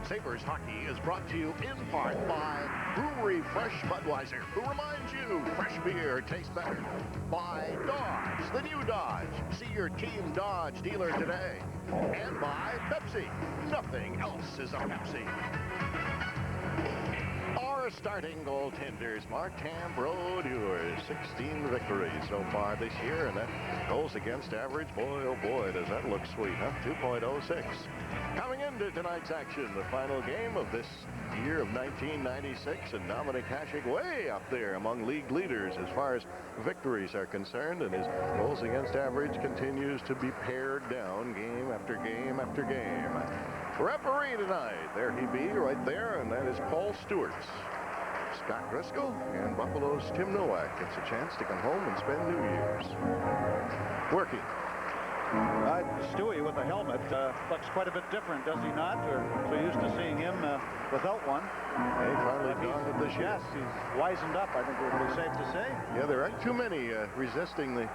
Sabres hockey is brought to you in part by Brewery Fresh Budweiser, who reminds you fresh beer tastes better. By Dodge, the new Dodge. See your Team Dodge dealer today. And by Pepsi. Nothing else is a Pepsi. Our starting goaltenders, Martin Brodeur, 16 victories so far this year, and that goals against average, boy, oh boy, does that look sweet, huh? 2.06. Coming into tonight's action, the final game of this year of 1996, and Dominic Hasek way up there among league leaders as far as victories are concerned, and his goals against average continues to be pared down game after game after game. Referee tonight, there he be right there, and that is Paul Stewart. Scott Driscoll and Buffalo's Tim Nowak gets a chance to come home and spend New Year's. Working. Stewie with a helmet looks quite a bit different, does he not? We're so used to seeing him without one. He finally donned it this year. Yes, he's wizened up, I think it would be safe to say. Yeah, there aren't too many resisting the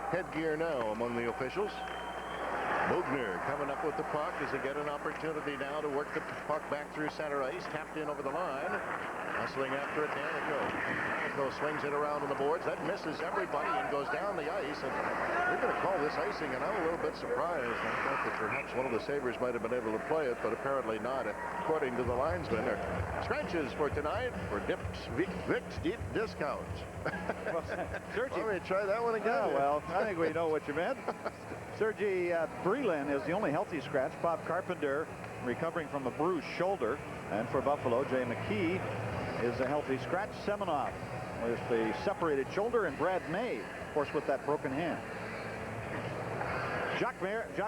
headgear now among the officials. Bugner coming up with the puck. Does he get an opportunity now to work the puck back through center ice? Tapped in over the line. Hustling after it, Danico. Danico swings it around on the boards. That misses everybody and goes down the ice. And they're going to call this icing, and I'm a little bit surprised. I thought that perhaps one of the Sabres might have been able to play it, but apparently not, according to the linesman. Scratches for tonight for Vic's Deep Discounts. Sergey, let me try that one again. Oh, well, I think we know what you meant. Sergey Brelin is the only healthy scratch. Bob Carpenter recovering from a bruised shoulder. And for Buffalo, Jay McKee is a healthy scratch. Semenoff with the separated shoulder, and Brad May, of course, with that broken hand. Jacques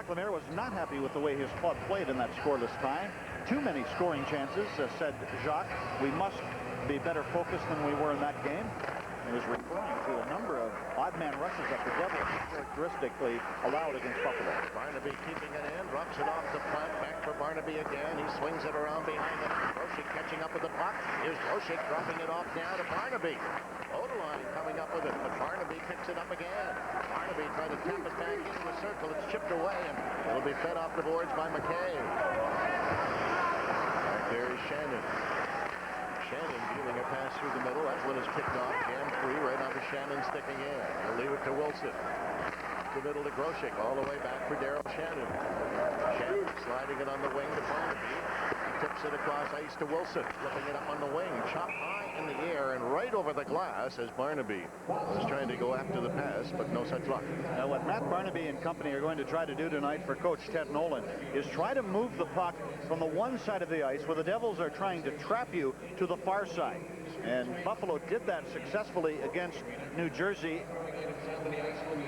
Lemaire was not happy with the way his club played in that scoreless tie. Too many scoring chances, said Jacques. We must be better focused than we were in that game. He was referring to a number of odd-man rushes that the Devils characteristically allowed against Buffalo. Barnaby keeping it in, drops it off the front, back for Barnaby again. He swings it around behind him. Grosek catching up with the puck. Here's Grosek dropping it off now to Barnaby. Odeline coming up with it, but Barnaby picks it up again. Barnaby trying to tap it back into a circle. It's chipped away, and it'll be fed off the boards by McKay. Back there is Shannon. Shannon dealing a pass through the middle. That one is picked off. Jam free right onto Shannon sticking in. He'll leave it to Wilson. The middle to Grosek. All the way back for Daryl Shannon. Shannon sliding it on the wing to Barnaby. He tips it across ice to Wilson. Flipping it up on the wing. Chopped high in the air and right over the glass as Barnaby was trying to go after the pass, but no such luck. Now, what Matt Barnaby and company are going to try to do tonight for Coach Ted Nolan is try to move the puck from the one side of the ice where the Devils are trying to trap you to the far side. And Buffalo did that successfully against New Jersey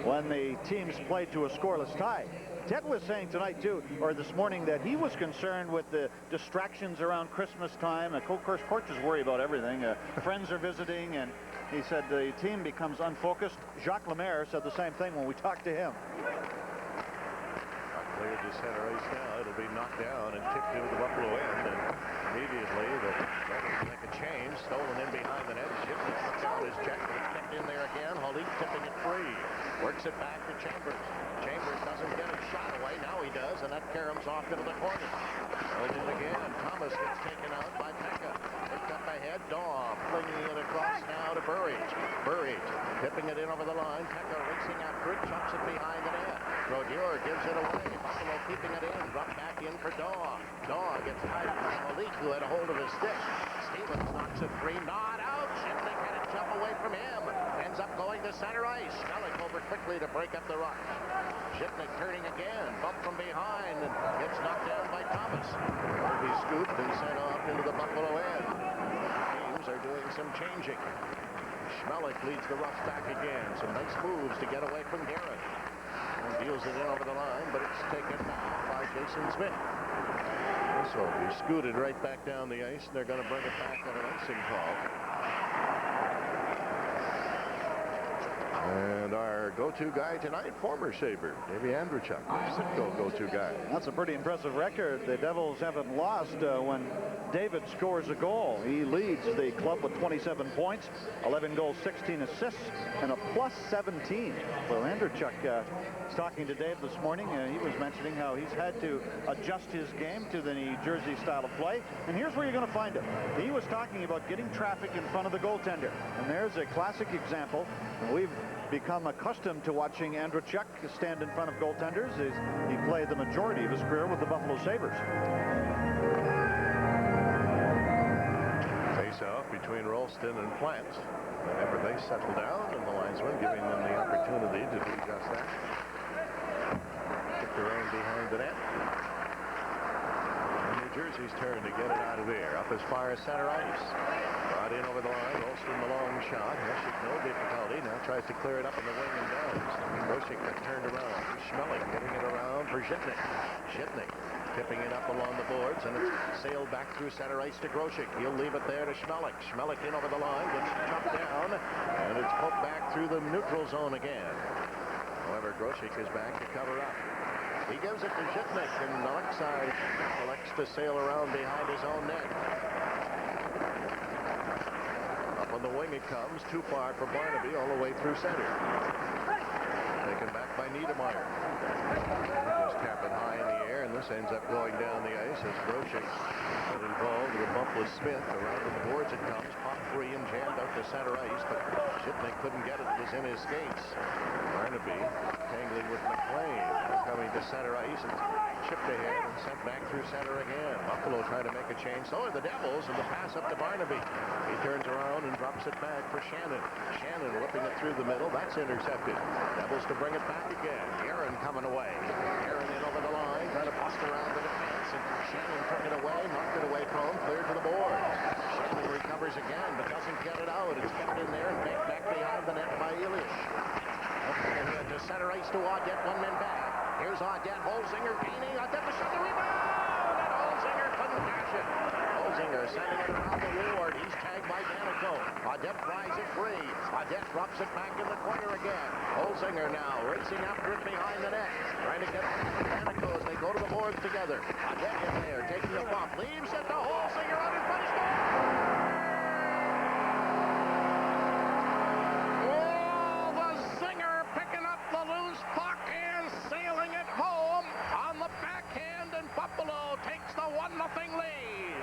when the teams played to a scoreless tie. Ted was saying tonight, too, or this morning, that he was concerned with the distractions around Christmas time. Of course, coaches worry about everything. Friends are visiting, and he said the team becomes unfocused. Jacques Lemaire said the same thing when we talked to him. Cleared to center ice now. It'll be knocked down and kicked into the Buffalo end, and immediately the Devils make a change. Stolen in behind the net. Shifted puts out his check, but it's kept in there again. Holly tipping it free. Works it back to Chambers. Chambers doesn't get it shot away. Now he does, and that caroms off into the corner. Held in again. Thomas gets taken out by Pekka. Picked up ahead. Daw flinging it across now to Burridge. Burridge tipping it in over the line. Pekka racing after it. Chops it behind the net. Brodeur gives it away. Buffalo keeping it in. Dropped back in for Daw. Daw gets tied by Malik, who had a hold of his stick. Stevens knocks it free. Not out. Shipnick had it jump away from him. Ends up going to center ice. Smellick over quickly to break up the rush. Shipnick turning again. Bump from behind and gets knocked down by Thomas. He'll be scooped and sent off into the Buffalo end. Teams are doing some changing. Schmellick leads the rush back again. Some nice moves to get away from Garrett. And deals it in over the line, but it's taken now by Jason Smith. This will be scooted right back down the ice, and they're going to bring it back on an icing call. And our their go-to guy tonight, former Sabre, Davey Andreychuk, their go-to guy. That's a pretty impressive record. The Devils haven't lost when David scores a goal. He leads the club with 27 points, 11 goals, 16 assists, and a plus 17. Well, Andreychuk was talking to Dave this morning. He was mentioning how he's had to adjust his game to the New Jersey style of play. And here's where you're going to find him. He was talking about getting traffic in front of the goaltender. And there's a classic example. We've become accustomed to watching Andreychuk stand in front of goaltenders. He played the majority of his career with the Buffalo Sabres. Face-off between Rolston and Plant. Whenever they settle down, and the linesman giving them the opportunity to do just that. Kick the rain behind the net. And New Jersey's turn to get it out of there. Up as far as center ice. Brought in over the line. Rolston the long shot. Heshik no difficulty. Now tries to clear it up in the wing and does. Grosek got turned around. Schmeling getting it around for Shipnick. Shipnick tipping it up along the boards, and it's sailed back through center ice to Grosek. He'll leave it there to Schmeling. Schmeling in over the line, gets chopped down, and it's poked back through the neutral zone again. However, Grosek is back to cover up. He gives it to Shipnick, and Alexei elects to sail around behind his own net. Up on the wing it comes, too far for Barnaby, all the way through center. Taken back by Niedermeyer. Just tapping high in the air, and this ends up going down the ice as Grosek got involved with a bump with Smith. Around the boards it comes, popped free and jammed out to center ice, but Shipnick couldn't get it. It was in his skates. Barnaby tangling with McLean. Coming to center ice and chipped ahead and sent back through center again. Buffalo trying to make a change. So are the Devils, and the pass up to Barnaby. He turns around and drops it back for Shannon. Shannon whipping it through the middle. That's intercepted. Devils to bring it back again. Aaron coming away. Aaron in over the line, trying to bust around the defense, and Shannon took it away, knocked it away from him, cleared to the boards. Shannon recovers again, but doesn't get it out. It's kept in there and back behind the net by Elias. And here to center ice to Audette, 1 man back. Here's Audette, Holzinger gaining. Audette to shot the rebound, and Holzinger couldn't cash it. Holzinger sending it around the ward. He's tagged by Danico. Audette flies it free. Audette drops it back in the corner again. Holzinger now racing after it behind the net, trying to get Danico as they go to the boards together. Audette in there, taking a bump, leaves it to Holzinger on his front score. Buffalo takes the 1-0 lead.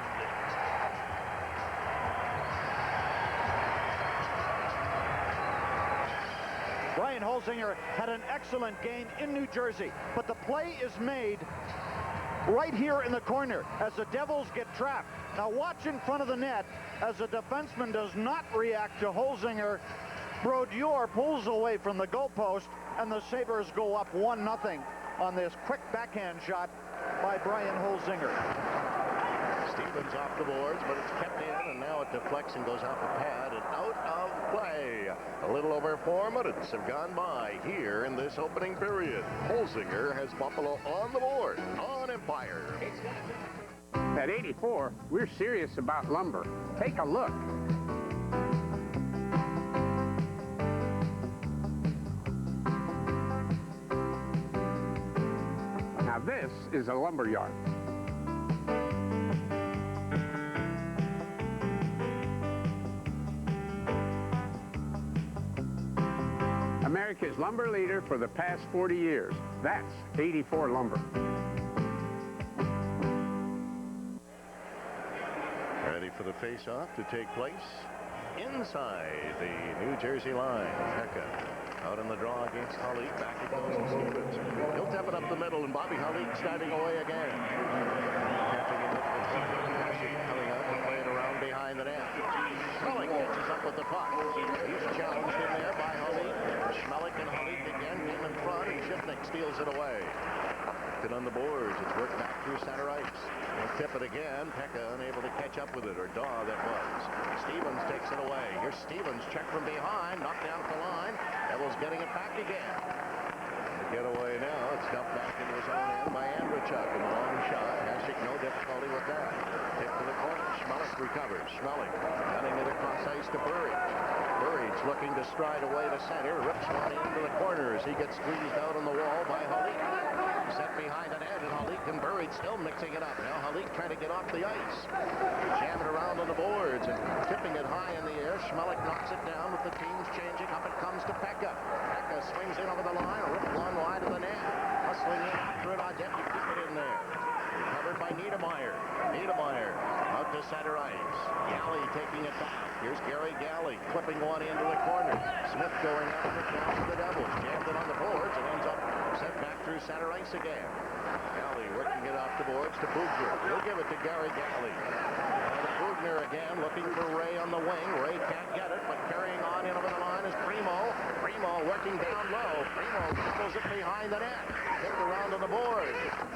Brian Holzinger had an excellent game in New Jersey, but the play is made right here in the corner as the Devils get trapped. Now watch in front of the net as the defenseman does not react to Holzinger. Brodeur pulls away from the goalpost, and the Sabres go up 1-0 on this quick backhand shot by Brian Holzinger. Stevens off the boards, but it's kept in, and now it deflects and goes off the pad and out of play. A little over 4 minutes have gone by here in this opening period. Holzinger has Buffalo on the board on Empire. At 84, we're serious about lumber. Take a look. Now this is a lumber yard. America's lumber leader for the past 40 years. That's 84 lumber. Ready for the face-off to take place inside the New Jersey line. Pekka out in the draw against Halik. Back it goes to Stevens. He'll tap it up the middle, and Bobby Halik standing away again. Tapping it up with coming out and playing around behind the net. Schmeling catches up with the puck. He's challenged in there by Halik. Schmeling and Halik again came in front, and Shipnick steals it away. It on the boards. It's worked back through center ice. He'll tip it again. Pekka unable to catch up with it, or Daw that was. Stevens takes it away. Here's Stevens, check from behind, knocked down at the line. Devils getting it back again. The getaway now. It's dumped back into his own end by Andreychuk, and a long shot. Heshik no difficulty with that. Tip to the corner. Schmeling recovers. Schmeling cutting it across ice to Burridge. Burridge looking to stride away to center. Rips one into the corners. He gets squeezed out on the wall by Halik. Set behind the net, and Halik and Burridge still mixing it up. Now Halik trying to get off the ice. Jamming around on the boards and tipping it high in the air. Schmeling knocks it down with the teams changing. Up it comes to Pekka. Pekka swings in over the line. Ripped one wide of the net. Hustling in after it. Audette to keep it in there. Covered by Niedermeyer. Niedermeyer out to center ice. Galley taking it back. Here's Gary Galley clipping one into the corner. Smith going after it down to the Devils. Jammed it on the boards and ends up sent back through center ice again. Galley working it off the boards to Bugner. He'll give it to Gary Galley. And Bugner again looking for Ray on the wing. Ray can't get it, but carrying on in over the line is Primo. Primo working down low. Primo pulls it behind the net. Kicked around on the board.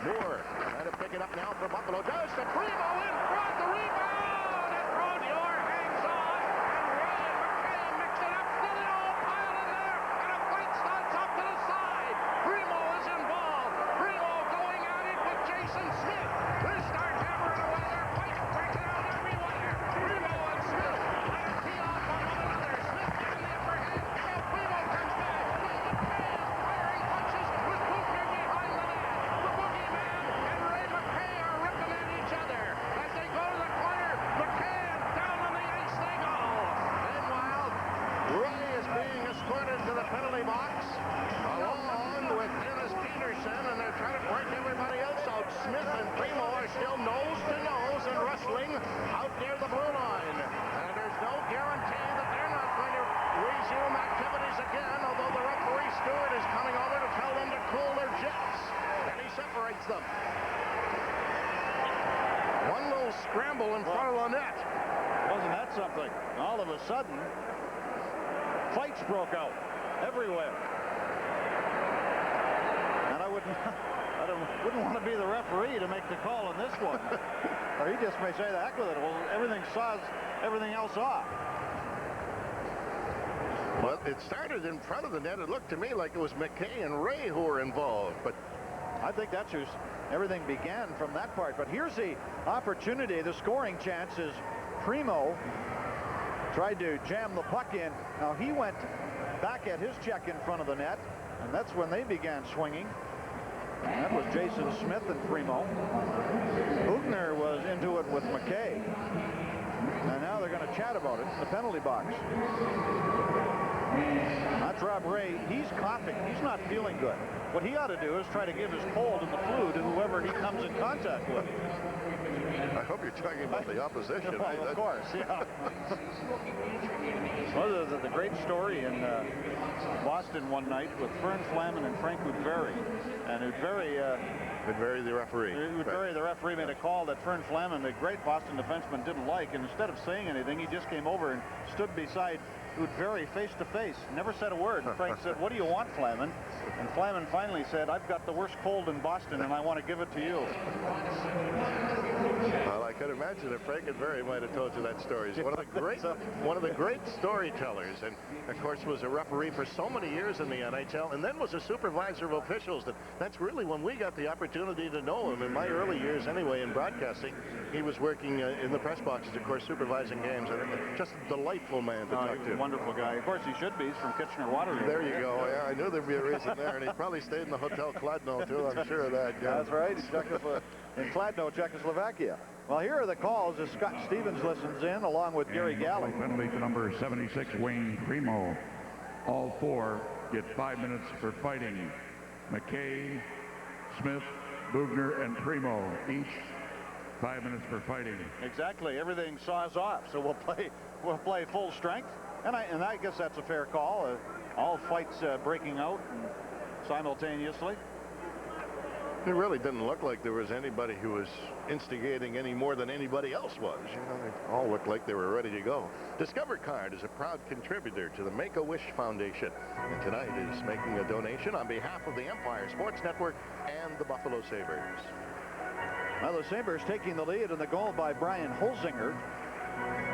Moore trying to pick it up now for Buffalo. Goes to Primo in front. The rebound. And Brodeur hangs on. And Ray and McKay mix it up. Then they all pile in there. And a fight starts up to the side. Primo is involved. Primo going at it with Jason Smith. They start hammering away. Their fight breaking out everywhere. Primo and Smith trying to tee off on one another. Smith getting the upper hand. Now Primo comes back. McKay firing punches with Bugner behind the net. The boogeyman and Ray McKay are ripping at each other. As they go to the corner, McKay down on the ice they go. Meanwhile, Ray is being escorted to the penalty box along with Dennis Peterson, and they're trying to break everybody else out. Smith and Primo are still nose to nose and wrestling out near the blue line. And there's no guarantee that they're not going to resume activities again, although the referee Stewart is coming over to tell them to cool their jets. And he separates them. One little scramble in front of the net. Wasn't that something? All of a sudden, fights broke out everywhere. And I wouldn't want to be the referee to make the call on this one. Or he just may say, the heck with it. Well, everything saws everything else off. Well, it started in front of the net. It looked to me like it was McKay and Ray who were involved, but I think that's who's everything began from that part. But here's the opportunity, the scoring chance is Primo tried to jam the puck in. Now he went back at his check in front of the net, and that's when they began swinging. And that was Jason Smith and Primo. Bugner was into it with McKay. And now they're going to chat about it in the penalty box. That's Rob Ray. He's coughing. He's not feeling good. What he ought to do is try to give his cold and the flu to whoever he comes in contact with. I hope you're talking about the opposition. Well, of course, yeah. Well, the great story in Boston one night with Fern Flaman and Frank Udvari. And Udvari, the referee. Udvari, the referee, made a call that Fern Flaman, the great Boston defenseman, didn't like. And instead of saying anything, he just came over and stood beside Udvari face to face. Never said a word. And Frank said, "What do you want, Flaman?" And Flaman finally said, "I've got the worst cold in Boston, and I want to give it to you." Well, I could imagine that Frank Udvari might have told you that story. He's one of the great storytellers, and of course was a referee for so many years in the NHL, and then was a supervisor of officials. That's really when we got the opportunity to know him. In my early years, anyway, in broadcasting, he was working in the press boxes, of course, supervising games, and just a delightful man to talk to. Wonderful guy. Of course, he should be. He's from Kitchener-Waterloo. There you go. Yeah, I knew there'd be a reason there, and he probably stayed in the Hotel Kladno too. I'm sure of that. Yeah. That's right. In Kladno, Czechoslovakia. Well, here are the calls as Scott Stevens listens in, along with Gary Galley. Penalty to number 76, Wayne Primo. All four get 5 minutes for fighting. McKay, Smith, Bugner, and Primo, each 5 minutes for fighting. Exactly. Everything saws off, so we'll play full strength. And I guess that's a fair call. All fights breaking out simultaneously. It really didn't look like there was anybody who was instigating any more than anybody else was. You know, they all looked like they were ready to go. Discover Card is a proud contributor to the Make-A-Wish Foundation, and tonight is making a donation on behalf of the Empire Sports Network and the Buffalo Sabres. Well, the Sabres taking the lead, and the goal by Brian Holzinger.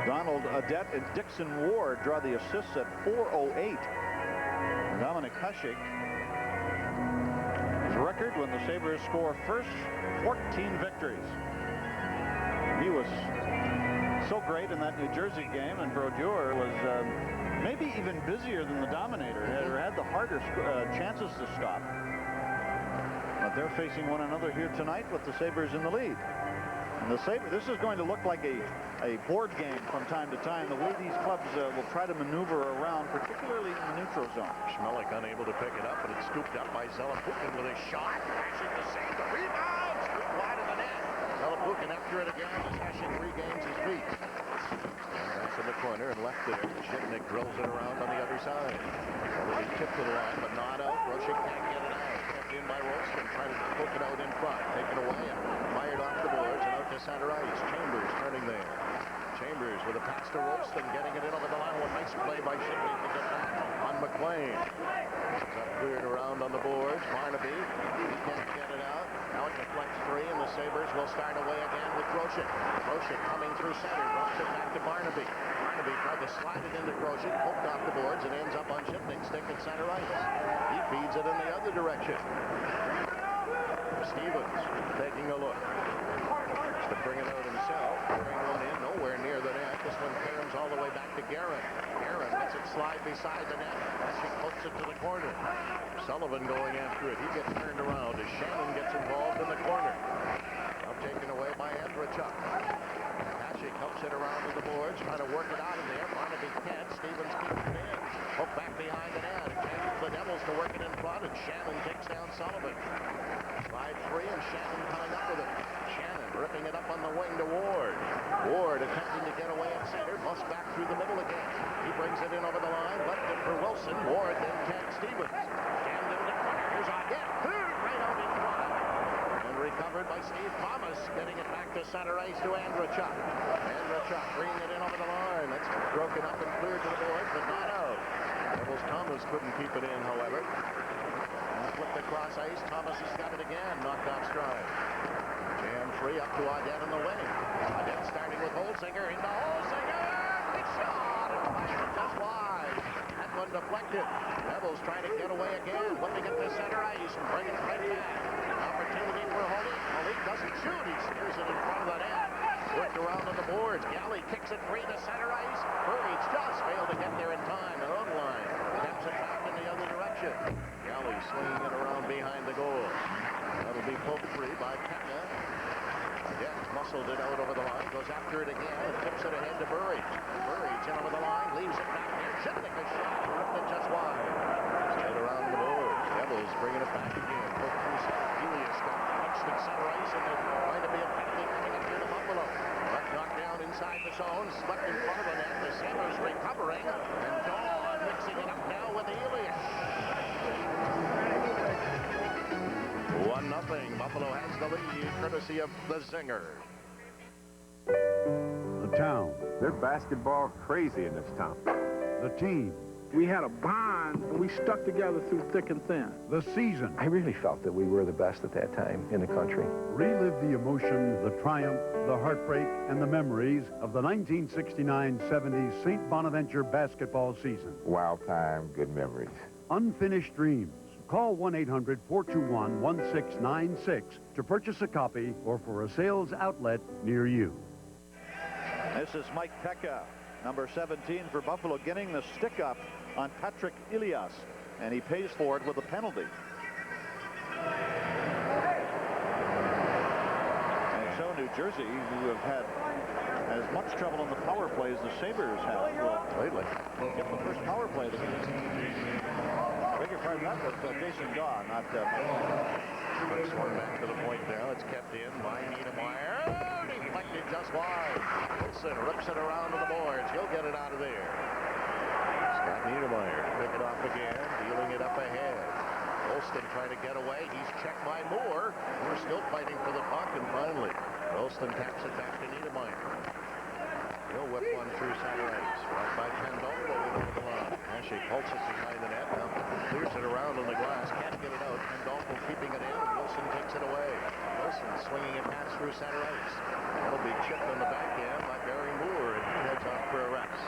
Donald Audette and Dixon Ward draw the assists at 4:08. Dominic Hushik record when the Sabres score first 14 victories. He was so great in that New Jersey game, and Brodeur was maybe even busier than the Dominator, or had the harder chances to stop. But they're facing one another here tonight with the Sabres in the lead. And the Sabres, this is going to look like a board game from time to time, the way these clubs will try to maneuver around, particularly in the neutral zone. Schmelik unable to pick it up, and it's scooped up by Zelepukin with a shot. Hashing to save the rebound. Scooped wide of the net. Zelepukin after it again as Hashing regains his feet. Back in the corner and left there. Shipnick drills it around on the other side. Already tipped to the line, but not out. Rushing can't get it out. Kept in by Rolston, trying to poke it out in front. Taken away and fired off the boards and out to center ice. Chambers turning there. Chambers with a pass to Rolston, getting it in over the line. One nice play by Shipnick to get back on McLean. It's up cleared around on the boards. Barnaby, he can't get it out. Now it deflects three, and the Sabres will start away again with Groshet. Groshet coming through center, drops it back to Barnaby. Barnaby tried to slide it into Groshet, poked off the boards, and ends up on Shipnick's stick at center ice. He feeds it in the other direction. Stevens taking a look. To bring it out himself, carrying one in, nowhere near the net. This one caroms all the way back to Guerin. Guerin lets it slide beside the net as she pokes it to the corner. Sullivan going after it. He gets turned around as Shannon gets involved in the corner. Now taken away by Andrechuk. Hasek helps it around to the boards, trying to work it out of there. Barnaby can't. Stevens keeps it in. Hook back behind the net. A chance for the Devils to work it in front, and Shannon takes down Sullivan. Slide free, and Shannon coming up with it. Shannon ripping it up on the wing to Ward. Ward attempting to get away at center. Bust back through the middle again. He brings it in over the line. Left it for Wilson. Ward then tags Stevens. Jammed into the corner. Here's again. Right out in front. And recovered by Steve Thomas. Getting it back to center ice to Andrechuk. Andrechuk bringing it in over the line. That's broken up and cleared to the boards, but not out. Devils Thomas couldn't keep it in, however. And flipped across ice. Thomas has got it again. Knocked off stride. Jam free up to Audette in the wing. Audette starting with Holzinger. Into Holzinger. Big shot. And fired just wide. That one deflected. Devils trying to get away again. Whipping it to center ice and bringing it right back. Opportunity for Holik. Holik doesn't shoot. He steers it in front of the net. Worked around on the boards. Galley kicks it free to center ice. Burridge just failed to get there in time. Their own line. Taps it back in the other direction. Galley swinging it around behind the goal. That'll be poked free by Pekka. Again, muscled it out over the line. Goes after it again and tips it ahead to Burridge. Burridge in over the line. Leaves it back there. Shipnick a shot. Ripped it just wide. Straight around the boards. Devils bringing it back again. Poked through center. Elias got punched at center ice, and there's going to be a penalty coming up here to Buffalo. But knocked down inside the zone. Swept in front of the net. The Sabres recovering. And Dawn mixing it up now with Elias. 1-0. Buffalo has the lead, courtesy of the Zinger. The town. They're basketball crazy in this town. The team. We had a bond, and we stuck together through thick and thin. The season. I really felt that we were the best at that time in the country. Relive the emotion, the triumph, the heartbreak, and the memories of the 1969-70 St. Bonaventure basketball season. Wild time, good memories. Unfinished dreams. Call 1-800-421-1696 to purchase a copy or for a sales outlet near you. This is Mike Pekka, number 17 for Buffalo, getting the stick up on Patrick Elias, and he pays for it with a penalty. And so New Jersey, who have had as much trouble on the power play as the Sabres have, Lately. get the first power play of the game. Beg your pardon, that was Jason Daw, not... Puts one back to the point now. It's kept in by Niedermeyer. Deflected just wide. Wilson rips it around to the boards. He'll get it out of there. Scott Niedermeyer pick it off again, dealing it up ahead. Olston trying to get away. He's checked by Moore. We're still fighting for the puck, and finally, Olston taps it back to Niedermeyer. He'll whip one through center ice. Right by Pendolfo over the line. Hasek pulls it behind the net. Now clears it around on the glass. Can't get it out. Pendolfo keeping it in. Wilson takes it away. Wilson swinging it pass through center ice. That'll be chipped on the back end by Barry Moore, and he heads off for a rest.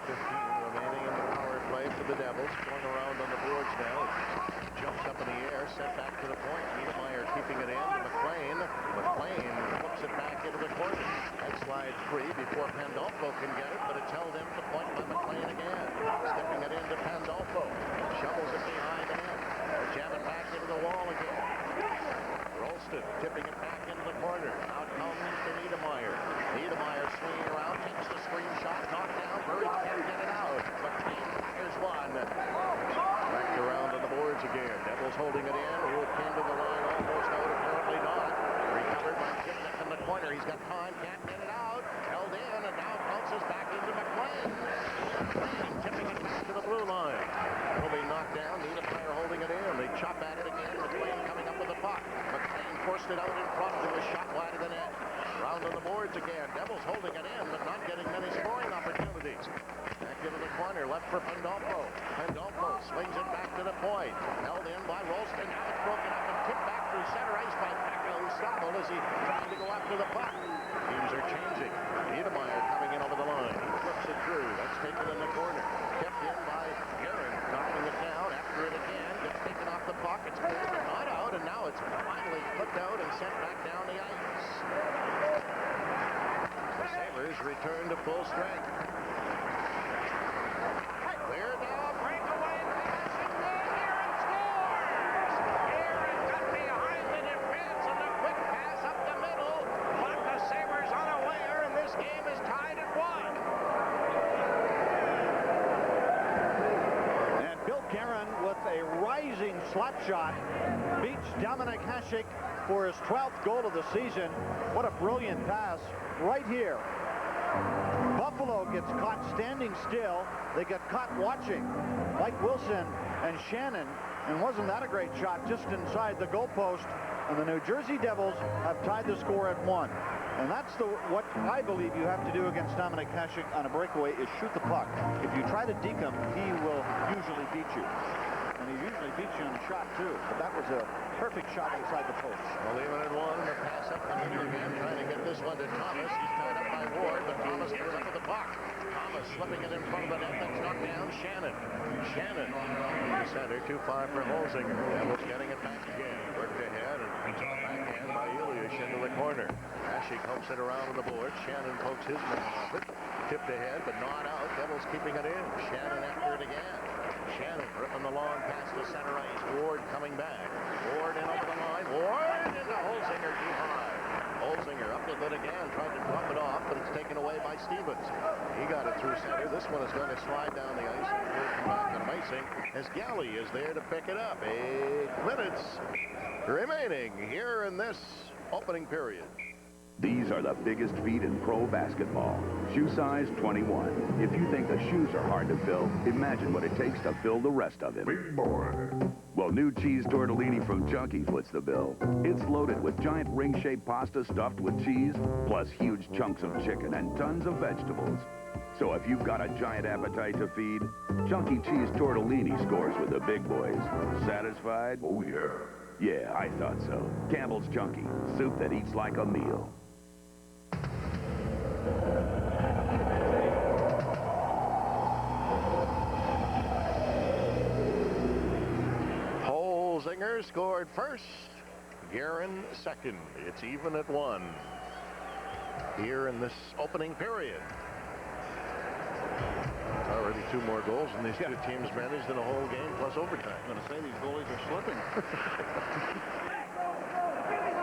15 remaining in the power play for the Devils. Going around on the boards now. Jumps up in the air. sent back to the point. Niedermeyer keeping it in to McLean. McLean hooks it back into the corner. That slides free before Pandolfo can get it, but it's held in to point by McLean again. Stepping it into Pandolfo. Shovels it behind the net. They'll jam it back into the wall again. Rolston tipping it back into the corner. Out comes to Niedermeyer. Niedermeyer swinging around, takes the screen shot, knocked down. Burridge can't get it out. McLean fires one. Back around on the boards again. Devils holding it in. Wolf came to the line, almost out, apparently not. Recovered by Gimnick in the corner. He's got time, can't get it out. Held in, and now bounces back into McLean. McLean tipping it back to the blue line. It'll be knocked down. Niedermeyer holding it in. They chop at it again. McLean coming up with the puck. McLean forced it out in front. It was shot wide of the net. Round on the boards again. Devils holding it in, but not getting many scoring opportunities. Back into the corner, left for Pandolfo. Pandolfo swings it back to the point. Held in by Rolston. Now it's broken up and tipped back through center ice by Pecco, who stumbled as he tried to go after the puck. Teams are changing. Niedermeyer coming in over the line. He flips it through. That's taken in the corner. Kept in by Guerin, knocking it down. After it again, gets taken off the puck. It's cleared, but not out, and now it's finally flipped out and sent back down the ice. The Sabres return to full strength. Cleared now, breakaway pass, and then Guerin scores! Guerin got behind the defense, and a quick pass up the middle. But the Sabres unaware, and this game is tied at 1. And Bill Guerin with a rising slap shot beats Dominik Hasek for his 12th goal of the season. What a brilliant pass right here. Buffalo gets caught standing still. They get caught watching Mike Wilson and Shannon, and wasn't that a great shot just inside the goalpost? And the New Jersey Devils have tied the score at 1. And that's what I believe you have to do against Dominik Hasek on a breakaway, is shoot the puck. If you try to deke him, he will usually beat you. And he usually beats you on the shot, too. But that was a perfect shot inside the post. Well, even at 1, the pass up and in again, trying to get this one to Thomas. He's tied up by Ward, but Thomas goes up with the puck. Thomas slipping it in front of the net. That's knocked down. Shannon. Shannon in the center, too far for Holzinger. Devils getting it back again. Worked ahead and backhand by Elias into the corner. Hasek hooks it around on the board. Shannon pokes his man off it. Tipped ahead, but not out. Devils keeping it in. Shannon after it again. Shannon ripping the long pass to center ice. Ward coming back. Ward in over the line. Ward into Holzinger too high. Holzinger up with it again, tried to drop it off, but it's taken away by Stevens. He got it through center. This one is going to slide down the ice and will come back on icing as Galley is there to pick it up. 8 minutes remaining here in this opening period. These are the biggest feet in pro basketball. Shoe size 21. If you think the shoes are hard to fill, imagine what it takes to fill the rest of him. Big boy. Well, new cheese tortellini from Junkie foots the bill. It's loaded with giant ring-shaped pasta stuffed with cheese, plus huge chunks of chicken and tons of vegetables. So if you've got a giant appetite to feed, Junkie cheese tortellini scores with the big boys. Satisfied? Oh, yeah. Yeah, I thought so. Campbell's Junkie, soup that eats like a meal. Holzinger scored first. Guerin second. It's even at 1 here in this opening period. Already 2 more goals than these two teams managed in a whole game plus overtime. I'm going to say these goalies are slipping.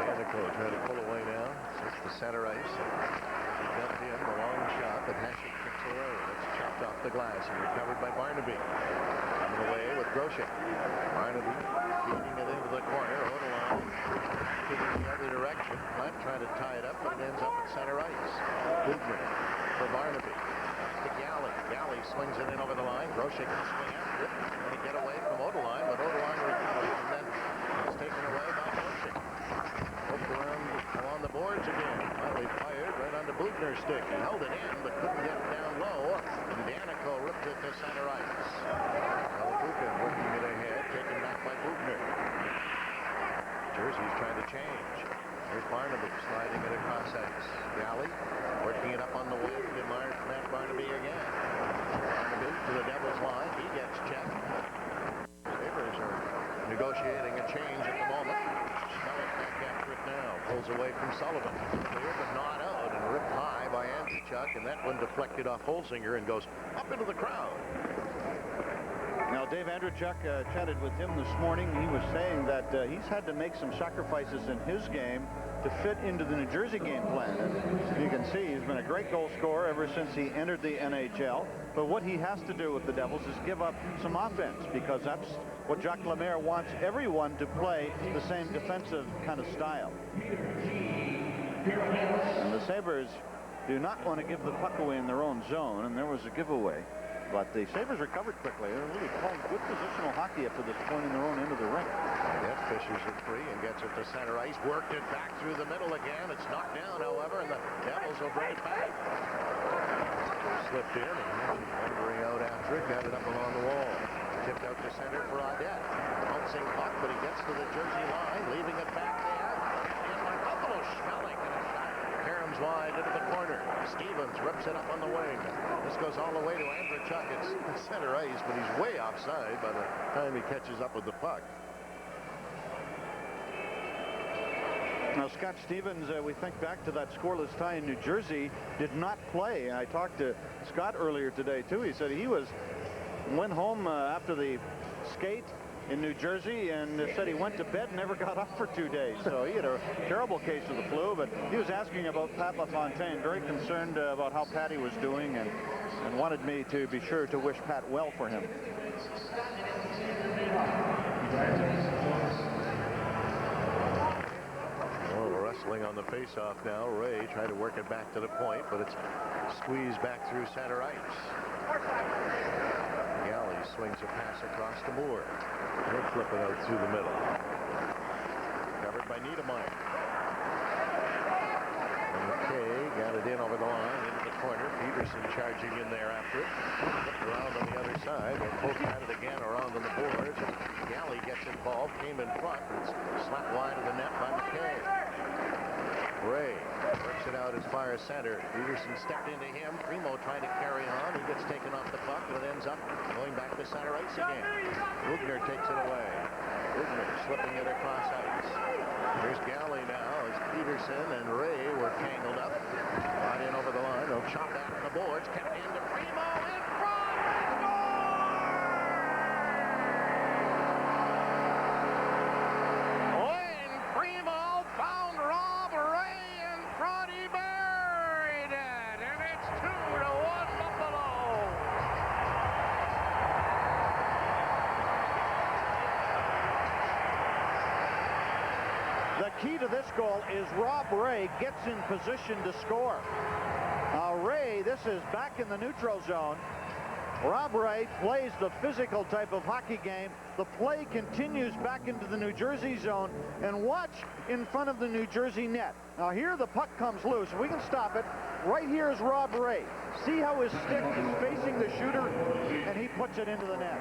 Danico trying to pull away now. It's the center ice. He dumped in the long shot, but Hasek kicks away. It's chopped off the glass and recovered by Barnaby. Coming away with Grosek. Barnaby feeding it into the corner. Odeline kicking the other direction. Plant trying to tie it up, but it ends up at center ice. Bugner for Barnaby. To Galley. Galley swings it in over the line. Grosek can swing after it. Going to get away from Odeline, but Odeline recovers, and then it's taken away by Grosek. Hooked around along the boards again. Finally fired right on the Bugner's stick. He held it in, but couldn't get it down low. And Danico ripped it to center ice. Buchan working it ahead, taken back by Bugner. Jersey's trying to change. Here's Barnaby sliding it across ice. Galley working it up on the wing to Matt Barnaby again. Barnaby to the Devils line. He gets checked. Sabres are negotiating a change at the moment. Schmeling back after it now. Pulls away from Sullivan. Clear but not out and ripped high by Andrzejczyk, and that one deflected off Holzinger and goes up into the crowd. Now, Dave Andrzejczyk chatted with him this morning. He was saying that he's had to make some sacrifices in his game to fit into the New Jersey game plan. And you can see he's been a great goal scorer ever since he entered the NHL. But what he has to do with the Devils is give up some offense, because that's what Jacques Lemaire wants everyone to play the same defensive kind of style. And the Sabres do not want to give the puck away in their own zone, and there was a giveaway. But the Sabres recovered quickly. They're really playing good positional hockey up to this point in their own end of the rink. Yes, Fisher's it free and gets it to center ice. Worked it back through the middle again. It's knocked down, however, and the Devils will bring it back. Slipped in and wandering out after it. Got it up along the wall. Tipped out to center for Audette. Bouncing puck, but he gets to the Jersey line, leaving it back there. And by Buffalo, Schmeling, and a shot caroms wide into the corner. Stevens rips it up on the wing. This goes all the way to Andrzejczyk. It's center ice, but he's way offside by the time he catches up with the puck. Now, Scott Stevens, we think back to that scoreless tie in New Jersey, did not play. I talked to Scott earlier today, too. He said he went home after the skate in New Jersey and said he went to bed and never got up for 2 days. So he had a terrible case of the flu, but he was asking about Pat LaFontaine, very concerned about how Patty was doing, and wanted me to be sure to wish Pat well for him. Well, we're wrestling on the face-off now. Ray tried to work it back to the point, but it's squeezed back through center ice. Galley swings a pass across the board. He'll flip it out through the middle. Covered by Niedermeyer. And McKay got it in over the line into the corner. Peterson charging in there after it. Flipped around on the other side. They'll poke at it again around on the boards. Galley gets involved, came in front, and it's slapped wide of the net by McKay. Ray works it out as far as center. Peterson stepped into him. Primo trying to carry on. He gets taken off the puck, but it ends up going back to center ice again. Bugner takes it away. Bugner slipping it across ice. Here's Galley now as Peterson and Ray were tangled up. Right in over the line. They'll chop that on the boards. Kept into Primo in front. When Primo found Rob Ray in front, he buried it, and it's 2-1 Buffalo. The key to this goal is Rob Ray gets in position to score. Ray, this is back in the neutral zone. Rob Ray plays the physical type of hockey game. The play continues back into the New Jersey zone, and watch in front of the New Jersey net. Now here the puck comes loose. If we can stop it, right here is Rob Ray. See how his stick is facing the shooter, and he puts it into the net.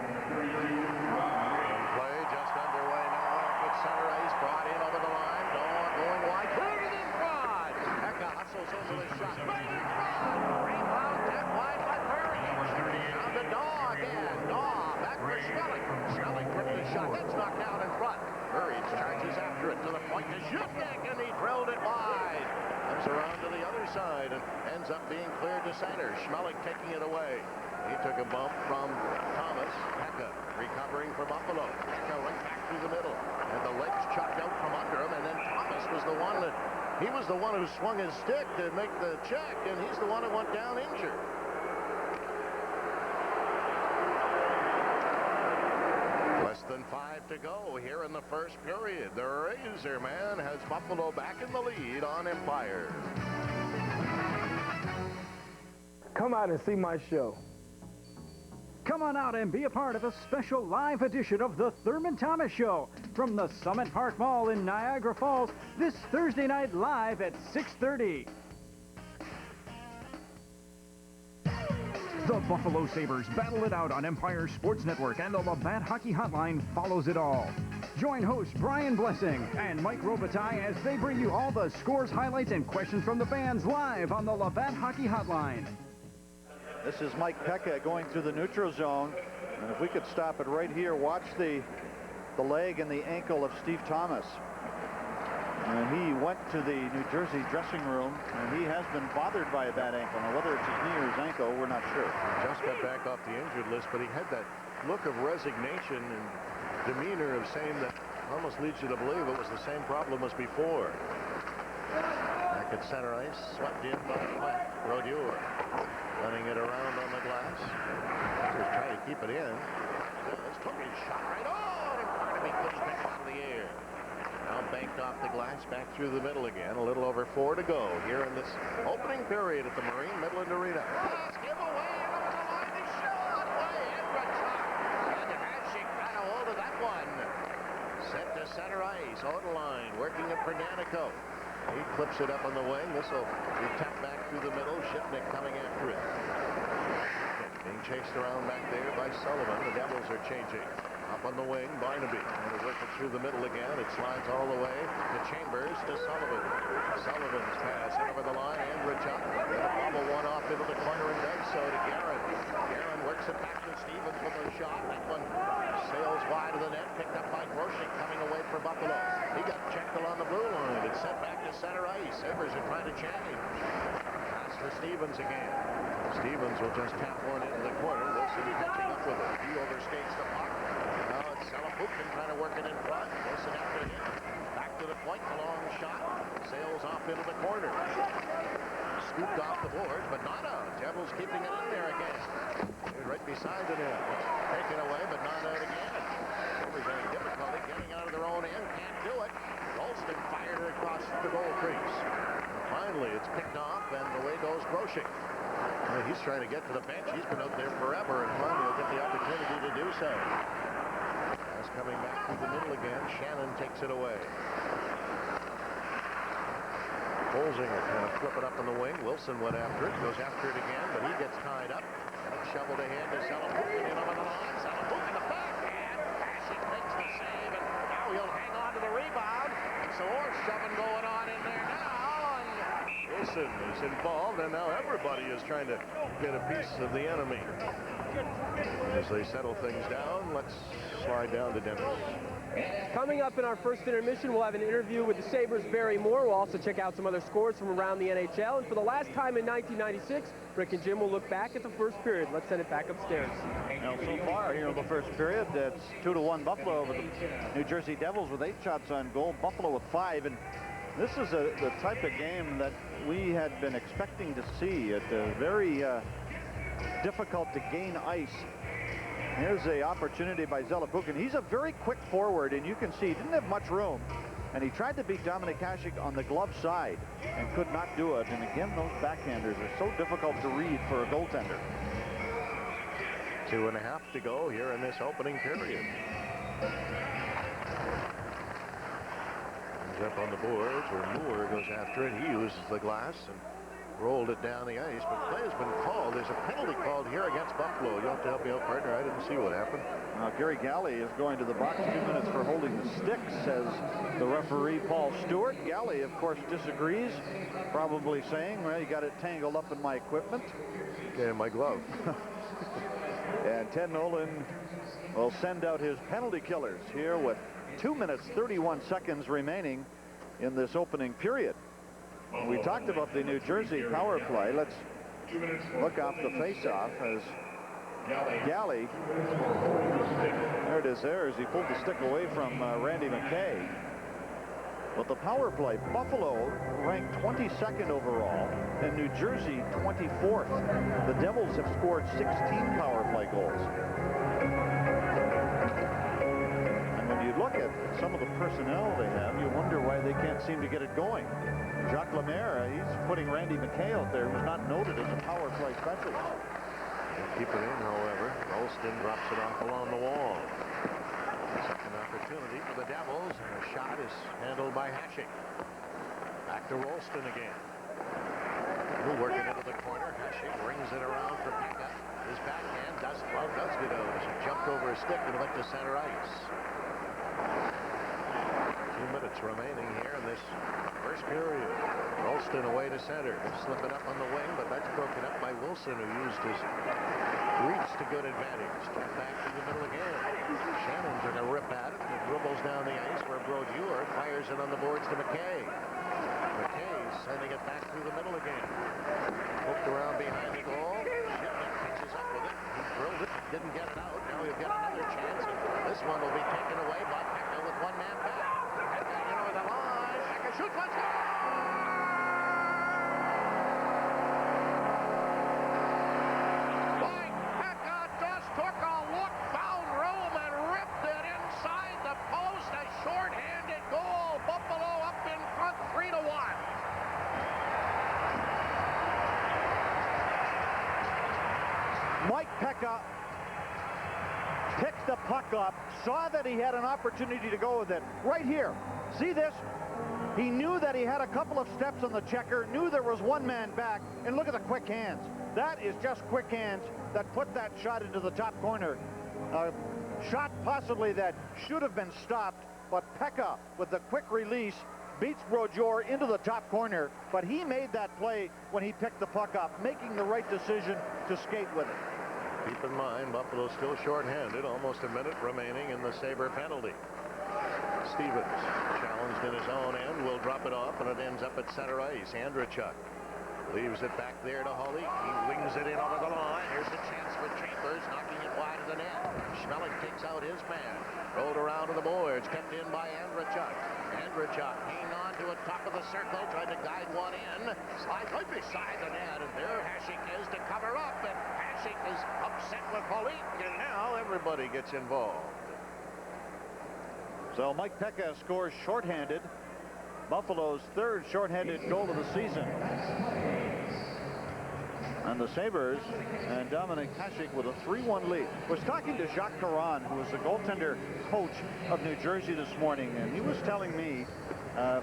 Play just underway now. It's center ice, brought in over the line. Going wide, cleared in front. Hecka hustles into the shot. Right in front. Rebound, tap wide by Perry. Now to Daw again. Daw back for Schmeling. Schmeling gripped the shot. That's knocked down in front. Perry charges after it to the point to Schutnik, and he drilled it wide. Comes around to the other side and ends up being cleared to center. Schmeling taking it away. He took a bump from Thomas. Hecka recovering for Buffalo. Hecka right back through the middle. And the legs chucked out from under him. And then Thomas was the one who swung his stick to make the check. And he's the one who went down injured. Less than 5 to go here in the first period. The Razor Man has Buffalo back in the lead on Empire. Come out and see my show. Come on out and be a part of a special live edition of the Thurman Thomas Show from the Summit Park Mall in Niagara Falls this Thursday night live at 6:30. The Buffalo Sabres battle it out on Empire Sports Network, and the Labatt Hockey Hotline follows it all. Join hosts Brian Blessing and Mike Robitaille as they bring you all the scores, highlights, and questions from the fans live on the Labatt Hockey Hotline. This is Mike Pekka going through the neutral zone. And if we could stop it right here, watch the the leg and the ankle of Steve Thomas. And he went to the New Jersey dressing room, and he has been bothered by a bad ankle. Now, whether it's his knee or his ankle, we're not sure. Just got back off the injured list, but he had that look of resignation and demeanor of saying that almost leads you to believe it was the same problem as before. Back at center ice, swept in by Brodeur. Running it around on the glass. Just trying to keep it in. This took his shot right on, and Barnaby couldn't pick it out of the air. Now banked off the glass, back through the middle again. A little over 4 to go here in this opening period at the Marine Midland Arena. Pass, give away, and over the line, the shot by Edwards. And Hashik got a hold of that one. Set to center ice, on the line, working it for Danico. He clips it up on the wing. This will be tapped back through the middle. Shipnick coming after it. Being chased around back there by Sullivan. The Devils are changing. Up on the wing, Barnaby. And to work it through the middle again. It slides all the way to Chambers, to Sullivan. Sullivan's pass over the line. Andrich up. Gonna bobble one off into the corner and does so to Guerin. Guerin works it back to Stevens with a shot. That one sails wide of the net. Picked up by Groshek coming away for Buffalo. He got checked along the blue line. It's sent back to center ice. Sabres are trying to change. Pass for Stevens again. Stevens will just tap one into the corner. Wilson catching up with it. He overskates the puck. Now it's Salapukin trying to work it in front. Wilson after him. Back to the point. The long shot. Sails off into the corner. Scooped off the boards, but not out. Devils keeping it in there again. Right beside the net. Taken away, but not out again. Sabres having difficulty getting out of their own end. Can't do it. Rolston fired it across the goal crease. Finally, it's picked off, and away goes Groshek. He's trying to get to the bench. He's been out there forever, and finally he'll get the opportunity to do so. Pass coming back through the middle again. Shannon takes it away. Holzinger trying to flip it up on the wing. Wilson went after it. Goes after it again, but he gets tied up. And it's shoveled ahead to Salapukin in over the line. Salapukin the backhand. Hashik makes the save, and now he'll hang on to the rebound. And some more shoving going on in there now. Wilson is involved, and now everybody is trying to get a piece of the enemy. As they settle things down, let's slide down to Denver. Coming up in our first intermission, we'll have an interview with the Sabres' Barry Moore. We'll also check out some other scores from around the NHL. And for the last time in 1996, Rick and Jim will look back at the first period. Let's send it back upstairs. Now, so far here in the first period, it's 2-1 Buffalo over the New Jersey Devils with 8 shots on goal. Buffalo with 5. And this is the type of game that we had been expecting to see. It's very difficult to gain ice. Here's the opportunity by Zalapukin. He's a very quick forward, and you can see he didn't have much room. And he tried to beat Dominik Hasek on the glove side and could not do it. And again, those backhanders are so difficult to read for a goaltender. 2.5 to go here in this opening period. Up on the boards where Moore goes after it. He uses the glass and rolled it down the ice, but play has been called. There's a penalty called here against Buffalo. You'll have to help me out, partner. I didn't see what happened. Now, Gary Galley is going to the box. 2 minutes for holding the stick, says the referee, Paul Stewart. Galley, of course, disagrees, probably saying, well, you got it tangled up in my equipment. Yeah, my glove. And Ted Nolan will send out his penalty killers here with 2 minutes, 31 seconds remaining in this opening period. We talked about the New Jersey power play. Let's look off the face-off as Galley, there it is there, as he pulled the stick away from Randy McKay. But the power play, Buffalo ranked 22nd overall, and New Jersey 24th. The Devils have scored 16 power play goals. You look at some of the personnel they have, you wonder why they can't seem to get it going. Jacques Lemaire, he's putting Randy McKay out there, who's not noted as a power play specialist. Keep it in, however. Rolston drops it off along the wall. Second opportunity for the Devils, and a shot is handled by Hasek. Back to Rolston again. Working into the corner. Hasek rings it around for pickup. His backhand does get out. He jumped over his stick and went to center ice. 2 minutes remaining here in this first period. Rolston away to center. Slipping up on the wing, but that's broken up by Wilson, who used his reach to good advantage. Tap back to the middle again. Shannon took a rip at it, and dribbles down the ice where Brodeur fires it on the boards to McKay. McKay sending it back through the middle again. Hooked around behind the goal. Shipman catches up with it. He drilled it, didn't get it out. Now he'll get another chance. And this one will be taken away by Pekka with one man back. Pekka in over the line. Pekka shoots, let's go! Mike Pekka just took a look, found room, and ripped it inside the post. A short-handed goal. Buffalo up in front 3-1. Mike Pekka picked the puck up, saw that he had an opportunity to go with it. Right here. See this? He knew that he had a couple of steps on the checker, knew there was one man back, and look at the quick hands. That is just quick hands that put that shot into the top corner. A shot possibly that should have been stopped, but Pekka, with the quick release, beats Brodeur into the top corner, but he made that play when he picked the puck up, making the right decision to skate with it. Keep in mind, Buffalo's still shorthanded, almost a minute remaining in the Sabre penalty. Stevens, challenged in his own end, will drop it off, and it ends up at center ice. Andrechuk leaves it back there to Holly. He wings it in over the line. Here's a chance for Chambers, knocking it wide of the net. Schmeling takes out his man. Rolled around to the boards, kept in by Andrechuk. Andrechuk hanging on to the top of the circle, tried to guide one in. Slides right beside the net, and there Hasek is to cover up, and Hasek is upset with Holly, and now everybody gets involved. So Mike Pekka scores shorthanded. Buffalo's third shorthanded goal of the season. And the Sabres and Dominic Hasek with a 3-1 lead. Was talking to Jacques Caron, who was the goaltender coach of New Jersey this morning, and he was telling me,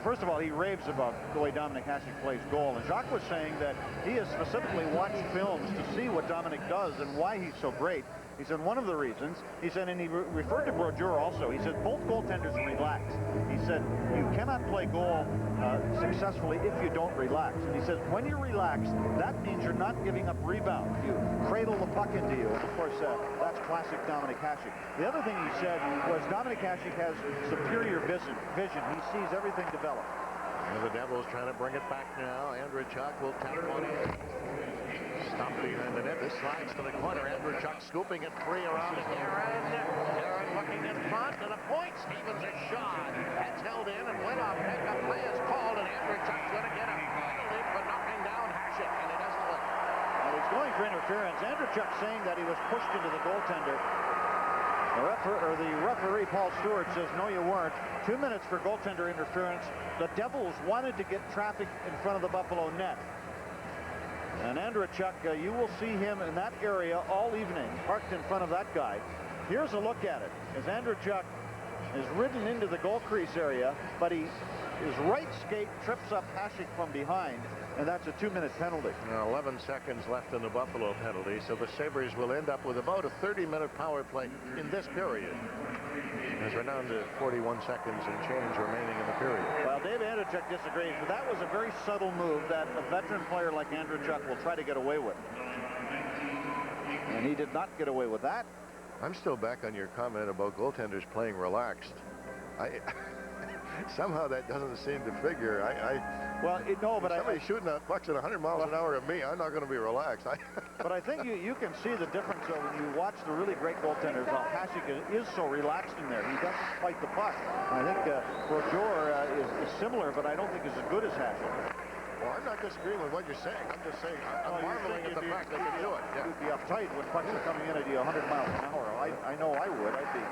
first of all, he raves about the way Dominic Hasek plays goal, and Jacques was saying that he has specifically watched films to see what Dominic does and why he's so great. He said one of the reasons, he said, and he referred to Brodeur also, he said both goaltenders relax. He said you cannot play goal successfully if you don't relax. And he says when you're relaxed, that means you're not giving up rebounds. You cradle the puck into you. And of course, that's classic Dominic Hasek. The other thing he said was Dominic Hasek has superior vision. He sees everything develop. And the Devils trying to bring it back now. Andrechuk will tap one in. Stop behind the net. This slides to the corner. Andrechuk scooping it free around to Aaron. Aaron looking in front to the point. Stevens a shot. That's held in and went off. Pickup play is called, and Andrechuk's going to get a penalty for knocking down Hasek, and he doesn't look. Well, he's going for interference. Andrechuk saying that he was pushed into the goaltender. The referee, Paul Stewart, says, no, you weren't. 2 minutes for goaltender interference. The Devils wanted to get traffic in front of the Buffalo net. And Andrechuk, you will see him in that area all evening, parked in front of that guy. Here's a look at it. As Andrechuk is ridden into the goal crease area, but his right skate trips up Hasek from behind, and that's a 2-minute penalty. Now 11 seconds left in the Buffalo penalty, so the Sabres will end up with about a 30-minute power play in this period, as we're down to 41 seconds and change remaining in the period. Well, Dave Andrechuk disagrees, but that was a very subtle move that a veteran player like Andrechuk will try to get away with. And he did not get away with that. I'm still back on your comment about goaltenders playing relaxed. Somehow that doesn't seem to figure. Somebody shooting pucks at 100 miles an hour at me, I'm not going to be relaxed. But I think you can see the difference when you watch the really great goaltenders. How Hasek is so relaxed in there. He doesn't fight the puck. And I think Brodeur is similar, but I don't think is as good as Hasek. Well, I'm not disagreeing with what you're saying. I'm just saying I'm marveling at the fact they can do it. Yeah. You'd be uptight when pucks are coming in at you 100 miles an hour. I know I would. I'd be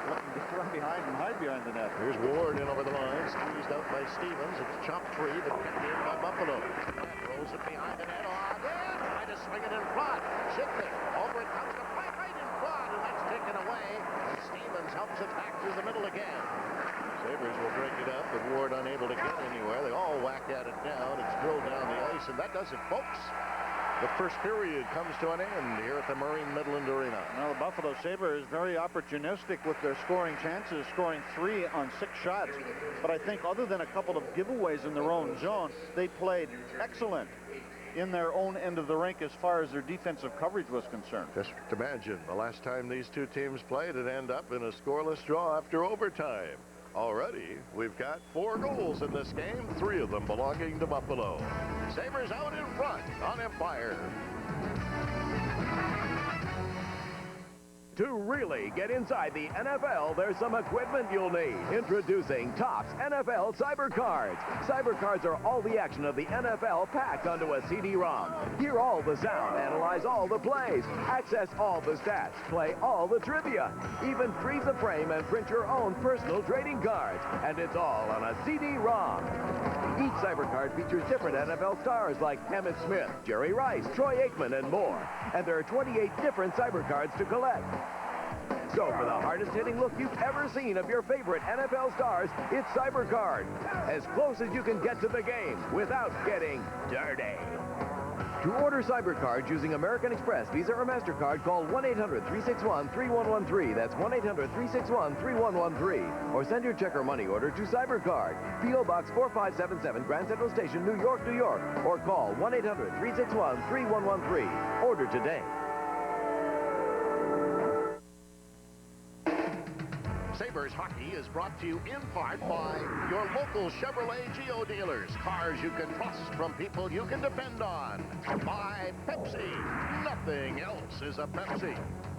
looking to run behind and hide behind the net. Here's Ward in over the line, squeezed out by Stevens. It's chopped free, but kept in by Buffalo. Rolls it behind the net. Trying to swing it in front. Shifting. Over it comes to play right in front, and that's taken away. And Stevens helps it back through the middle again. Sabres will break it up, but Ward unable to get anywhere. They all whack at it down. It's drilled down the ice, and that does it, folks. The first period comes to an end here at the Marine Midland Arena. Now, the Buffalo Sabres very opportunistic with their scoring chances, scoring 3 on 6 shots. But I think other than a couple of giveaways in their own zone, they played excellent in their own end of the rink as far as their defensive coverage was concerned. Just imagine the last time these two teams played, it ended up in a scoreless draw after overtime. Already, we've got 4 goals in this game, 3 of them belonging to Buffalo. Sabres out in front on Empire. To really get inside the NFL, there's some equipment you'll need. Introducing Topps NFL Cyber Cards. Cyber Cards are all the action of the NFL packed onto a CD-ROM. Hear all the sound, analyze all the plays, access all the stats, play all the trivia, even freeze a frame and print your own personal trading cards. And it's all on a CD-ROM. Each Cyber Card features different NFL stars like Emmitt Smith, Jerry Rice, Troy Aikman, and more. And there are 28 different Cyber Cards to collect. So for the hardest-hitting look you've ever seen of your favorite NFL stars, it's Cyber Card. As close as you can get to the game without getting dirty. To order Cyber Cards using American Express, Visa, or MasterCard, call 1-800-361-3113. That's 1-800-361-3113. Or send your check or money order to Cyber Card, P.O. Box 4577, Grand Central Station, New York, New York. Or call 1-800-361-3113. Order today. Sabres hockey is brought to you in part by your local Chevrolet Geo dealers. Cars you can trust from people you can depend on. By Pepsi. Nothing else is a Pepsi.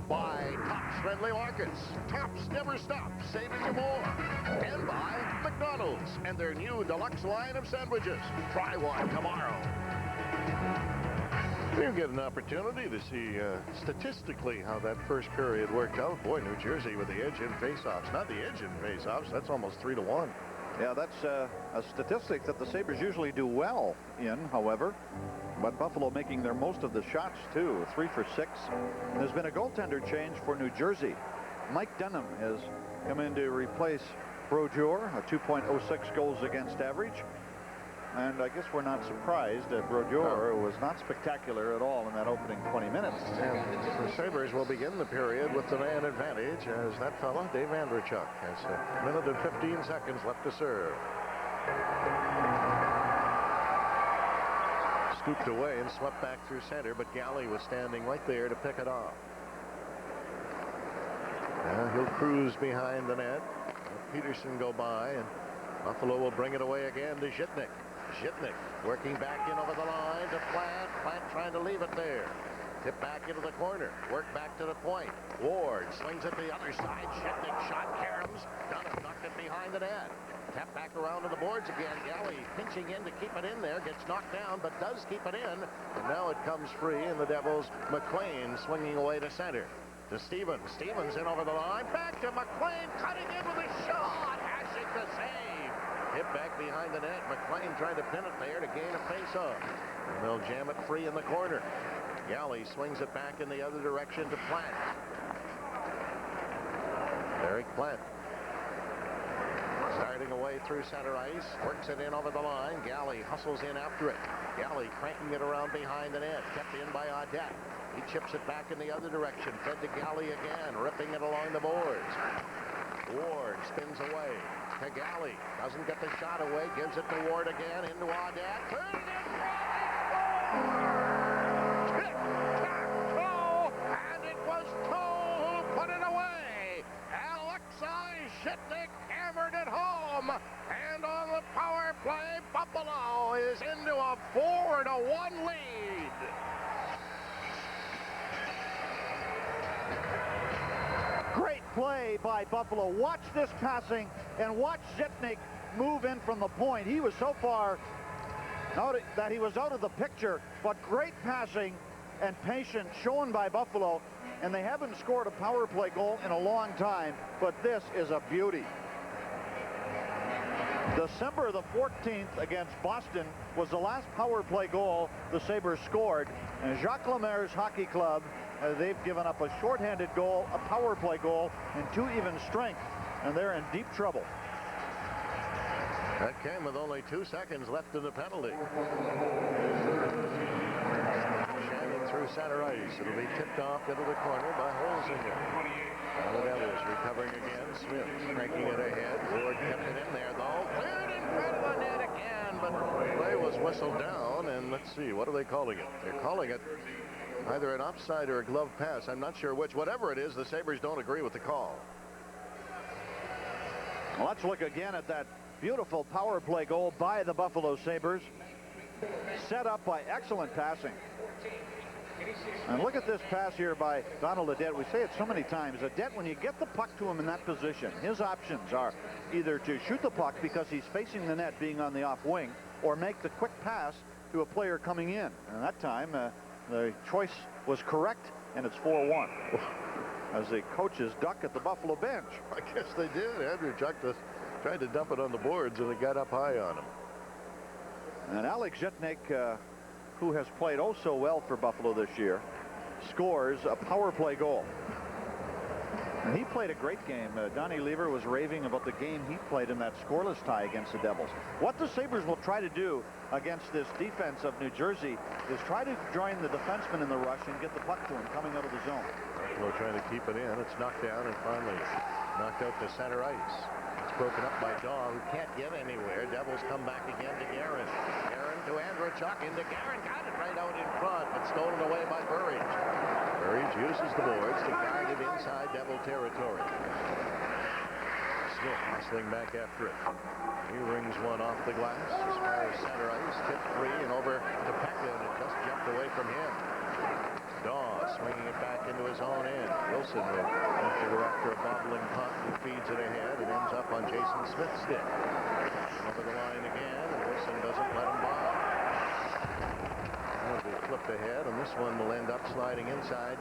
By Topps Friendly Markets. Topps never stops saving you more. And by McDonald's and their new deluxe line of sandwiches. Try one tomorrow. You get an opportunity to see statistically how that first period worked out. Boy, New Jersey with the edge in faceoffs. Not the edge in faceoffs. That's almost 3-1. Yeah, that's a statistic that the Sabres usually do well in, however. But Buffalo making their most of the shots, too. 3 for 6. And there's been a goaltender change for New Jersey. Mike Denham has come in to replace Brodeur, a 2.06 goals against average. And I guess we're not surprised that Brodeur was not spectacular at all in that opening 20 minutes. And the Sabres will begin the period with the man advantage as that fella, Dave Andrechuk, has a minute and 15 seconds left to serve. Scooped away and swept back through center, but Galley was standing right there to pick it off. Now he'll cruise behind the net. Peterson go by, and Buffalo will bring it away again to Zhitnik. Zhitnik working back in over the line to Plant. Plant trying to leave it there. Tip back into the corner. Work back to the point. Ward slings it the other side. Zhitnik shot. Caroms. Dunham knocked it behind the net. Tap back around to the boards again. Galley pinching in to keep it in there. Gets knocked down, but does keep it in. And now it comes free, and the Devils, McLean swinging away to center. To Stevens. Stevens in over the line. Back to McLean. Cutting in with a shot. Hashing the save. Hit back behind the net. McLean trying to pin it there to gain a face-off. And they'll jam it free in the corner. Galley swings it back in the other direction to Plant. Eric Plant. Starting away through center ice. Works it in over the line. Galley hustles in after it. Galley cranking it around behind the net. Kept in by Audette. He chips it back in the other direction. Fed to Galley again. Ripping it along the boards. Ward spins away to Galley. Doesn't get the shot away. Gives it to Ward again. Into Audette. Turn it in. Tic-tac-toe. And it was Toe who put it away. Alexei Zhitnik hammered it home. And on the power play, Buffalo is into a 4-1 lead. Great play by Buffalo. Watch this passing and watch Zhitnik move in from the point. He was so far out that he was out of the picture, but great passing and patience shown by Buffalo. And they haven't scored a power play goal in a long time, but this is a beauty. December the 14th against Boston was the last power play goal the Sabres scored. And Jacques Lemaire's hockey club, they've given up a shorthanded goal, a power play goal, and 2 even strength, and they're in deep trouble. That came with only 2 seconds left in the penalty. Shannon through center ice. It'll be tipped off into the corner by Holzinger. Now the Devils recovering again. Smith cranking it ahead. Ward kept it in there, though. Cleared in front of the net again, but the play was whistled down, and the let's see. What are they calling it? They're calling it either an offside or a glove pass. I'm not sure which. Whatever it is, the Sabres don't agree with the call. Well, let's look again at that beautiful power play goal by the Buffalo Sabres. Set up by excellent passing. And look at this pass here by Donald Adet. We say it so many times. Adet, when you get the puck to him in that position, his options are either to shoot the puck because he's facing the net being on the off wing, or make the quick pass to a player coming in. And that time, the choice was correct, and it's 4-1. As the coaches duck at the Buffalo bench. I guess they did. Andrew tried to dump it on the boards, and it got up high on him. And Alex Jetnik, who has played oh so well for Buffalo this year, scores a power play goal. And he played a great game. Donnie Lever was raving about the game he played in that scoreless tie against the Devils. What the Sabres will try to do against this defense of New Jersey is try to join the defenseman in the rush and get the puck to him coming out of the zone. Buffalo trying to keep it in. It's knocked down and finally knocked out to center ice. It's broken up by Daw, who can't get anywhere. Devils come back again to Guerin. Guerin to Andrechuk, into Guerin. Got it right out in front, but stolen away by Burridge. Burridge uses the boards to guide it inside Devil territory. Smith hustling back after it. He rings one off the glass as far as center ice. Tipped free and over to Pekka, and it just jumped away from him. Daw swinging it back into his own end. Wilson will have to go after a bobbling puck who feeds it ahead and ends up on Jason Smith's stick. Over the line again, and Wilson doesn't let him by. That'll be flipped ahead, and this one will end up sliding inside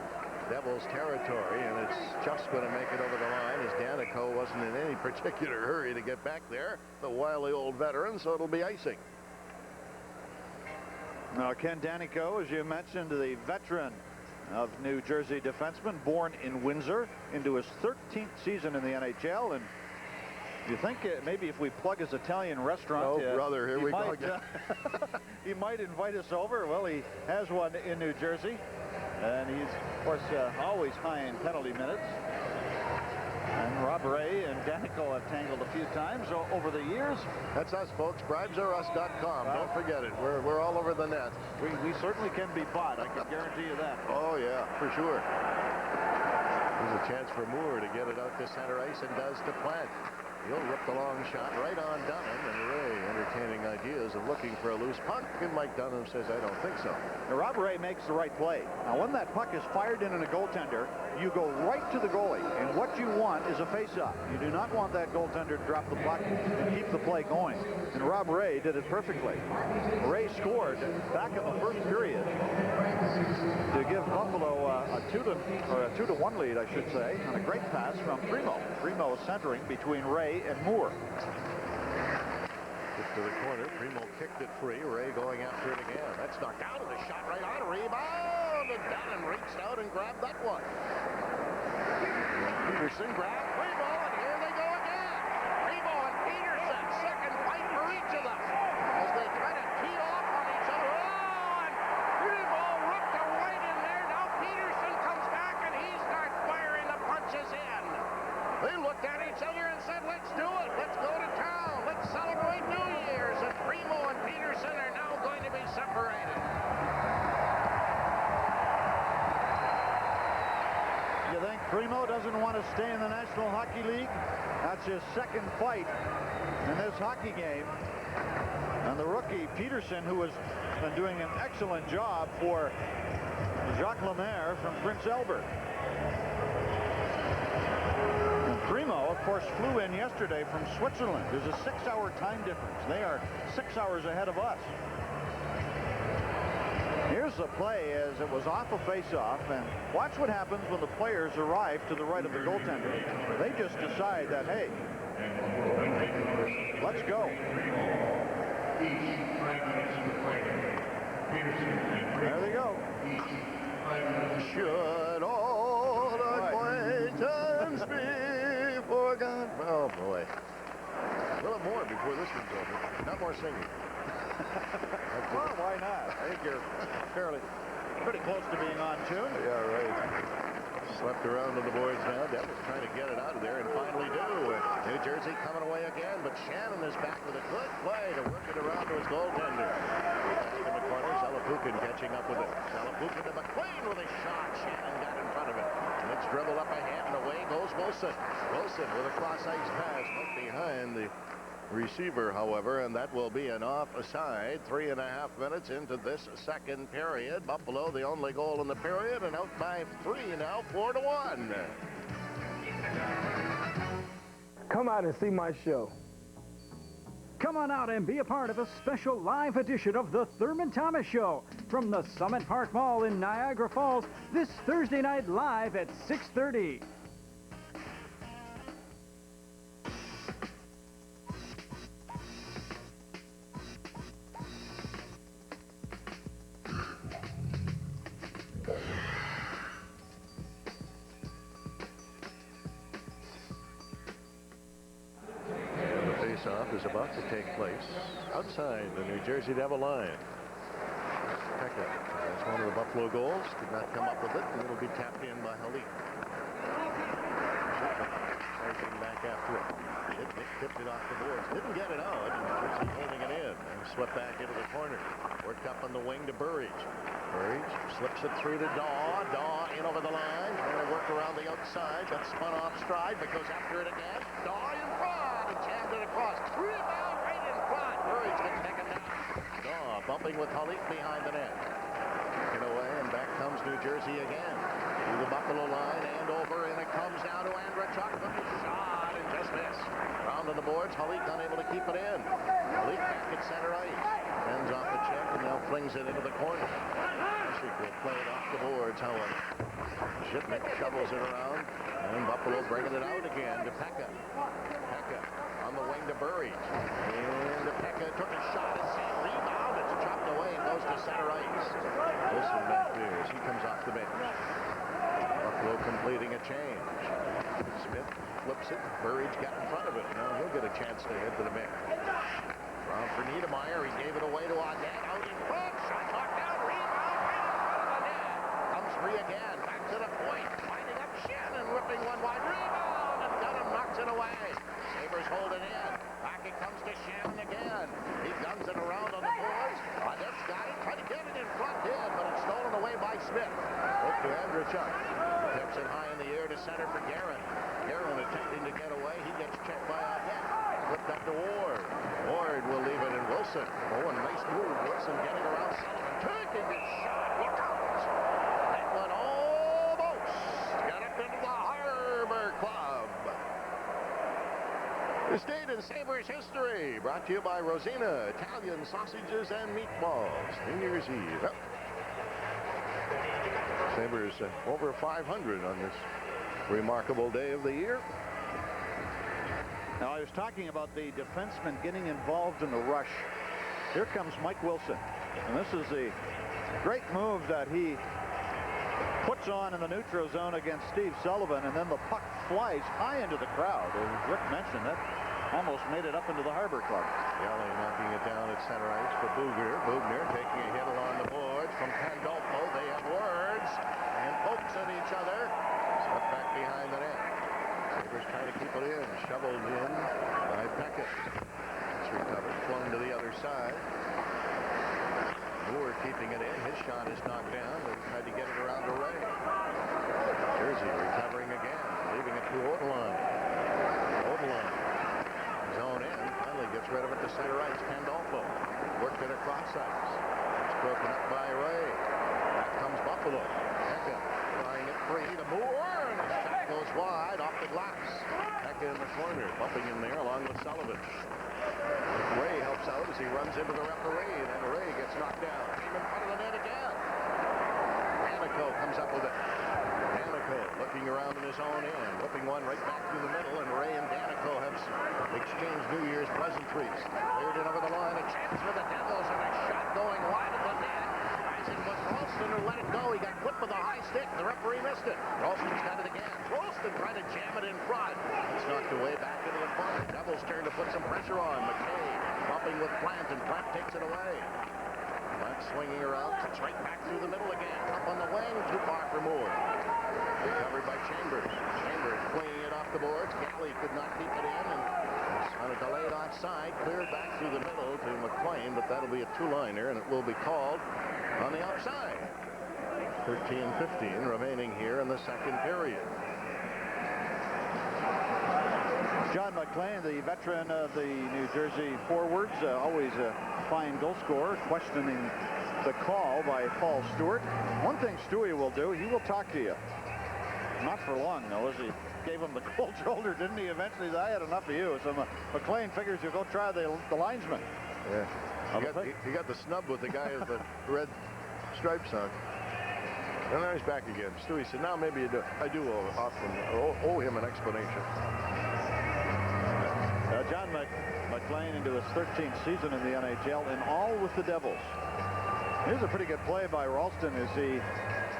Devils territory, and it's just going to make it over the line as Danico wasn't in any particular hurry to get back there, the wily old veteran, so it'll be icing. Now, Ken Danico, as you mentioned, the veteran of New Jersey defenseman, born in Windsor, into his 13th season in the NHL. And you think maybe if we plug his Italian restaurant, oh brother, here we go again. He might invite us over. Well, he has one in New Jersey, and he's of course always high in penalty minutes. And Rob Ray and Danico have tangled a few times over the years. That's us, folks. BribesAreUs.com. Don't forget it. We're all over the net. We certainly can be bought. I can guarantee you that. Oh, yeah, for sure. There's a chance for Moore to get it out to center ice, and does to Plant. He'll rip the long shot right on Dunham, and Ray entertaining ideas of looking for a loose puck, and Mike Dunham says, I don't think so. Now, Rob Ray makes the right play. Now, when that puck is fired in a goaltender, you go right to the goalie, and what you want is a face-off. You do not want that goaltender to drop the puck and keep the play going, and Rob Ray did it perfectly. Ray scored back in the first period to give Buffalo a 2-1 lead, I should say, and a great pass from Primo. Primo centering between Ray and Moore. Just to the corner. Primo kicked it free. Ray going after it again. That's knocked out, and the shot right on. Rebound, and Dunham reached out and grabbed that one. Peterson grabbed Primo, and here they go again. Primo and Peterson, second fight for each of them as they try to tee off on each other. Oh, and Primo ripped it right in there. Now Peterson comes back, and he starts firing the punches in. They looked at each other and said, let's do it. Let's go to town. Let's celebrate New Year's. And Primo and Peterson are now going to be separated. You think Primo doesn't want to stay in the National Hockey League? That's his second fight in this hockey game. And the rookie Peterson, who has been doing an excellent job for Jacques Lemaire from Prince Albert. Primo, of course, flew in yesterday from Switzerland. There's a 6-hour time difference. They are 6 hours ahead of us. Here's the play as it was off a face-off, and watch what happens when the players arrive to the right of the goaltender. They just decide that, hey, let's go. There they go. Should all acquaintance be forgotten? Oh, boy. We'll have more before this one's over. Not more singing. Well, why not? I think you're pretty close to being on tune. Yeah, right. Swept around on the boards now. Devils trying to get it out of there and finally do. New Jersey coming away again, but Shannon is back with a good play to work it around to his goaltender. Back in the corner, Salapukin catching up with it. Salapukin to McLean with a shot. Shannon got in front of it. And it's dribbled up ahead and away goes Wilson. Wilson with a cross-ice pass up behind the receiver, however, and that will be an offside. 3.5 minutes into this second period. Buffalo the only goal in the period and out by 3 now, 4-1. Come out and see my show. Come on out and be a part of a special live edition of the Thurman Thomas Show from the Summit Park Mall in Niagara Falls this Thursday night live at 6:30. Face-off is about to take place outside the New Jersey Devil line. Pekka has one of the Buffalo goals. Did not come up with it, and it'll be tapped in by Halik. Charging back after it. Tipped it off the boards. Didn't get it out. New Jersey holding it in. And swept back into the corner. Worked up on the wing to Burridge. Burridge slips it through to Daw. Daw in over the line. Trying to work around the outside. Got spun off stride, but goes after it again. Daw in front. And jammed it across. Rebound right in front. Burridge can take it down. Daw bumping with Halik behind the net. Taken away, and back comes New Jersey again. To the Buffalo line and over, and it comes down to Andrechuk with a shot and just missed. Round on the boards, Halik unable to keep it in. Halik back at center ice. Ends off the check and now flings it into the corner. Ashik will play it off the boards, however. Shipnick shovels it around, and Buffalo bringing it out again to Pekka. Pekka on the wing to Burridge. And Pekka took a shot at Sam. Rebound, it's chopped away and goes to center ice. Wilson back there as he comes off the bench. Buffalo completing a change. Smith flips it. Burridge got in front of it. Now he'll get a chance to head to the bench. Round for Niedermeyer. He gave it away to Audette. Out in front. Shot knocked down. Rebound right in front of the net. Comes free again. Back to the point. Winding up Shannon. Ripping one wide. Rebound. And Dunham knocks it away. Sabres hold it in. Back it comes to Shannon again. He guns it around on the boards. Audette's got it. Trying to get it in front. Did, but it's stolen away by Smith. Up to Andrechuk. Tips it high in the air to center for Guerin. Guerin attempting to get away. He gets checked by Audette. Flipped up to Ward. Ward will leave it in Wilson. Oh, a nice move. Wilson getting around Sullivan. Taking his shot. Look out. That one almost got up into the Harbor Club. This date in Sabres history brought to you by Rosina, Italian sausages and meatballs. New Year's Eve. Yep. Sabres over 500 on this remarkable day of the year. Now, I was talking about the defenseman getting involved in the rush. Here comes Mike Wilson. And this is a great move that he puts on in the neutral zone against Steve Sullivan, and then the puck flies high into the crowd. As Rick mentioned, that almost made it up into the Harbor Club. Yelly knocking it down at center ice for Bugner. Bugner taking a hit along the boards from Pandolfo. They have words and pokes at each other. Swept back behind the net. Sabres trying to keep it in. Shoveled in by Pekka. It's recovered. Flung to the other side. Moore keeping it in. His shot is knocked down. They tried to get it around to Ray. Jersey recovering again. Leaving it to Ortolan. Ortolan. Zone in. Finally gets rid of it to center ice. Pandolfo. Worked it across ice. It's broken up by Ray. Back comes Buffalo. Pekka trying it free to Moore. And his shot goes wide off the glass. Pekka in the corner. Bumping in there along with Sullivan. Ray helps out as he runs into the referee. And then Ray gets knocked down. Came in front of the net again. Danico comes up with it. Danico looking around in his own end. Whipping one right back through the middle. And Ray and Danico have exchanged New Year's pleasantries. Cleared it over the line. A chance for the Devils. And a shot going wide of the net. Rising was Ralston who let it go. He got clipped with a high stick. The referee missed it. Ralston's got it again. Ralston trying to jam it in front. It's knocked away back into the corner. Devils turn to put some pressure on. McKay bumping with Plant, and Plant takes it away. But swinging around, cuts right back through the middle again. Up on the wing, too far for Moore. Recovered by Chambers. Chambers flinging it off the boards. Galley could not keep it in, and on a delayed offside, cleared back through the middle to McLean, but that'll be a two-liner, and it will be called on the outside. 13:15 remaining here in the second period. John McLean, the veteran of the New Jersey forwards, always a fine goal scorer, questioning the call by Paul Stewart. One thing Stewie will do, he will talk to you. Not for long, though, as he gave him the cold shoulder, didn't he? Eventually, I had enough of you. So McLean figures you'll go try the linesman. Yeah. He got the snub with the guy with the red stripes on. And now he's back again. Stewie said, now maybe I do owe him an explanation. John McLean into his 13th season in the NHL, and all with the Devils. Here's a pretty good play by Ralston as he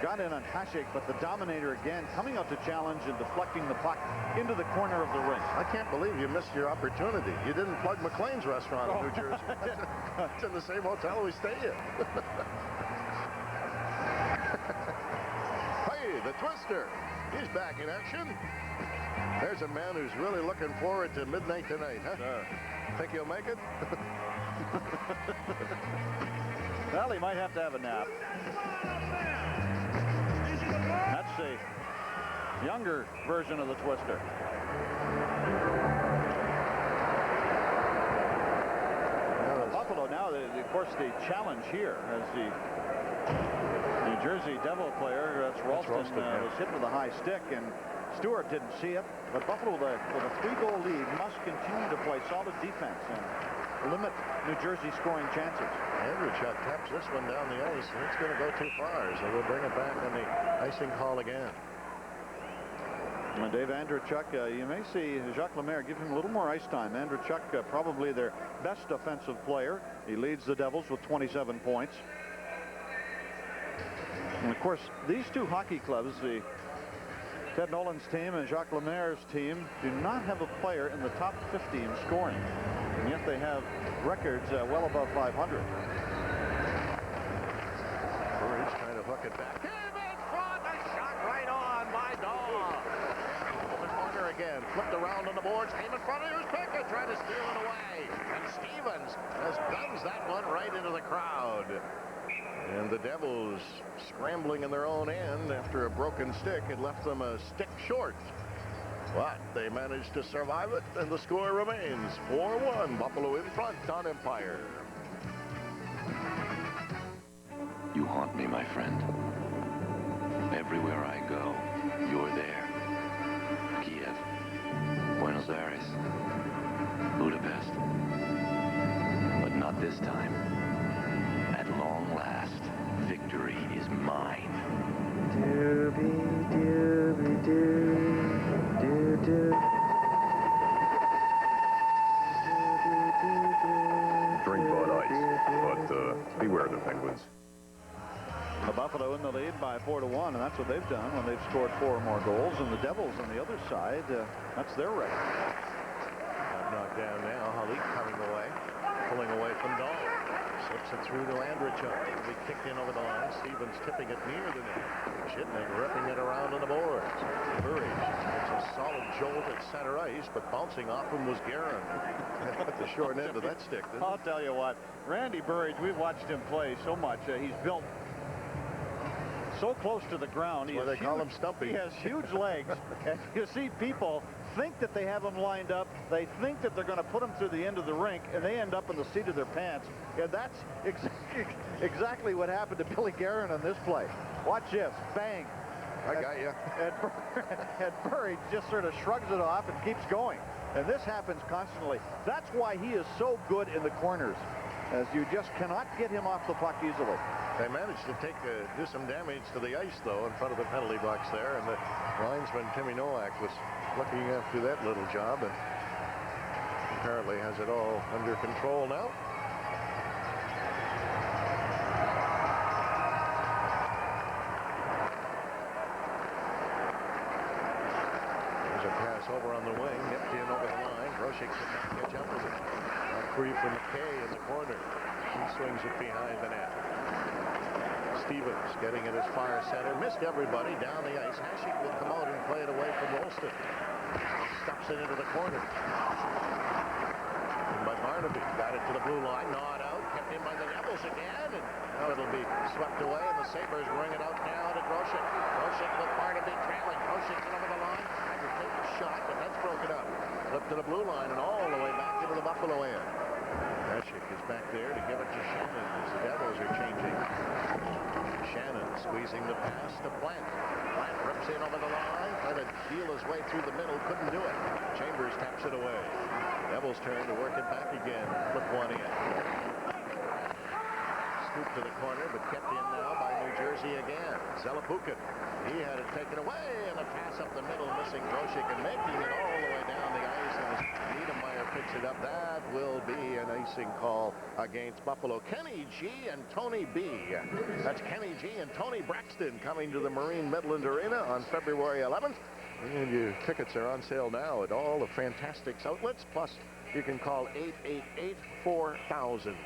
got in on Hasek, but the Dominator again coming out to challenge and deflecting the puck into the corner of the rink. I can't believe you missed your opportunity. You didn't plug McLean's restaurant in New Jersey. It's in the same hotel we stay in. Hey, the Twister. He's back in action. There's a man who's really looking forward to midnight tonight, huh? Think he'll make it? Well, he might have to have a nap. That's the younger version of the Twister. Buffalo now, of course, the challenge here as the New Jersey Devil player, that's Ralston, was hit with a high stick, and Stewart didn't see it. But Buffalo, with a 3-goal lead, must continue to play solid defense and limit New Jersey scoring chances. Andreychuk taps this one down the ice, and it's going to go too far, so we'll bring it back on the icing call again. And Dave Andreychuk, you may see Jacques Lemaire give him a little more ice time. Andreychuk, probably their best offensive player. He leads the Devils with 27 points. And of course, these two hockey clubs, the Ted Nolan's team and Jacques Lemaire's team, do not have a player in the top 50 in scoring. And yet they have records well above 500. Burridge trying to hook it back. Came in front, a shot right on by Dahl. The corner again, flipped around on the boards, came in front of his Pickett, trying to steal it away. And Stevens has guns that one right into the crowd. And the Devils scrambling in their own end after a broken stick. It left them a stick short. But they managed to survive it, and the score remains 4-1. Buffalo in front on Empire. You haunt me, my friend. Everywhere I go, you're there. Kiev, Buenos Aires, Budapest. But not this time. At long last, victory is mine. Doobie-doobie-doo, doo-doo. Drink Bud Ice, but beware the Penguins. Buffalo in the lead by 4-1, and that's what they've done when they've scored 4 or more goals. And the Devils on the other side, that's their record. Knocked down now. Halik coming away, pulling away from Dahl. Slips it through to Andreychuk. It'll be kicked in over the line. Stevens tipping it near the net. Shitnik ripping it around on the boards. Burridge gets a solid jolt at center ice, but bouncing off him was Guerin. At the short end of that stick. I'll tell you what, Randy Burridge, we've watched him play so much. He's built so close to the ground. Well, they call him Stumpy. He has huge legs, and you see people think that they have him lined up. They think that they're going to put him through the end of the rink, and they end up in the seat of their pants. And that's exactly what happened to Billy Guerin on this play. Watch this. Bang. I got you. And Burridge just sort of shrugs it off and keeps going. And this happens constantly. That's why he is so good in the corners, as you just cannot get him off the puck easily. They managed to do some damage to the ice, though, in front of the penalty box there, and the linesman, Timmy Nowak, was looking after that little job, and apparently has it all under control now. There's a pass over on the wing, nipped in over the line. Groshek could not catch up with it. Now free from McKay in the corner. He swings it behind the net. Stevens getting it as far center. Missed everybody down the ice. Hasek will come out and play it away from Rolston. Stuffs it into the corner. But Barnaby got it to the blue line. Gnawed out. Kept in by the Devils again. And now it'll be swept away. And the Sabres bring it out now to Groshek. Groshek with Barnaby trailing. Groshek get over the line. Tried to take a shot, but that's broken up. Flip to the blue line and all the way back into the Buffalo end. Hasek is back there to give it to Shannon as the Devils are changing. Shannon squeezing the pass to Plant. Plant rips in over the line. Tried to deal his way through the middle. Couldn't do it. Chambers taps it away. Devils turn to work it back again. Flip one in. Scoop to the corner, but kept in now by New Jersey again. Zelapukin. He had it taken away, and a pass up the middle, missing Groshek and making it all the way down the ice. And as Niedermeyer picks it up, that will be an icing call against Buffalo. Kenny G and Tony B. That's Kenny G and Tony Braxton coming to the Marine Midland Arena on February 11th. And your tickets are on sale now at all the Fantastics outlets. Plus, you can call 888-4000.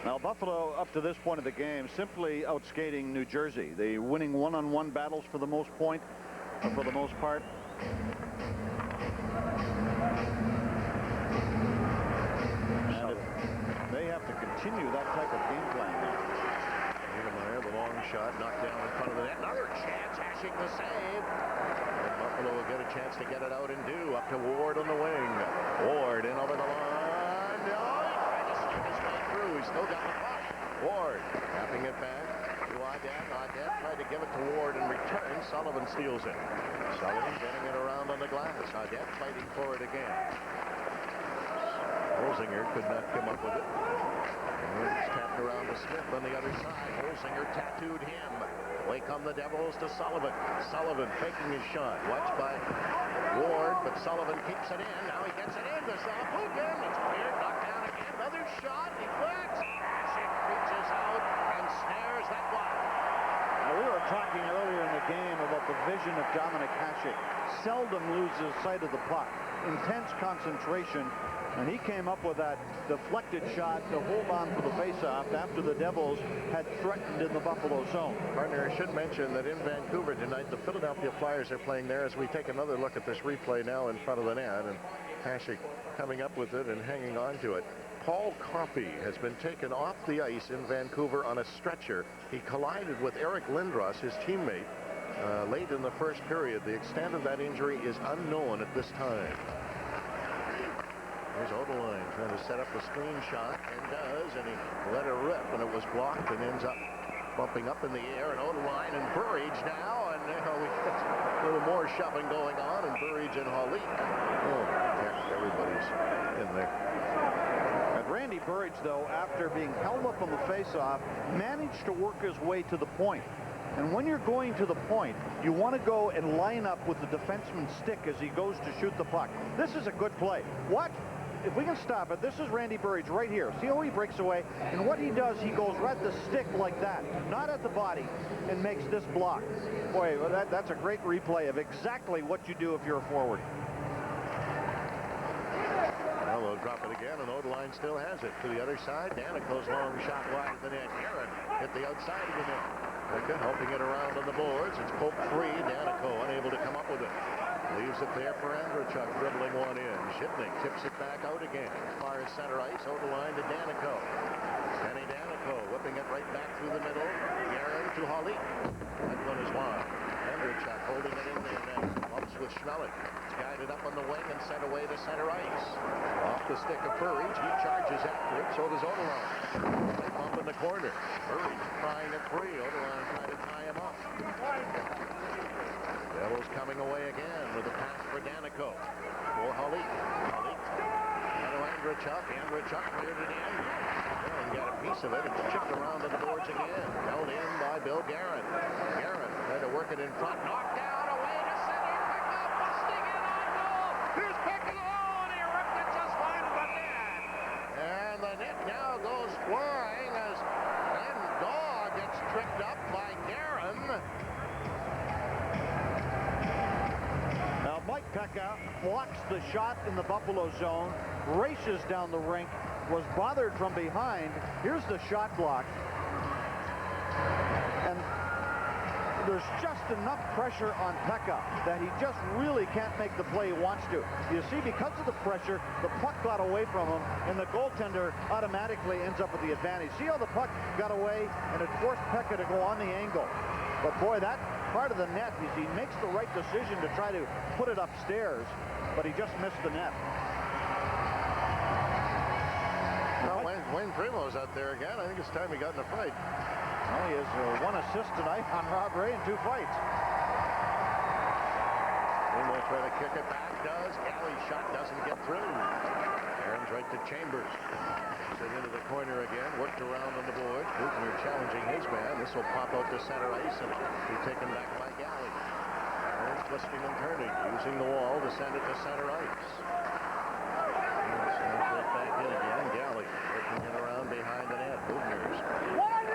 Now, Buffalo, up to this point of the game, simply outskating New Jersey. They winning one-on-one battles for the most part. And if they have to continue that type of game plan now. Niedermeyer, the long shot, knocked down in front of the net. Another chance, Hasek the save. And Buffalo will get a chance to get it out and do. Up to Ward on the wing. Ward in over the line. Oh, he tried to sneak his way through. He's still got the puck. Ward tapping it back to Audette. Audette tried to give it to Ward in return. Sullivan steals it. Sullivan getting it around on the glass. Audette fighting for it again. Holzinger could not come up with it. And it's tapped around to Smith on the other side. Holzinger tattooed him. Away come the Devils to Sullivan. Sullivan faking his shot. Watched by Ward, but Sullivan keeps it in. Now he gets it in to Zelapukin. It's cleared, knocked down again. Another shot. He flicks. Hasek reaches out and snares that one. Now, we were talking earlier in the game about the vision of Dominic Hasek. Seldom loses sight of the puck. Intense concentration. And he came up with that deflected shot to hold on for the faceoff after the Devils had threatened in the Buffalo zone. Partner, I should mention that in Vancouver tonight, the Philadelphia Flyers are playing there as we take another look at this replay now in front of the net. And Hasek coming up with it and hanging on to it. Paul Coffey has been taken off the ice in Vancouver on a stretcher. He collided with Eric Lindros, his teammate, late in the first period. The extent of that injury is unknown at this time. Here's Odeline trying to set up a screen shot, and does, and he let her rip, and it was blocked and ends up bumping up in the air, and Odeline and Burridge now, and we got a little more shoving going on, and Burridge and Hawley. Oh, yeah, everybody's in there. And Randy Burridge, though, after being held up on the faceoff, managed to work his way to the point. And when you're going to the point, you want to go and line up with the defenseman's stick as he goes to shoot the puck. This is a good play. What? If we can stop it, this is Randy Burridge right here. See how he breaks away? And what he does, he goes right at the stick like that, not at the body, and makes this block. Boy, that's a great replay of exactly what you do if you're a forward. Well, they'll drop it again, and Odeline still has it. To the other side, Danico's long shot wide of the net. Aaron hit the outside of the net. Becca helping it around on the boards. It's Pope free. Danico unable to come up with it. Leaves it there for Andrechuk, dribbling one in. Shipnick tips it back out again. As far as center ice, Odeline to Danico. Kenny Danico whipping it right back through the middle. Aaron to Hawley. That one is wide. Andrechuk holding it in there now. Bumps with Schmeling. It's guided up on the wing and sent away to center ice. Off the stick of Burridge. He charges after it. So does Odeline. They bump in the corner. Burridge trying it free. Odeline trying to tie him up. Devils coming away again with a pass for Danico. For Hawley. Hawley. Now to Andrechuk. Andrechuk cleared it in. And got a piece of it. It's chipped around to the boards again. Held in by Bill Guerin. Guerin tried to work it in front. Knocked down away to center. Picked up. Busting in on goal. Here's Piccolo. And he ripped it just wide of the net. And the net now goes flying as then Daw gets tripped up by Guerin. Mike Pekka blocks the shot in the Buffalo zone, races down the rink, was bothered from behind. Here's the shot block. And there's just enough pressure on Pekka that he just really can't make the play he wants to. You see, because of the pressure, the puck got away from him, and the goaltender automatically ends up with the advantage. See how the puck got away, and it forced Pekka to go on the angle. But boy, that part of the net, he makes the right decision to try to put it upstairs, but he just missed the net. Well, Wayne Primo's out there again. I think it's time he got in a fight. Well, he has 1 assist tonight on Rob Ray in 2 fights. Primo try to kick it back. Does. Galley's shot doesn't get through. Aaron's right to Chambers. Sit into the corner again. Worked around on the board. Bugner challenging his man. This will pop out to center ice and be taken back by Galley. Aaron's twisting and turning. Using the wall to send it to center ice. Sends it back in again. Galley working it around behind the net. Bugner's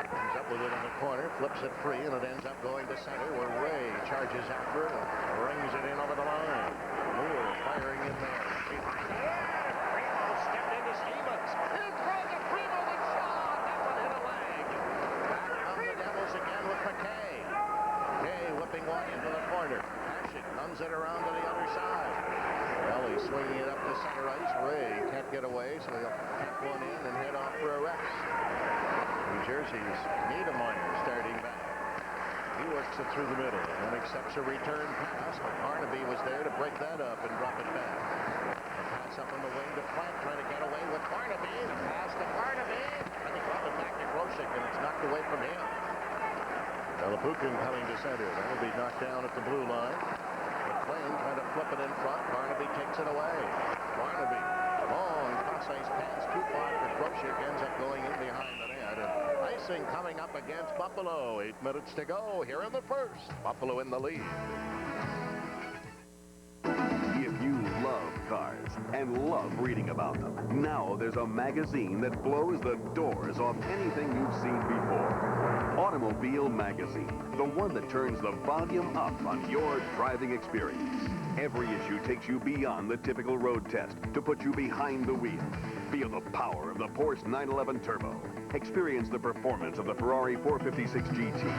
comes up with it in the corner, flips it free, and it ends up going to center where Ray charges after it and rings it in over the line. Moore firing in there. Behind the net. Primo stepped into Stevens. In front of Primo, the shot. That one hit a leg. Back come the Devils again with McKay. McKay whipping one into the corner. Paschik runs it around to the other side. Well, he's swinging it up to center ice. Ray can't get away, so he'll tap one in and head off for a rest. New Jersey's Niedermeyer starting back. He works it through the middle and accepts a return pass, but Barnaby was there to break that up and drop it back. The pass up on the wing to Frank, trying to get away with Barnaby. The pass to Barnaby. And they drop it back to Grosek, and it's knocked away from him. Delapukin coming to center. That'll be knocked down at the blue line. McLean trying to flip it in front. Barnaby takes it away. Barnaby, long cross-ice pass too far for Grosek, ends up going in behind the net. And icing coming up against Buffalo. 8 minutes to go here in the first. Buffalo in the lead. If you love cars and love reading about them, now there's a magazine that blows the doors off anything you've seen before. Automobile Magazine, the one that turns the volume up on your driving experience. Every issue takes you beyond the typical road test to put you behind the wheel. Feel the power of the Porsche 911 Turbo. Experience the performance of the Ferrari 456 GT.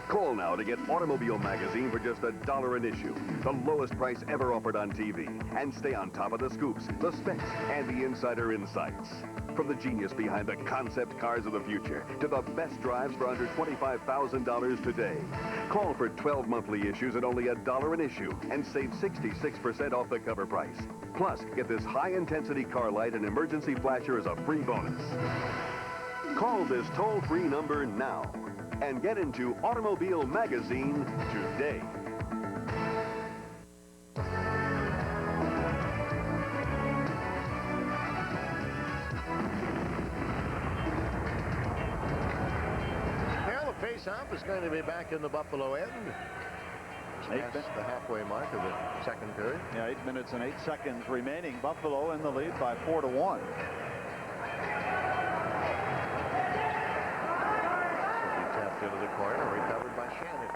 Call now to get Automobile Magazine for just $1 an issue, the lowest price ever offered on TV, and stay on top of the scoops, the specs, and the insider insights. From the genius behind the concept cars of the future to the best drives for under $25,000 today. Call for 12 monthly issues at only $1 an issue and save 66% off the cover price. Plus, get this high-intensity car light and emergency flasher as a free bonus. Call this toll-free number now and get into Automobile Magazine today. Well, the face-off is going to be back in the Buffalo end. Past the halfway mark of the second period. Yeah, 8 minutes and 8 seconds remaining. Buffalo in the lead by 4-1. Tapped into the corner, recovered by Shannon.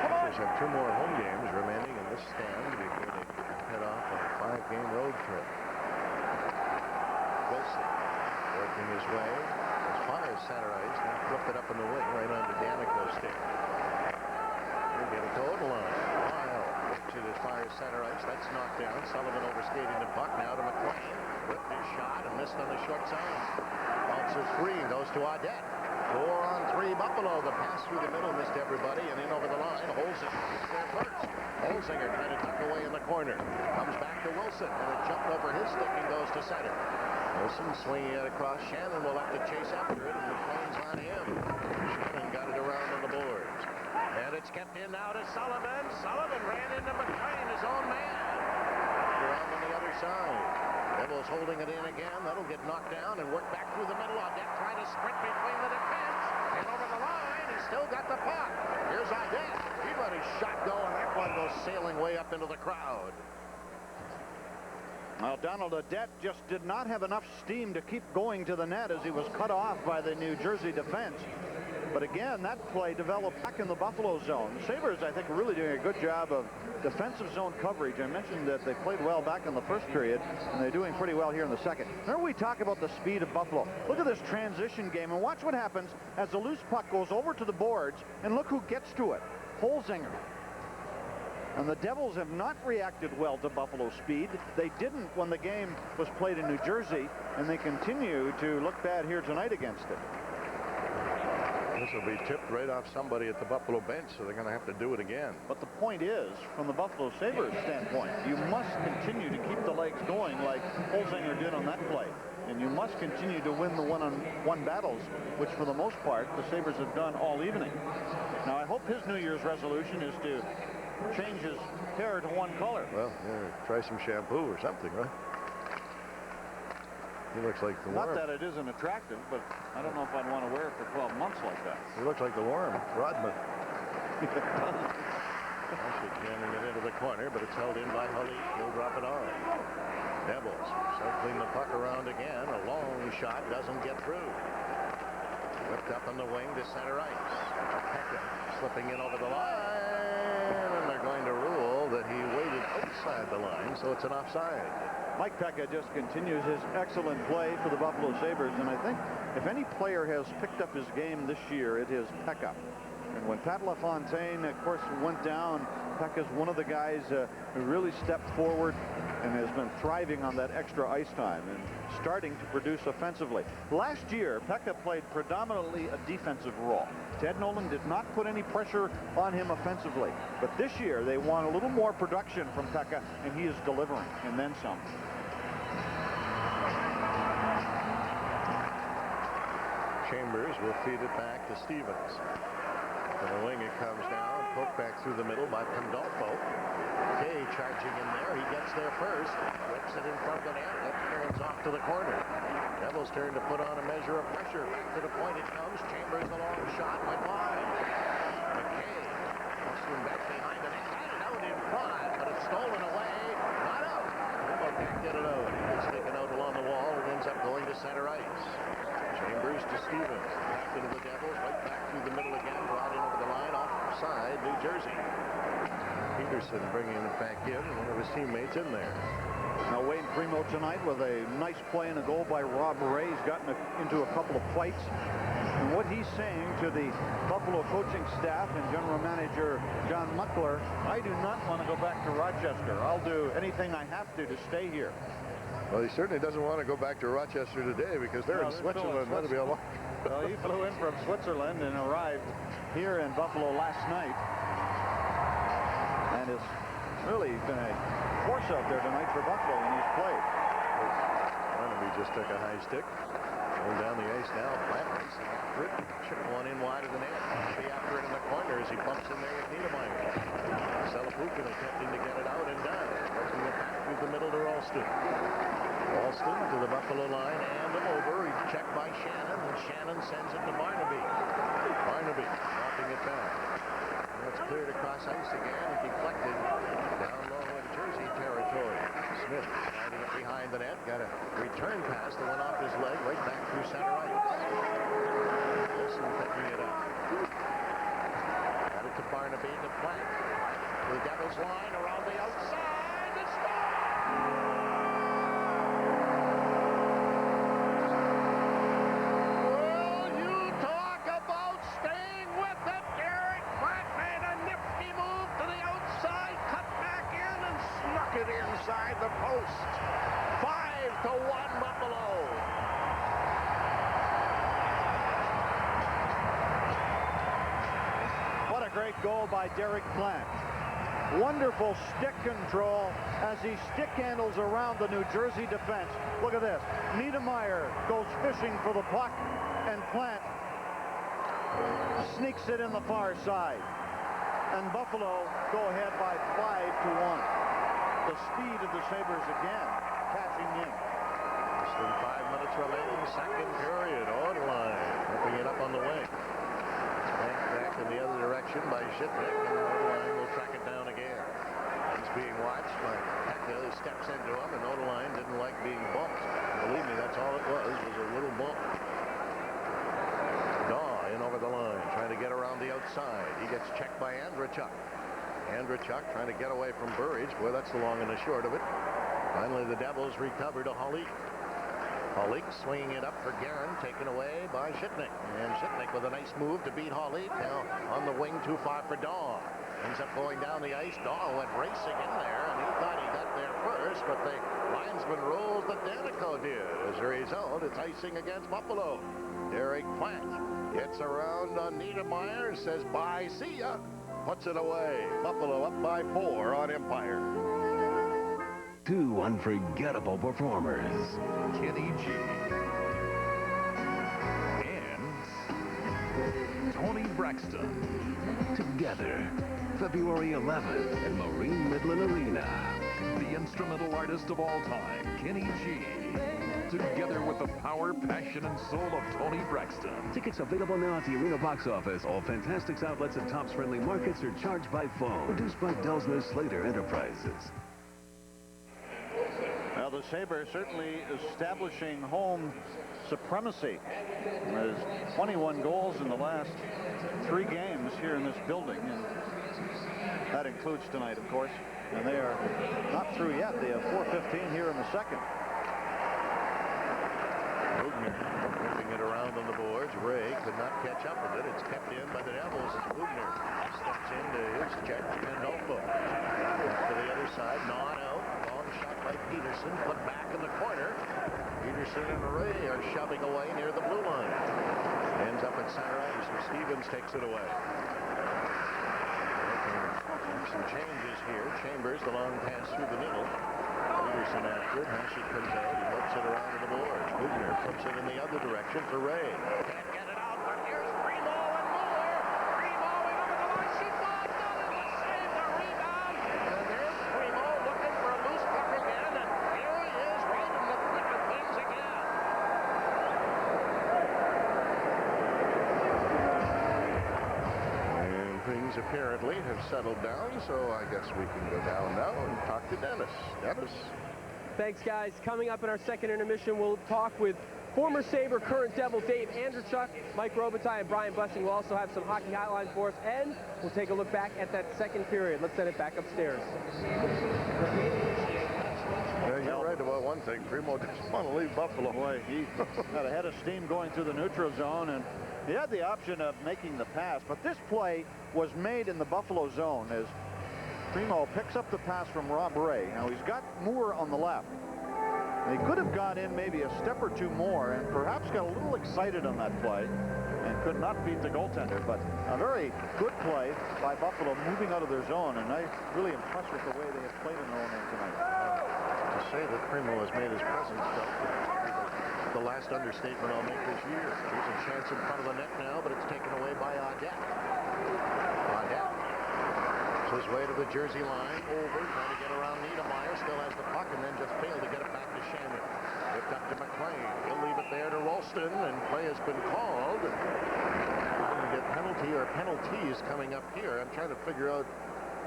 Sabres have 2 more home games remaining in this stand before they head off on a 5-game road trip. Wilson working his way as far as center ice, now flipped it up in the wing right onto Danico's stick. He'll get a total line. Lyle whips it as far as center ice. That's knocked down. Sullivan overskating the puck now to McLean. Whipped his shot and missed on the short side. Bounces free and goes to Audette. 4-on-3 Buffalo. The pass through the middle missed everybody and in over the line. Holzinger is there first. Holzinger trying to tuck away in the corner. Comes back to Wilson and it jumped over his stick and goes to center. Wilson swinging it across. Shannon will have to chase after it and McLean's on him. Shannon got it around on the boards. And it's kept in now to Sullivan. Sullivan ran into McLean, his own man. Around on the other side. Devils holding it in again. That'll get knocked down and work back through the middle. Audette trying to sprint between the defense. And over the line, he's still got the puck. Here's Audette. He let his shot go, and that one goes sailing way up into the crowd. Well, Donald Adet just did not have enough steam to keep going to the net as he was cut off by the New Jersey defense. But again, that play developed back in the Buffalo zone. The Sabres, I think, are really doing a good job of defensive zone coverage. I mentioned that they played well back in the first period, and they're doing pretty well here in the second. Remember, we talk about the speed of Buffalo. Look at this transition game, and watch what happens as the loose puck goes over to the boards, and look who gets to it. Holzinger. And the Devils have not reacted well to Buffalo's speed. They didn't when the game was played in New Jersey, and they continue to look bad here tonight against it. This will be tipped right off somebody at the Buffalo bench, so they're going to have to do it again. But the point is, from the Buffalo Sabres standpoint, you must continue to keep the legs going like Holzinger did on that play. And you must continue to win the one-on-one battles, which for the most part, the Sabres have done all evening. Now, I hope his New Year's resolution is to change his hair to one color. Well, yeah, try some shampoo or something, right? He looks like the worm. Not that it isn't attractive, but I don't know if I'd want to wear it for 12 months like that. He looks like the worm, Rodman. Actually jamming it into the corner, but it's held in by Hully. He'll drop it on. Devils circling the puck around again. A long shot doesn't get through. Whipped up on the wing to center ice. Pekka slipping in over the line, and they're going to rule that he waited outside the line, so it's an offside. Mike Pekka just continues his excellent play for the Buffalo Sabres, and I think if any player has picked up his game this year, it is Pekka. And when Pat LaFontaine, of course, went down, Pekka's one of the guys who really stepped forward and has been thriving on that extra ice time and starting to produce offensively. Last year, Pekka played predominantly a defensive role. Ted Nolan did not put any pressure on him offensively. But this year, they want a little more production from Pekka, and he is delivering, and then some. Chambers will feed it back to Stevens. From the wing, it comes down, poked back through the middle by Pandolfo. Kay charging in there. He gets there first. Whips it in front of the net. That clearance off to the corner. Devils turn to put on a measure of pressure. Back to the point it comes. Chambers, the long shot, went wide. McKay hustling back behind the net. Got it out in front, but it's stolen away. Not out. Devil can't get it out. He gets taken out along the wall and ends up going to center ice. Chambers to Stevens. Back into the Devils. Right back through the middle again. Brought in over the line. Offside, New Jersey. Peterson bringing it back in. One of his teammates in there. Now Wayne Primo tonight with a nice play and a goal by Rob Ray. He's gotten into a couple of fights. And what he's saying to the Buffalo coaching staff and general manager John Muckler, I do not want to go back to Rochester. I'll do anything I have to stay here. Well, he certainly doesn't want to go back to Rochester today because they're in Switzerland. That'll be a long. Well, he flew in from Switzerland and arrived here in Buffalo last night. And has really been a force out there tonight for Buffalo when he's played. Barnaby just took a high stick. Going down the ice now. Plant racing after it. Chip one in wide of the net. Be after it in the corner as he bumps in there with Niedermeyer. Selapukin attempting to get it out and down. Working it back through the middle to Ralston. Ralston to the Buffalo line and over. He's checked by Shannon, and Shannon sends it to Barnaby. Barnaby dropping it back. It's cleared across ice again and deflected down low in Jersey territory. Smith sliding it behind the net. Got a return pass that went off his leg right back through center ice. Wilson picking it up. Got it to Barnaby to Plant. To the Devils line around the outside. The score! Inside the post. 5-1 Buffalo. What a great goal by Derek Plant. Wonderful stick control as he stick handles around the New Jersey defense. Look at this. Niedermeyer goes fishing for the puck, and Plant sneaks it in the far side. And Buffalo go ahead by 5-1. The speed of the Sabres again, catching in. Less than 5 minutes remaining, second period. Ortline whipping it up on the wing. Back in the other direction by Shipnick, and Ortline will track it down again. He's being watched by steps into him, and Odeline didn't like being bumped. Believe me, that's all it was a little bump. Daw in over the line, trying to get around the outside. He gets checked by Andrechuk. Andrechuk trying to get away from Burridge. Boy, that's the long and the short of it. Finally, the Devils recover to Halik. Halik swinging it up for Guerin, taken away by Shipnick. And Shipnick with a nice move to beat Halik. Now on the wing, too far for Daw. Ends up going down the ice. Daw went racing in there, and he thought he got there first, but the linesman rules that Danico did. As a result, it's icing against Buffalo. Derek Plant gets around on Niedermeyer, says bye, see ya. Puts it away. Buffalo up by 4 on Empire. 2 unforgettable performers. Kenny G. And Tony Braxton. Together, February 11th at Marine Midland Arena. The instrumental artist of all time, Kenny G. Together with the power, passion, and soul of Tony Braxton. Tickets available now at the Arena box office. All Fantastics outlets and Tops Friendly Markets are charged by phone. Produced by Delsner Slater Enterprises. Well, the Sabres certainly establishing home supremacy. There's 21 goals in the last 3 games here in this building, and that includes tonight, of course. And they are not through yet. They have 4:15 here in the second. Bugner whipping it around on the boards. Ray could not catch up with it. It's kept in by the Devils as Bugner steps into his check and notebook. To the other side, not out. Long shot by Peterson, put back in the corner. Peterson and Ray are shoving away near the blue line. Ends up at center ice, and Stevens takes it away. Some changes here. Chambers, the long pass through the middle. Peterson after it. Hashi comes out. He whips it around to the boards. Bugner flips it in the other direction for Ray. Can't get it out, but here's Primo and Mueller. Primo in over the line. Shoots off. Doesn't he save the rebound? And there's Primo looking for a loose puck again. And here he is right in the thick of things again. And things apparently have settled down, so I guess we can go down now and talk to Dennis. Dennis? Thanks, guys. Coming up in our second intermission, we'll talk with former Sabre, current Devil Dave Andrechuk, Mike Robitaille, and Brian Blessing. We'll also have some hockey highlights for us, and we'll take a look back at that second period. Let's send it back upstairs. Yeah, you're right about one thing. Primo doesn't want to leave Buffalo. Boy, he had a head of steam going through the neutral zone, and he had the option of making the pass, but this play was made in the Buffalo zone as Primo picks up the pass from Rob Ray. Now he's got Moore on the left. He could have gone in maybe a step or two more and perhaps got a little excited on that play and could not beat the goaltender, but a very good play by Buffalo moving out of their zone, and I'm really impressed with the way they have played in their own end tonight. To say that Primo has made his presence felt, the last understatement I'll make this year. There's a chance in front of the net now, but it's taken away by Audette. Audette his way to the Jersey line, over, trying to get around Niedermeyer, still has the puck, and then just failed to get it back to Shannon. Whipped up to McLean. He'll leave it there to Rolston, and play has been called. We're going to get penalty or penalties coming up here. I'm trying to figure out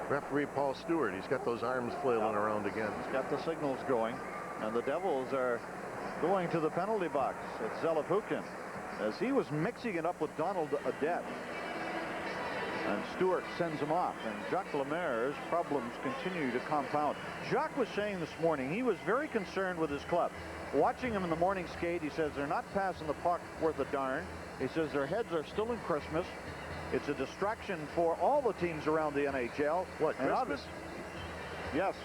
referee Paul Stewart. He's got those arms flailing around again. He's got the signals going, and the Devils are going to the penalty box. It's Zelepukin, as he was mixing it up with Donald Audette. And Stewart sends him off, and Jacques Lemaire's problems continue to compound. Jacques was saying this morning he was very concerned with his club. Watching him in the morning skate, he says they're not passing the puck worth a darn. He says their heads are still in Christmas. It's a distraction for all the teams around the NHL. What, Christmas? Yes.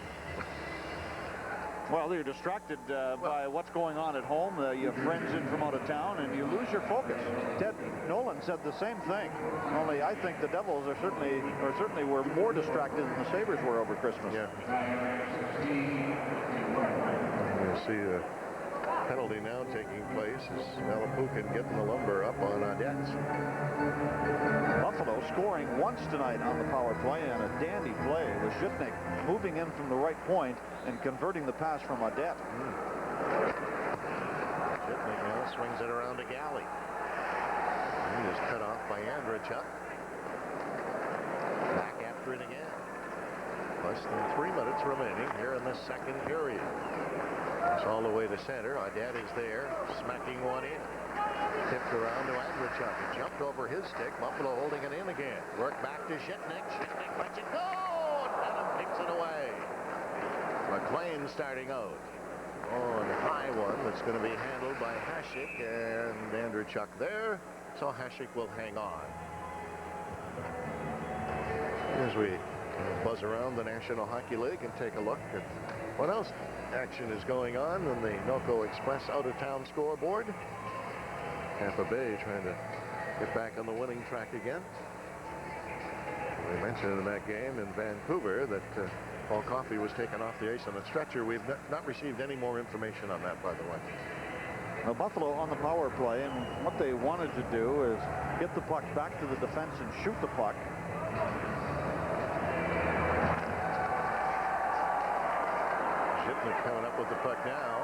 Well, you're distracted by what's going on at home. You have friends in from out of town, and you lose your focus. Ted Nolan said the same thing. Only I think the Devils are certainly were more distracted than the Sabres were over Christmas. Yeah. You see a penalty now taking place as Malapukin getting the lumber up on Audette. Buffalo scoring once tonight on the power play, and a dandy play with Shipnick moving in from the right point and converting the pass from Audette. Shipnick now swings it around to Galley. He is cut off by Andrechuk. Back after it again. less than 3 minutes remaining here in this second period. It's all the way to center. Audette is there, smacking one in. Tipped around to Andrichuk. It jumped over his stick. Buffalo holding it in again. Work back to Shitnik. Shitnik lets it go. And Dunham picks it away. McLean starting out. On a high one that's going to be handled by Hasek, and Andrichuk there. So Hasek will hang on. As we buzz around the National Hockey League and take a look at what else action is going on the Noco Express out-of-town scoreboard. Tampa Bay trying to get back on the winning track again. We mentioned in that game in Vancouver that Paul Coffey was taken off the ice on a stretcher. We've not received any more information on that, by the way. Now, Buffalo on the power play, and what they wanted to do is get the puck back to the defense and shoot the puck. Shipman coming up with the puck now.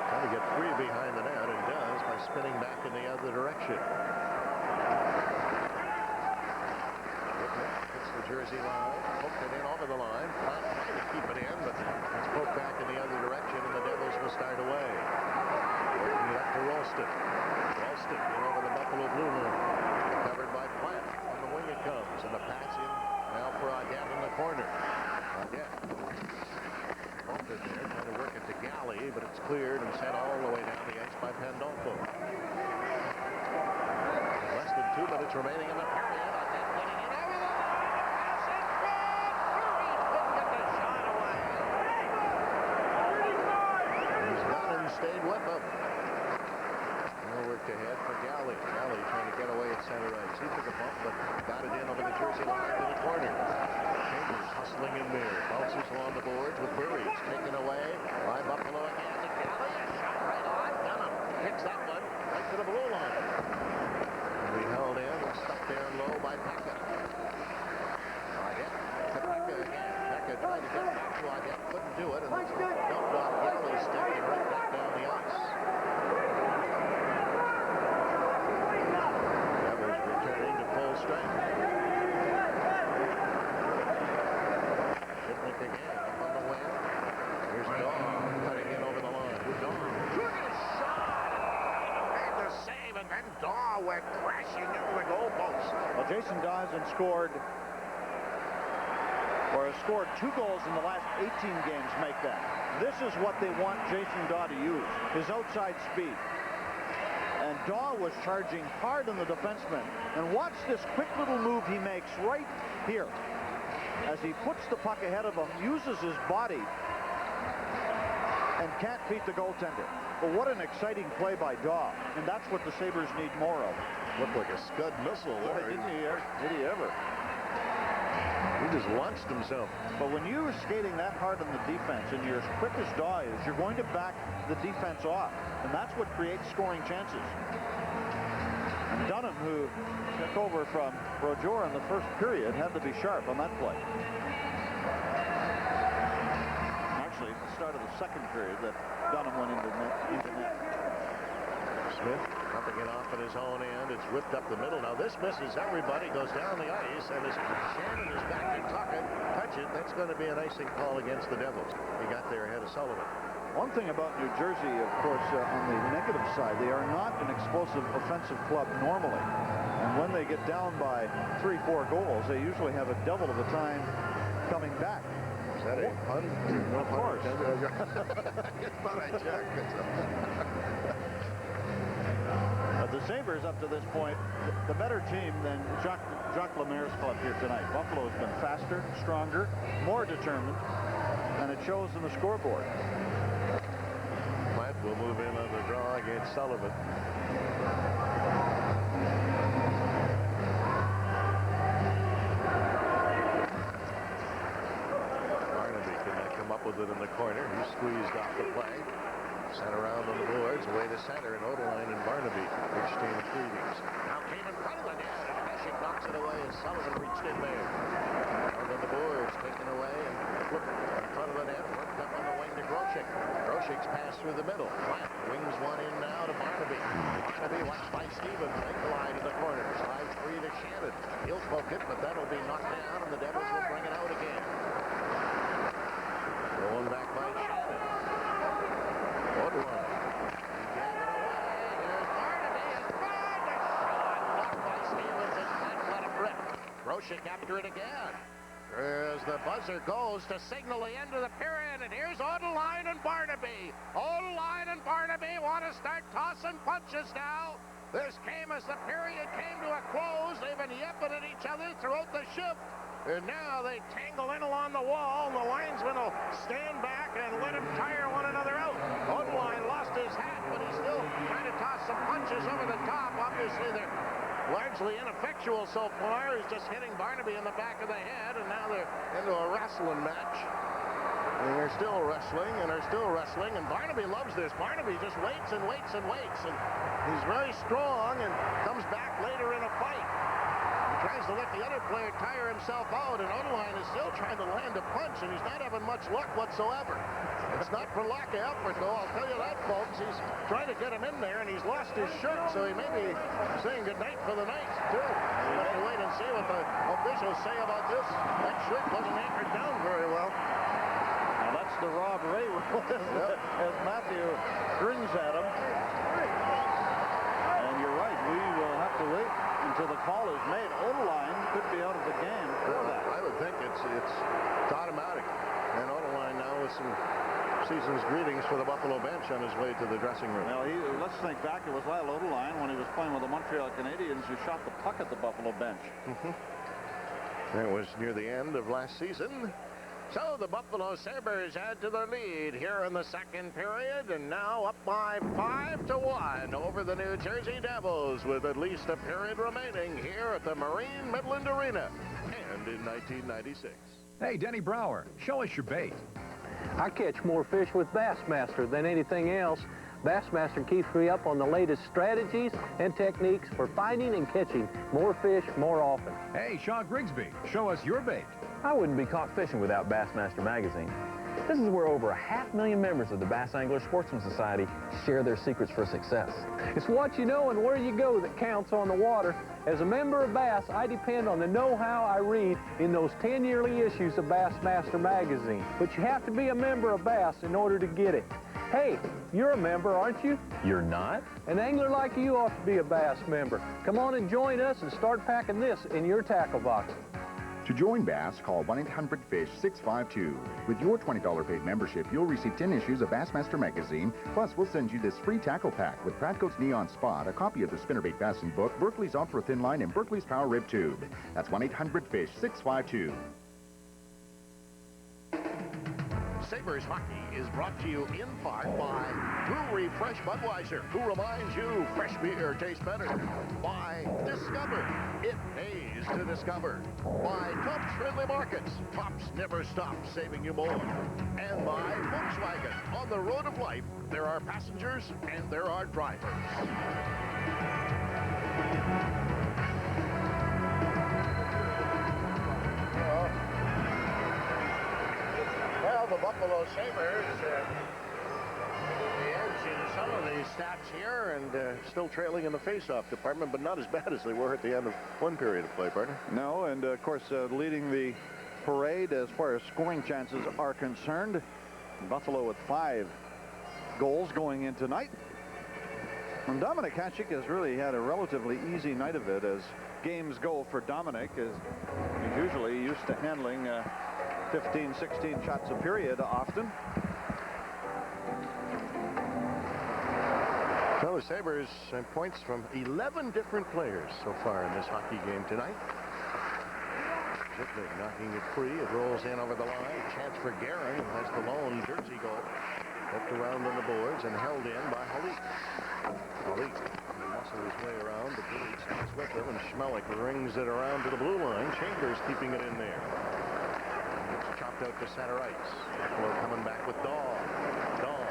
Trying to get free behind the net, and does by spinning back in the other direction. Hits the Jersey line, poked it in over the line. Not trying to keep it in, but it's poked back in the other direction, and the Devils will start away. Working it up to Ralston. Ralston in over the Buffalo Blue Line. Covered by Platt. On the wing it comes, and the pass in now for Audette in the corner. Audette. Bumped it there, trying to work it to Galley, but it's cleared and sent all the way down the ice by Pandolfo. Less than 2 minutes remaining in the period. Audette getting it over the line. Pass in front. Murray couldn't get the shot away. He's done and stayed with him. Now worked ahead for Galley. Galley trying to get away at center ice. He took a bump, but got it in over the Jersey line to the corner. Chambers hustling in there. Bounces along the boards with Burry. It's taken away by Buffalo again. To Galley. A shot right on. Dunham picks that one right to the blue line. And we held in and stuck there low by Pekka. Audette to Pekka again. Pekka tried to get back to Audette. Couldn't do it. And dumped off Galley's stick and right back down the ice. Devils returning to full strength. Shipnick again up on the wing. Here's Daw cutting in over the line. Daw. Good shot! Made the save, and then Daw went crashing into the goalpost. Well, Jason Daw hasn't scored, or has scored 2 goals in the last 18 games make that. This is what they want Jason Daw to use, his outside speed. And Daw was charging hard on the defenseman. And watch this quick little move he makes right here. As he puts the puck ahead of him, uses his body, and can't beat the goaltender. But what an exciting play by Daw. And that's what the Sabres need more of. Looked like a Scud missile there. Didn't he? Did he ever? He just launched himself. But when you're skating that hard on the defense and you're as quick as Daw is, you're going to back the defense off. And that's what creates scoring chances. And Dunham, who took over from Rojor in the first period, had to be sharp on that play. Actually, at the start of the second period, that Dunham went into net. Smith pumping it off at his own end. It's ripped up the middle. Now this misses everybody, goes down the ice, and as Shannon is back to touch it, that's going to be an icing call against the Devils. He got there ahead of Sullivan. One thing about New Jersey, of course, on the negative side, they are not an explosive offensive club normally. And when they get down by 3-4 goals, they usually have a double of the time coming back. Is that a pun? No, of course. But I checked. The Sabres, up to this point, the better team than Jacques Lemaire's club here tonight. Buffalo has been faster, stronger, more determined, and it shows in the scoreboard. Platt will move in on the draw against Sullivan. Barnaby could not come up with it in the corner. He squeezed off the play. Sent around on the boards, away to center, and Oderline and Barnaby exchanged greetings. Now came in front of the net, and Hasek knocks it away as Sullivan reached in there. Out on the boards, taken away, and flipped in front of the net, worked up on the wing to Groshek. Groshek's pass through the middle. Platt wings one in now to Barnaby. Barnaby watched by Stevens. They collide in the corner. Slides free to Shannon. He'll poke it, but that'll be knocked down, and the Devils will bring it out again. Going back by Shannon. Odeline. He gave it away. Here's Barnaby. It's good. The shot blocked by Stevens and can't let him rip. Groshek after it again. As the buzzer goes to signal the end of the period, and here's Odeline and Barnaby. Odeline and Barnaby want to start tossing punches now. This came as the period came to a close. They've been yipping at each other throughout the shift. And now they tangle in along the wall, and the linesman will stand back and let them tire one another out. Odeline lost his hat, but he's still trying to toss some punches over the top. Obviously, they're largely ineffectual so far. He's just hitting Barnaby in the back of the head, and now they're into a wrestling match. And they're still wrestling, and they're still wrestling, and Barnaby loves this. Barnaby just waits and waits and waits, and he's very strong and comes back later in a fight. He tries to let the other player tire himself out, and Odeline is still trying to land a punch, and he's not having much luck whatsoever. It's not for lack of effort, though, I'll tell you that, folks. He's trying to get him in there, and he's lost his shirt, so he may be saying goodnight for the night, too. We'll have to wait and see what the officials say about this. That shirt wasn't anchored down very well. Now, that's the Rob Ray rule, as Matthew grins at him. And you're right, we will have to wait until the call is made. Odeline could be out of the game for that. I would think it's automatic. And Odeline now with some season's greetings for the Buffalo bench on his way to the dressing room. Well, let's think back. It was Lyle Odeline when he was playing with the Montreal Canadiens who shot the puck at the Buffalo bench. It was near the end of last season. So the Buffalo Sabres add to their lead here in the second period, and now up by 5-1 over the New Jersey Devils with at least a period remaining here at the Marine Midland Arena and in 1996. Hey, Denny Brower, show us your bait. I catch more fish with Bassmaster than anything else. Bassmaster keeps me up on the latest strategies and techniques for finding and catching more fish more often. Hey, Shaw Grigsby, show us your bait. I wouldn't be caught fishing without Bassmaster magazine. This is where over 500,000 members of the Bass Angler Sportsman Society share their secrets for success. It's what you know and where you go that counts on the water. As a member of Bass, I depend on the know-how I read in those 10 yearly issues of Bassmaster magazine. But you have to be a member of Bass in order to get it. Hey, you're a member, aren't you? You're not? An angler like you ought to be a Bass member. Come on and join us and start packing this in your tackle box. To join Bass, call 1-800-FISH-652. With your $20 paid membership, you'll receive 10 issues of Bassmaster magazine. Plus, we'll send you this free tackle pack with Pratco's Neon Spot, a copy of the Spinnerbait Bassin book, Berkley's Ultra Thin Line, and Berkley's Power Rib Tube. That's 1-800-FISH-652. Sabres Hockey is brought to you in part by Brewery Fresh Budweiser, who reminds you fresh beer tastes better. By Discover, it pays to discover. By Tops Friendly Markets, Tops never stop saving you more. And by Volkswagen, on the road of life, there are passengers and there are drivers. Well, the Buffalo Sabres, the edge in some of these stats here, and still trailing in the face-off department, but not as bad as they were at the end of one period of play, partner. No, and of course, leading the parade as far as scoring chances are concerned. Buffalo with 5 goals going in tonight. And Dominic Hasek has really had a relatively easy night of it as games go for Dominic, as he's usually used to handling 15, 16 shots a period often. Well, the Sabres have points from 11 different players so far in this hockey game tonight. Zipnik knocking it free. It rolls in over the line. Chance for Guerin, who has the lone Jersey goal. Hooked around on the boards and held in by Halik. Halik muscled his way around, but Billy stays with him, and Schmelik rings it around to the blue line. Chambers keeping it in there. It's chopped out to center ice. Buffalo coming back with Dahl. Dahl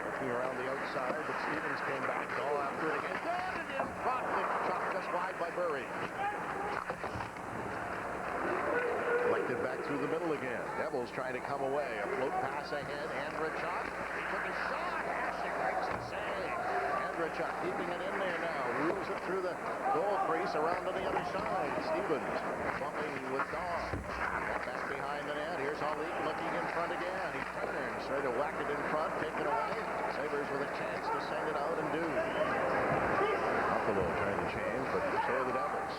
working around the outside, but Stevens came back. Dahl after it again. Got it in front. It's chopped just wide by Burry. Collected back through the middle again. Devils trying to come away. A float pass ahead. Andrechuk. He took a shot. Hasek makes the save. Andrechuk keeping it in there now. Wheels it through the goal crease around to the other side. Stevens bumping with Daw. Back behind the net. Here's Halik looking in front again. He turns, trying to whack it in front, take it away. Sabres with a chance to send it out and do. Buffalo trying to change, but so are the Devils.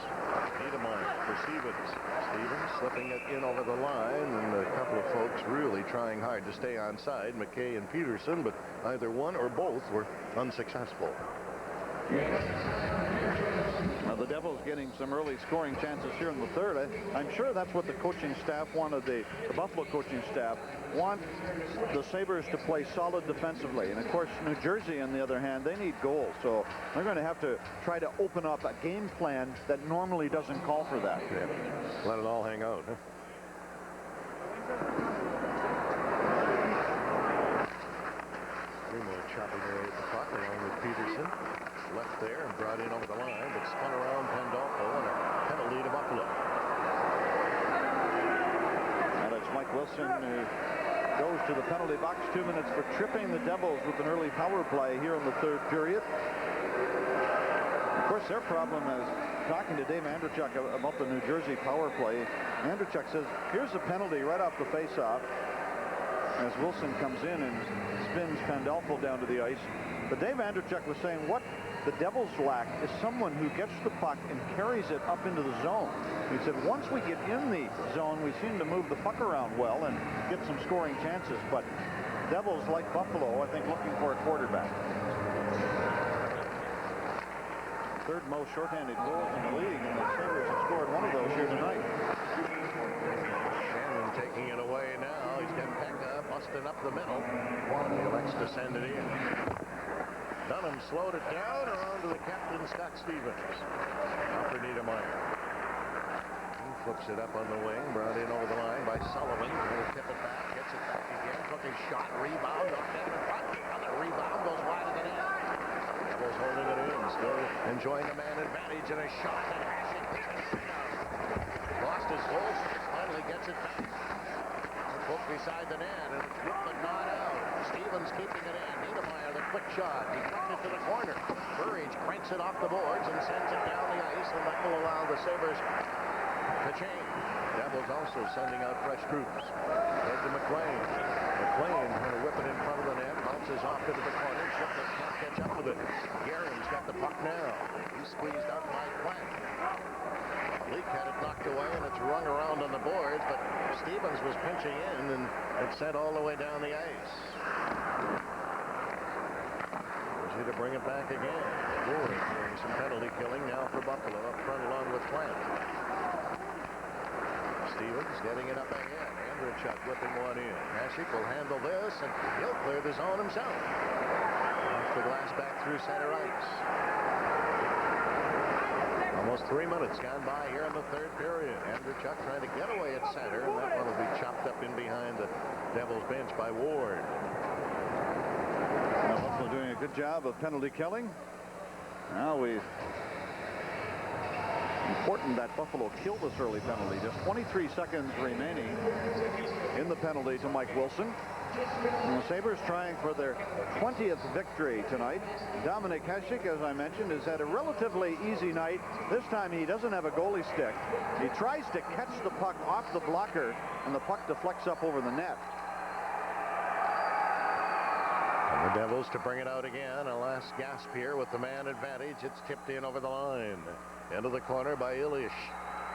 Niedermeyer for Stevens. Stevens slipping it in over the line, and a couple of folks really trying hard to stay onside, McKay and Peterson, but either one or both were unsuccessful. Now the Devils getting some early scoring chances here in the third. I'm sure that's what the coaching staff wanted, the Buffalo coaching staff want the Sabres to play solid defensively. And of course, New Jersey, on the other hand, they need goals. So they're going to have to try to open up a game plan that normally doesn't call for that. Yeah. Let it all hang out, huh? Primo chopping away at the puck along with Peterson. Left there and brought in over the line, but spun around Pandolfo and a penalty to Buffalo. And it's Mike Wilson who goes to the penalty box. 2 minutes for tripping the Devils with an early power play here in the third period. Of course, their problem is talking to Dave Andrechuk about the New Jersey power play. Andrechuk says, here's a penalty right off the faceoff as Wilson comes in and spins Pandolfo down to the ice. But Dave Andrechuk was saying what the Devils lack is someone who gets the puck and carries it up into the zone. He said once we get in the zone, we seem to move the puck around well and get some scoring chances. But Devils, like Buffalo, I think looking for a quarterback. Third most shorthanded goals in the league, and the Sabres have scored one of those here tonight. Shannon taking it away now. He's got Pekka busting up the middle. He elects to send it in. Dunham slowed it down around to the captain, Scott Stevens. Now for Niedermeyer. He flips it up on the wing, brought in over the line by Sullivan. He'll tip it back, gets it back again, took his shot, rebound, knocked in front. Another rebound goes wide of the net. Devils holding it in, still enjoying the man advantage, and a shot and hashing. Lost his goal, finally gets it back. Hook beside the net, and it's good but not out. Stevens keeping it in. Niedermeyer, the quick shot. He kicked it to the corner. Burridge cranks it off the boards and sends it down the ice, and that will allow the Sabres to change. Devils also sending out fresh troops. Head to McLean. McLean going to whip it in front of the net. Bounces off into the corner. Shipman can't catch up with it. Guerin's got the puck now. He's squeezed out by Quinn. Leak had it knocked away, and it's rung around on the boards, but Stevens was pinching in, and it sent all the way down the ice. Easy to bring it back again. Ward doing some penalty killing now for Buffalo up front along with Plant. Stevens getting it up again. Andrechuk whipping one in. Hasek will handle this, and he'll clear the zone himself. Off the glass back through center ice. Almost 3 minutes gone by here in the third period. Andrechuk trying to get away at center, and that one will be chopped up in behind the Devils bench by Ward. Now Buffalo doing a good job of penalty killing. Now important that Buffalo kill this early penalty. Just 23 seconds remaining in the penalty to Mike Wilson. And the Sabres trying for their 20th victory tonight. Dominic Hasek, as I mentioned, has had a relatively easy night. This time he doesn't have a goalie stick. He tries to catch the puck off the blocker, and the puck deflects up over the net. And the Devils to bring it out again. A last gasp here with the man advantage. It's tipped in over the line. Into the corner by Illich.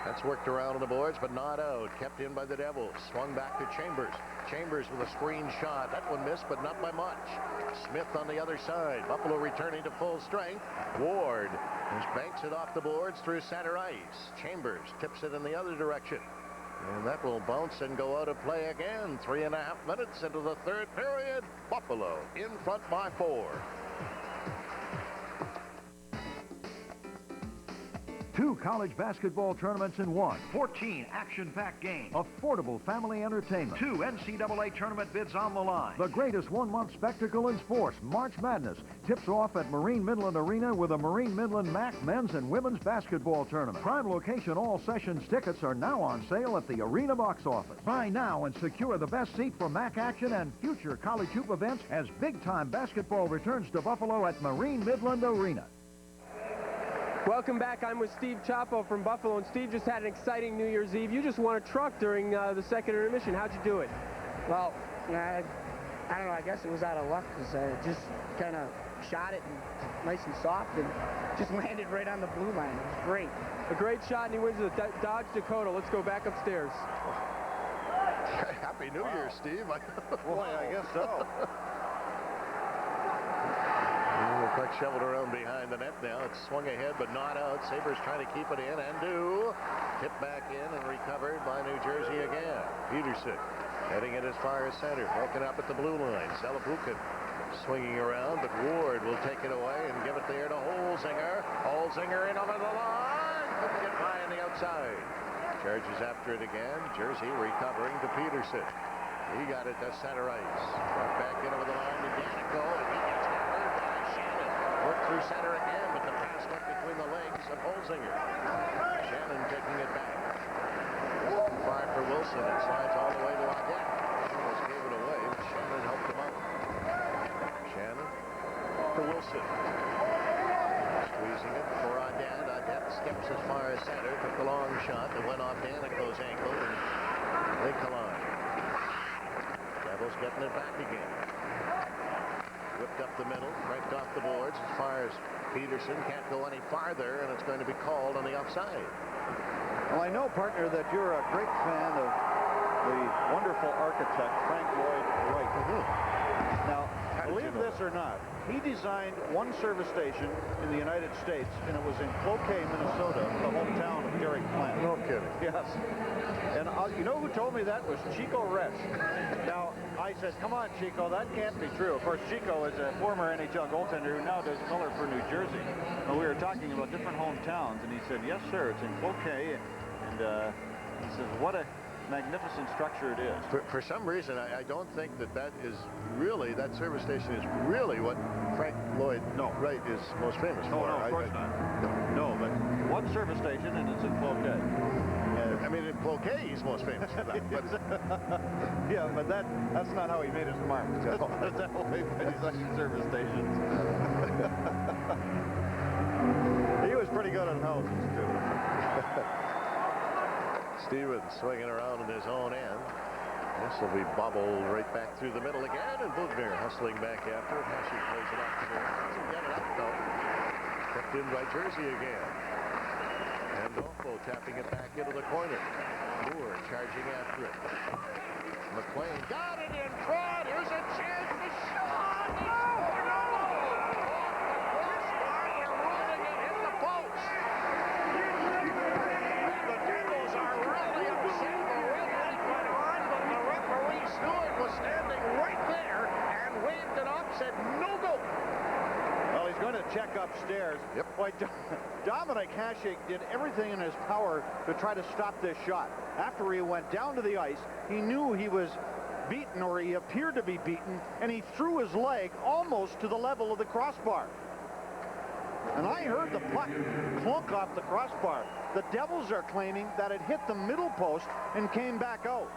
That's worked around on the boards, but not out. Kept in by the Devils. Swung back to Chambers. Chambers with a screen shot. That one missed, but not by much. Smith on the other side. Buffalo returning to full strength. Ward just banks it off the boards through center ice. Chambers tips it in the other direction. And that will bounce and go out of play again. 3.5 minutes into the third period. Buffalo in front by 4. 2 college basketball tournaments in one, 14 action-packed games, affordable family entertainment, 2 NCAA tournament bids on the line. The greatest one-month spectacle in sports, March Madness, tips off at Marine Midland Arena with a Marine Midland MAC men's and women's basketball tournament. Prime location all sessions tickets are now on sale at the Arena box office. Buy now and secure the best seat for MAC action and future college hoop events as big-time basketball returns to Buffalo at Marine Midland Arena. Welcome back. I'm with Steve Chapo from Buffalo, and Steve just had an exciting New Year's Eve. You just won a truck during the second intermission. How'd you do it? Well, I don't know. I guess it was out of luck because I just kind of shot it and nice and soft and just landed right on the blue line. It was great. A great shot, and he wins the Dodge Dakota. Let's go back upstairs. Happy New Year, Steve. Boy, I guess so. The puck shoveled around behind the net now. It's swung ahead, but not out. Sabres trying to keep it in and do. Tipped back in and recovered by New Jersey again. Peterson heading it as far as center. Broken up at the blue line. Zalapukin swinging around, but Ward will take it away and give it there to Holzinger. Holzinger in over the line. Couldn't get by on the outside. Charges after it again. Jersey recovering to Peterson. He got it to center ice. Brought back in over the line to Danico, and he gets hammered by Shannon. Worked through center again, but the pass went between the legs of Holzinger. Shannon taking it back. Far for Wilson. It slides all the way to Audette. Almost gave it away, but Shannon helped him out. Shannon to Wilson. Squeezing it for Audette. Audette steps as far as center. Took the long shot that went off Danico's ankle, and they collide. Devils getting it back again. Whipped up the middle, cranked off the boards as far as Peterson. Can't go any farther, and it's going to be called on the offside. Well, I know, partner, that you're a great fan of the wonderful architect, Frank Lloyd Wright. Now, believe this or not, he designed one service station in the United States, and it was in Cloquet, Minnesota, the hometown of Derek Plant. No kidding. Yes. And you know who told me that was Chico Resch. Now, I said, come on, Chico, that can't be true. Of course, Chico is a former NHL goaltender who now does color for New Jersey. And we were talking about different hometowns, and he said, yes, sir, it's in Cloquet. And he says, what a magnificent structure it is. For some reason, I don't think that is really, that service station is really what Frank Lloyd Wright is most famous for. No, of course not. No, but one service station, and it's in Cloquet. I mean, in Cloquet, he's most famous for that. But yeah, but that's not how he made his mark. That's how he made his extra service stations. He was pretty good on houses, too. Stevens swinging around in his own end. This will be bobbled right back through the middle again, and Bugner hustling back after it. Hashik plays it up. Doesn't get it up, though. Kept in by Jersey again. And Dolfo tapping it back into the corner. Moore charging after it. McLean got it in front. Here's a chance to shot. He scored. They're ruling it in the post. The Devils are really upset. The red light went on, but the referee Stewart was standing right there and waved it up, said no go. Well, he's going to check upstairs. Yep. Boy, Dominic Hasek did everything in his power to try to stop this shot. After he went down to the ice, he knew he was beaten, or he appeared to be beaten, and he threw his leg almost to the level of the crossbar. And I heard the puck clunk off the crossbar. The Devils are claiming that it hit the middle post and came back out.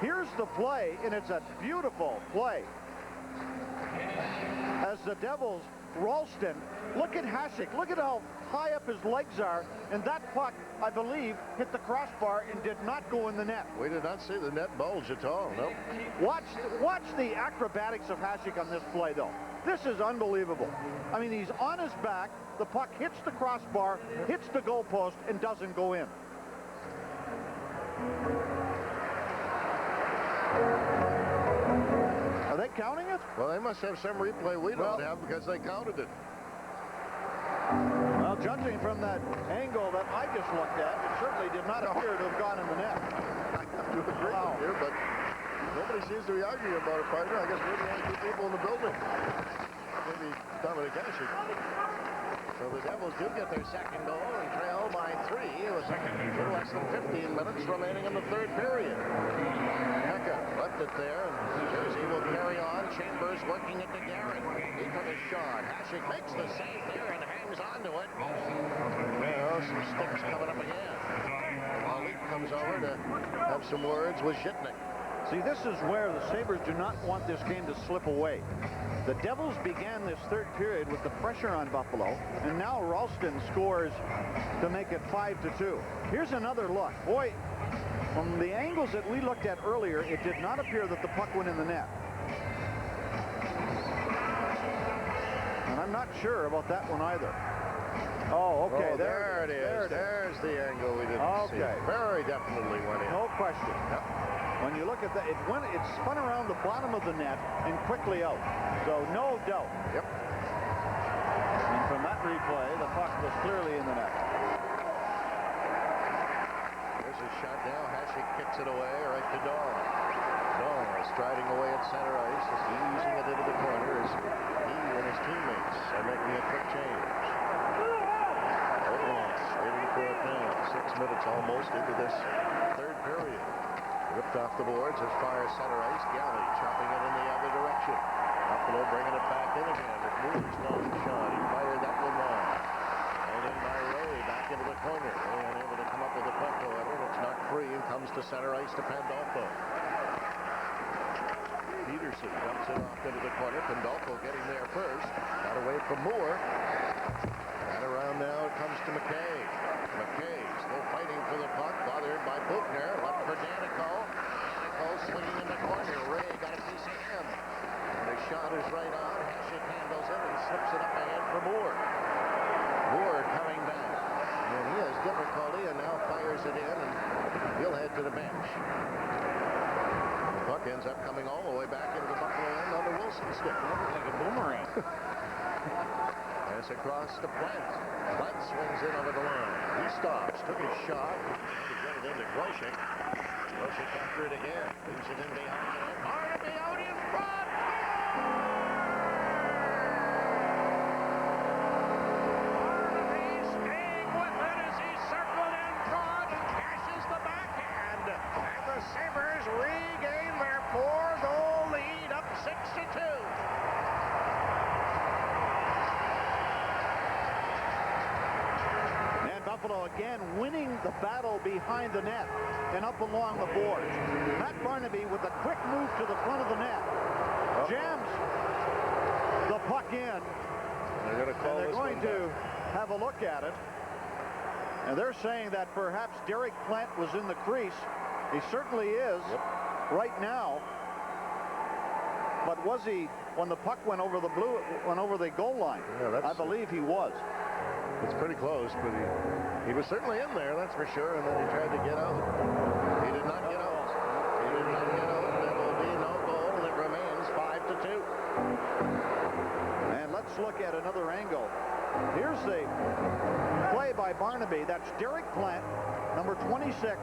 Here's the play, and it's a beautiful play. As the Devils, Ralston, look at Hasek. Look at how high up his legs are. And that puck, I believe, hit the crossbar and did not go in the net. We did not see the net bulge at all, no. Watch the acrobatics of Hasek on this play, though. This is unbelievable. I mean, he's on his back. The puck hits the crossbar, hits the goalpost, and doesn't go in. Are they counting it? Well, they must have some replay we don't have because they counted it. Well, judging from that angle that I just looked at, it certainly did not appear to have gone in the net. I have to agree with you, but nobody seems to be arguing about it, partner. I guess we're the only two people in the building. Maybe Dominic Hasek. So the Devils do get their second goal and trail by 3 with a little less than 15 minutes remaining in the third period. Hecka left it there, and New Jersey will carry on. Chambers working it to Garrett. He took a shot. Hasek makes the save there and hangs on to it. Well, some sticks coming up again. Wally comes over to have some words with Zhitnik. See, this is where the Sabres do not want this game to slip away. The Devils began this third period with the pressure on Buffalo, and now Ralston scores to make it 5-2. Here's another look. Boy, from the angles that we looked at earlier, it did not appear that the puck went in the net. And I'm not sure about that one either. Oh, okay. Oh, there it is. There's the angle we didn't see. Very definitely went in. No question. Yep. When you look at that, it spun around the bottom of the net and quickly out. So no doubt. Yep. And from that replay, the puck was clearly in the net. There's a shot now. Hasek kicks it away right to Dahl. Dahl striding away at center ice, just easing it into the corner as he and his teammates are making a quick change. Waiting for it now. 6 minutes almost into this third period. Ripped off the boards as far as center ice. Galley chopping it in the other direction. Buffalo bringing it back in again. It moves long shot. He fired that one long. Held in by Ray back into the corner. Ray unable to come up with the puck, however. It's not free and comes to center ice to Pandolfo. Peterson dumps it off into the corner. Pandolfo getting there first. Got away from Moore. And around now it comes to McKay. McKay still fighting for the puck, bothered by Buchner. Left for Danico. Danico swinging in the corner. Ray got a piece of him. And the shot is right on. Hasek handles it and slips it up ahead for Moore. Moore coming back. And he has difficulty and now fires it in, and he'll head to the bench. The puck ends up coming all the way back into the Buffalo end on the Wilson stick. Looks like a boomerang. Pass across to Plant. Plant swings in over the line. He stops, took his shot, to get it into Gleishik. Gleishik after it again. Leaves it in behind it. Barnaby out in front! Barnaby staying with it as he circled in front and cashes the backhand. And the Sabres regain their 4-goal lead up 6-2. Buffalo again winning the battle behind the net and up along the boards. Matt Barnaby with a quick move to the front of the net. Jams the puck in. They're going to have a look at it. And they're saying that perhaps Derek Plant was in the crease. He certainly is right now. But was he when the puck went over the goal line? Yeah, I believe he was. It's pretty close, but he was certainly in there, that's for sure, and then he tried to get out. He did not get out. He did not get out. There will be no goal, and it remains 5-2. And let's look at another angle. Here's the play by Barnaby. That's Derek Plant, number 26.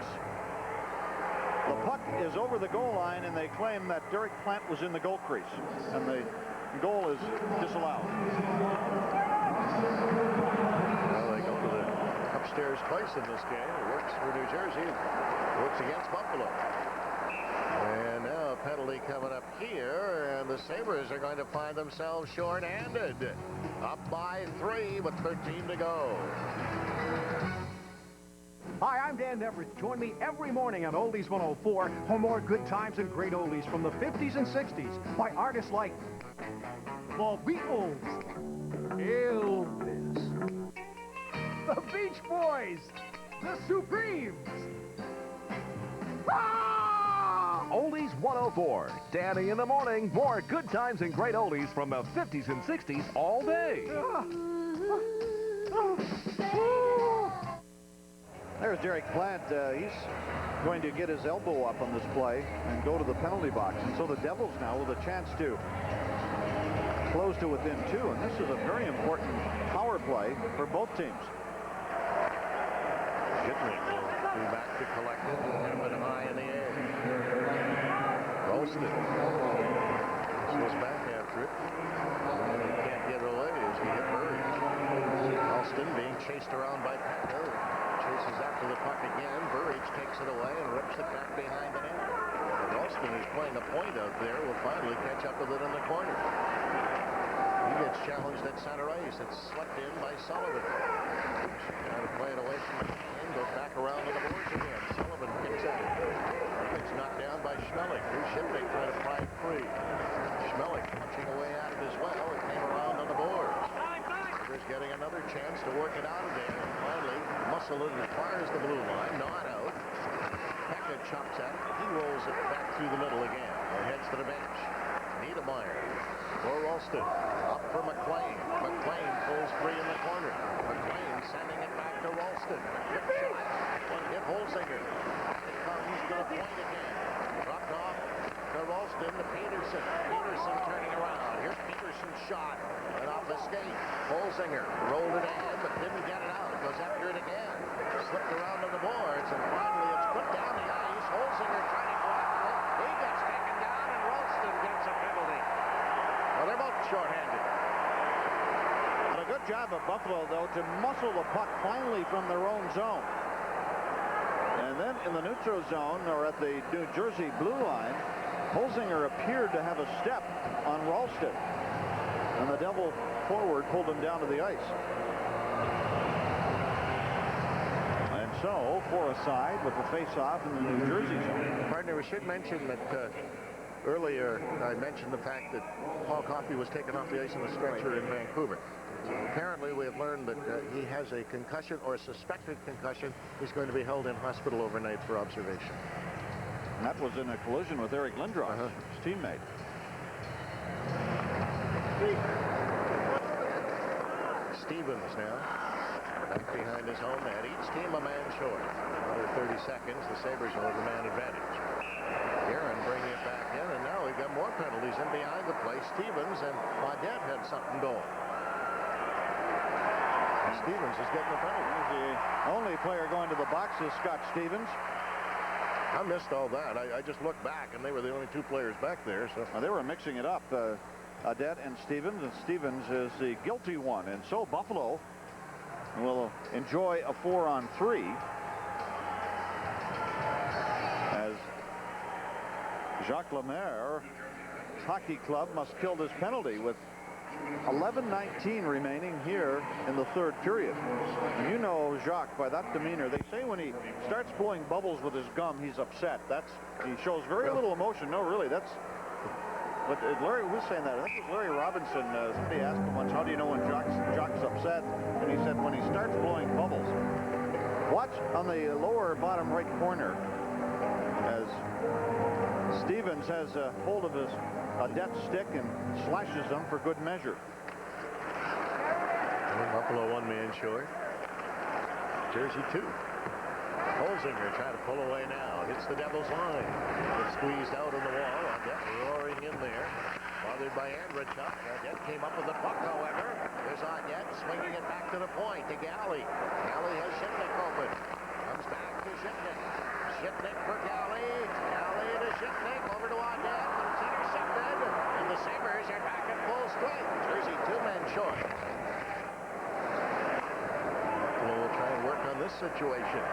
The puck is over the goal line, and they claim that Derek Plant was in the goal crease, and the goal is disallowed. Well, they go to the upstairs twice in this game. It works for New Jersey. It works against Buffalo. And now a penalty coming up here, and the Sabres are going to find themselves short-handed. Up by 3 with 13 to go. Hi, I'm Dan Everett. Join me every morning on Oldies 104 for more good times and great oldies from the 50s and 60s by artists like the Beatles, Elvis, the Beach Boys, the Supremes. Oldies 104. Danny in the morning. More good times and great oldies from the 50s and 60s all day. There's Derek Plant. He's going to get his elbow up on this play and go to the penalty box. And so the Devils now with a chance to close to within 2. And this is a very important power play for both teams. Gitling will be back to collect it and have it high in the air. Roasted. Goes back after it. And he can't get away as he hit Murray. Ralston being chased around by Pekka. Chases after the puck again. Burridge takes it away and rips it back behind the net. And Ralston, who's playing a point out there, will finally catch up with it in the corner. He gets challenged at center ice. It's swept in by Sullivan. Trying to play it away from the game. Goes back around to the boards again. Sullivan kicks at it. He gets knocked down by Schmeling. Here's Shipnick trying to pry it free. Schmeling punching away at it as well. It came around on the boards. Sabres getting another chance to work it out of there. And finally, muscle it as far as the blue line. Not out. Pekka chops at it. He rolls it back through the middle again. And heads to the bench. Niedermeyer for Ralston. Up for McLean. McLean pulls free in the corner. McLean sending it back to Ralston. Good shot. One hit Holzinger. It comes to the point again. Dropped off to Ralston to Peterson. Peterson turning around. Here's Peterson's shot. Went off the skate. Holzinger rolled it ahead but didn't get it out. Goes after it again. Slipped around to the boards and finally it's put down the ice. Holzinger trying to go after it. He gets taken down and Ralston gets a penalty. Well, they're both shorthanded. And a good job of Buffalo, though, to muscle the puck finally from their own zone. And then in the neutral zone, or at the New Jersey blue line, Holzinger appeared to have a step on Ralston. And the Devil forward pulled him down to the ice. And so, for a side with the face-off in the New Jersey zone. Partner, we should mention that earlier I mentioned the fact that Paul Coffey was taken off the ice in a stretcher in Vancouver. Apparently, we have learned that he has a concussion or a suspected concussion. He's going to be held in hospital overnight for observation. And that was in a collision with Eric Lindros, his teammate. Stevens now back behind his own net. Each team a man short. Another 30 seconds. The Sabres will have the man advantage. Aaron bringing it back in, and now we've got more penalties in behind the play. Stevens and Audette had something going. Stevens is getting the penalty. The only player going to the box is Scott Stevens. I missed all that. I just looked back, and they were the only two players back there. So they were mixing it up. Audette and Stevens is the guilty one, and so Buffalo will enjoy a 4-on-3 as Jacques Lemaire Hockey Club must kill this penalty with 11:19 remaining here in the third period. And you know Jacques by that demeanor. They say when he starts blowing bubbles with his gum, he's upset. He shows very little emotion. No, really, that's what Larry was saying that. I think it was Larry Robinson. Somebody asked him once, how do you know when Jacques upset? And he said when he starts blowing bubbles. Watch on the lower bottom right corner as Stevens has a hold of his Audette stick and slashes them for good measure. Buffalo one man short. Jersey 2. Holzinger trying to pull away now. Hits the Devils line. Gets squeezed out on the wall. Audette roaring in there. Bothered by Andrechuk. Audette came up with the puck, however. There's Audette swinging it back to the point to Galley. Galley has Shipnick open. Comes back to Shipnick. Shipnick for Galley. Galley to Shipnick. Over to Audette. But it's intercepted. And the Sabres are back at full strength. Jersey 2 men short. Buffalo will try and work on this situation.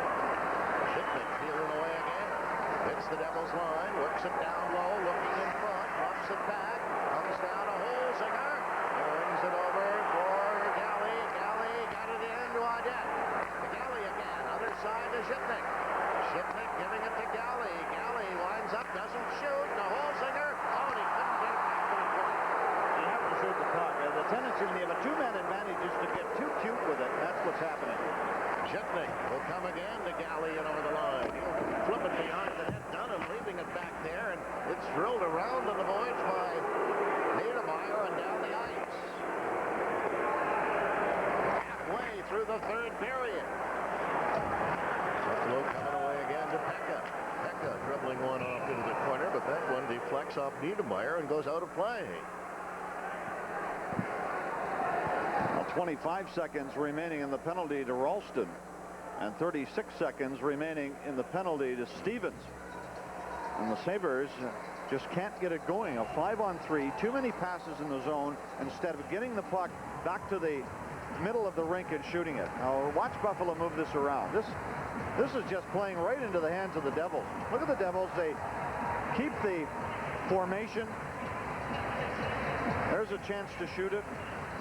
Shipnick peeling away again. Hits the Devils line. Works it down low. Looking in front. Drops it back. Comes down to Holzinger. Brings it over for Galley. Galley got it in to Audette. To Galley again. Other side to Shipnick. Shipnick giving it to Galley. Galley winds up. Doesn't shoot. To Holzinger. Oh, and he couldn't get it back to the point. You have to shoot the puck. The tendency when you have a two-man advantage is to get too cute with it. That's what's happening. Shipnick will come again to Galley and over the line. He'll flip it behind the net. Dunham leaving it back there, and it's drilled around on the boards by Niedermeyer and down the ice. Halfway through the third period. Buffalo coming away again to Pekka. Pekka dribbling one off into the corner, but that one deflects off Niedermeyer and goes out of play. 25 seconds remaining in the penalty to Ralston and 36 seconds remaining in the penalty to Stevens. And the Sabres just can't get it going. A 5-on-3, too many passes in the zone. Instead of getting the puck back to the middle of the rink and shooting it. Now watch Buffalo move this around. This is just playing right into the hands of the Devils. Look at the Devils. They keep the formation. There's a chance to shoot it.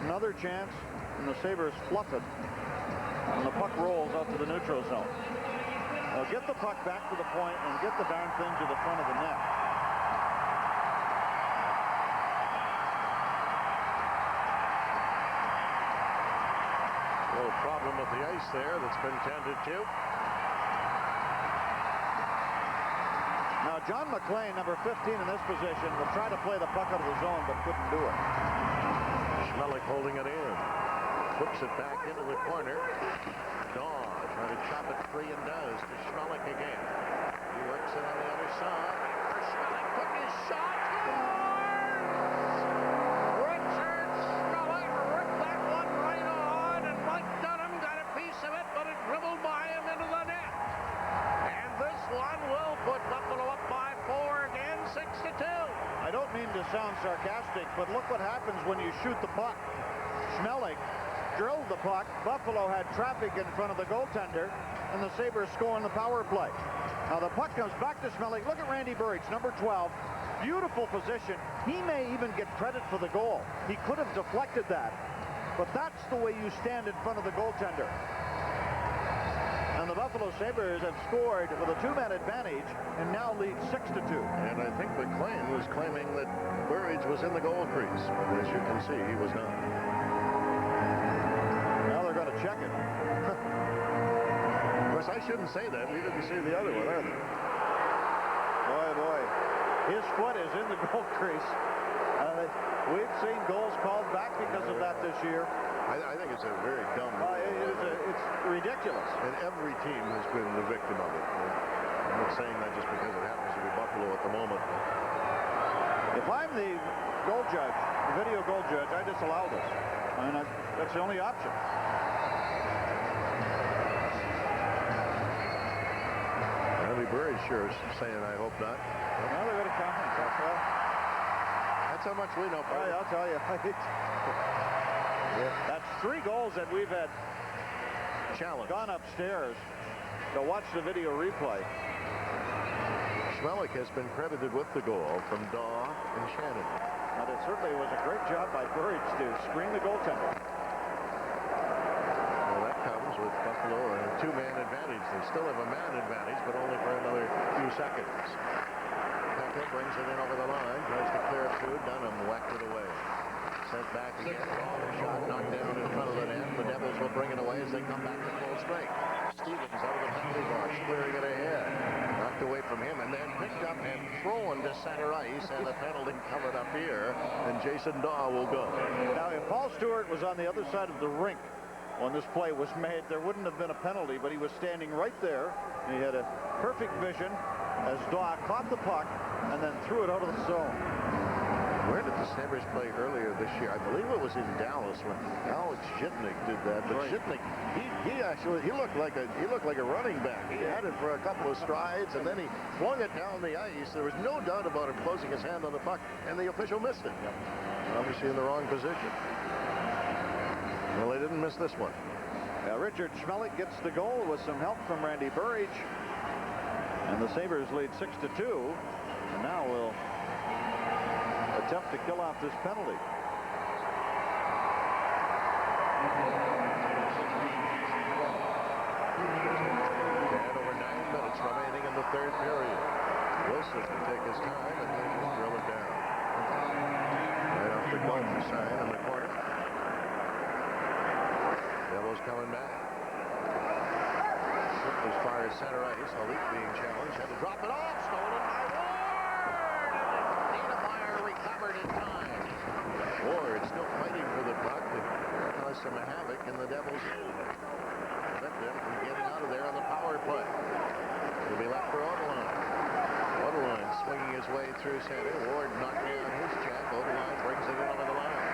Another chance, and the Sabres fluff it. And the puck rolls out to the neutral zone. Now get the puck back to the point and get the darn thing to the front of the net. A little problem with the ice there that's been tended to. Now John McLean, number 15 in this position, will try to play the puck out of the zone, but couldn't do it. Schmelik holding it in. Flips it back into the corner. Daw trying to chop it free and does to Schmelik again. He works it on the other side. Schmelik took his shot. Richard Schmelik ripped that one right on, and Mike Dunham got a piece of it, but it dribbled by him into the net. And this one will put Buffalo up by 4 again, 6-2. I don't mean to sound sarcastic, but look what happens when you shoot the puck. Schmelik drilled the puck. Buffalo had traffic in front of the goaltender, and the Sabres score on the power play. Now the puck comes back to Schmelik. Look at Randy Burridge, number 12. Beautiful position. He may even get credit for the goal. He could have deflected that, but that's the way you stand in front of the goaltender. And the Buffalo Sabres have scored with a 2-man advantage and now lead 6-2. And I think McLean was claiming that Burridge was in the goal crease, but as you can see, he was not. Now they're going to check it. Of course, I shouldn't say that. We didn't see the other one either. Boy. His foot is in the goal crease. We've seen goals called back because of that this year. I think it's a very dumb it's ridiculous. And every team has been the victim of it. I'm not saying that just because it happens to be Buffalo at the moment. If I'm the goal judge, the video goal judge, I disallow this. I mean, that's the only option. Randy Burridge sure is saying, I hope not. Now they're going to come. That's how much we know. I'll tell you. That's 3 goals that we've had gone upstairs to watch the video replay. Schmelik has been credited with the goal from Daw and Shannon. But it certainly was a great job by Burridge to screen the goaltender. Well, that comes with Buffalo a 2-man advantage. They still have a man advantage, but only for another few seconds. Pekka brings it in over the line, tries to clear it through. Dunham whacked it away. Sent back again. Long shot knocked down in front of the net. The Devils will bring it away as they come back to full strength. Stevens out of the penalty box, clearing it ahead. Knocked away from him and then picked up and thrown to center ice, and a penalty coming up here, and Jason Daw will go. Now, if Paul Stewart was on the other side of the rink when this play was made, there wouldn't have been a penalty, but he was standing right there. He had a perfect vision as Daw caught the puck and then threw it out of the zone. Where did the Sabres play earlier this year? I believe it was in Dallas when Alex Zhitnik did that. But Zhitnik, he looked like a running back. He had it for a couple of strides, and then he flung it down the ice. There was no doubt about him closing his hand on the puck, and the official missed it. Obviously in the wrong position. Well, they didn't miss this one. Now Richard Schmelik gets the goal with some help from Randy Burridge, and the Sabres lead 6-2. And now we'll attempt to kill off this penalty. And over 9 minutes remaining in the 3rd period. Wilson can take his time and then just drill it down. Right off the golf sign in the corner. Devils coming back. Slipped as far as center ice. Halik being challenged. Had to drop it off. Stolen by recovered in time. Ward still fighting for the puck to cause some havoc, and the Devils prevent them from getting out of there on the power play. It'll be left for Odeline. Odeline swinging his way through center. Ward knocked down his check. Odeline brings it in over the line.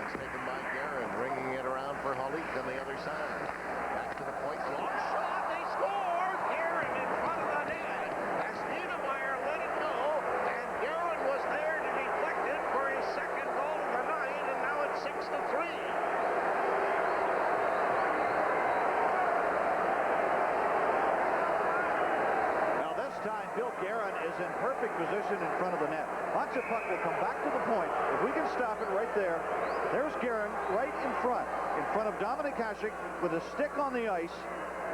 That's taken by Guerin, bringing it around for Halik on the other side. Back to the point. The long shot. They score. Guerin in front of the net. As Niedermeyer let it go, and Guerin was there to deflect it for his 2nd goal of the night, and now it's 6-3. Bill Guerin is in perfect position in front of the net. Watch the puck will come back to the point. If we can stop it right there, there's Guerin right in front of Dominic Hasek with a stick on the ice.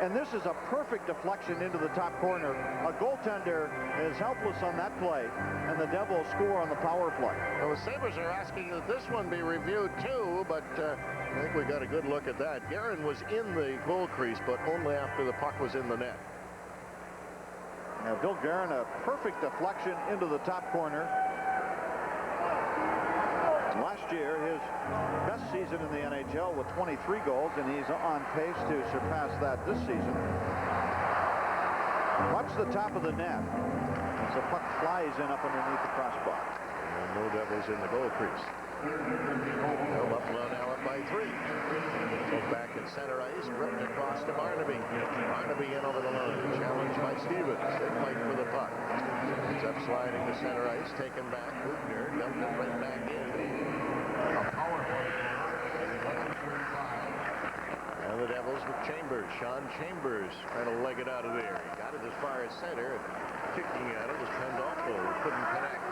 And this is a perfect deflection into the top corner. A goaltender is helpless on that play, and the Devils score on the power play. Well, the Sabres are asking that this one be reviewed too, but I think we got a good look at that. Guerin was in the goal crease, but only after the puck was in the net. Now, Bill Guerin, a perfect deflection into the top corner. Last year, his best season in the NHL with 23 goals, and he's on pace to surpass that this season. Watch the top of the net as the puck flies in up underneath the crossbar. And no Devils in the goal crease. No, Buffalo now up by 3. So back at center ice, ripped across to Barnaby. Barnaby in over the line, challenged by Stevens. They fight for the puck. He's up sliding to center ice, taken back. Bugner dumped it right back in. And the Devils with Chambers. Sean Chambers trying to leg it out of there. He got it as far as center. Kicking at it was Pandolfo, who couldn't connect.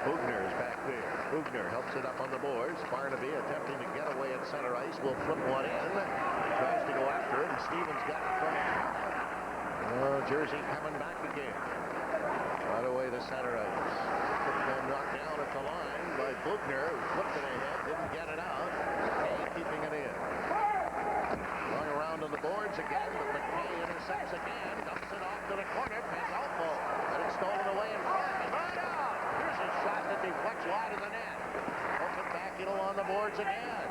Bugner is back there. Bugner helps it up on the boards. Barnaby attempting to get away at center ice. Will flip one in. Tries to go after it, and Stevens got it from him. Oh, Jersey coming back again. Right away to center ice. Knocked down at the line by Bugner, who flipped it ahead, didn't get it out. McKay keeping it in. Going around on the boards again, but McKay intercepts again, dumps it off to the corner. Pandolfo had it stolen away in front, and right out. Here's a shot that deflects wide of the net. Open back, on the boards again.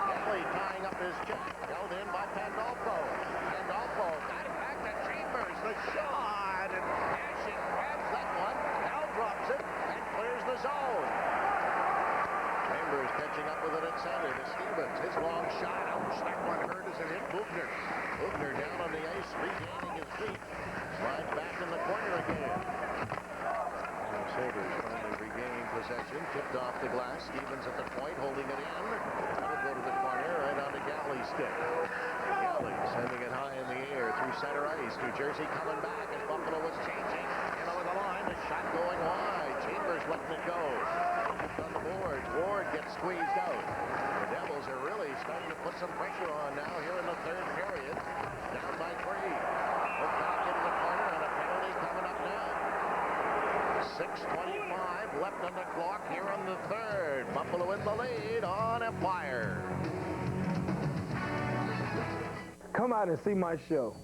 Kelly tying up his check, held in by Pandolfo. Pandolfo got it back to Chambers. The shot, and Hasek grabs that one. Now drops it and clears the zone. Chambers catching up with it at center to Stevens. His long shot. Ouch, that one hurt as it hit Bugner. Bugner down on the ice, regaining his feet. Slides back in the corner again. And Sabres finally regaining possession. Tipped off the glass. Stevens at the point, holding it in. That'll go to the corner, right on to Galley's stick. Galley sending it high in the air through center ice. New Jersey coming back as Buffalo was changing. In over the line, the shot going wide. Chambers letting it go. On the boards, Ward gets squeezed out. The Devils are really starting to put some pressure on now here in the third period. Down by 3. Look back into the corner and a penalty coming up now. 6:25 left on the clock here on the third. Buffalo in the lead on Empire. Come out and see my show.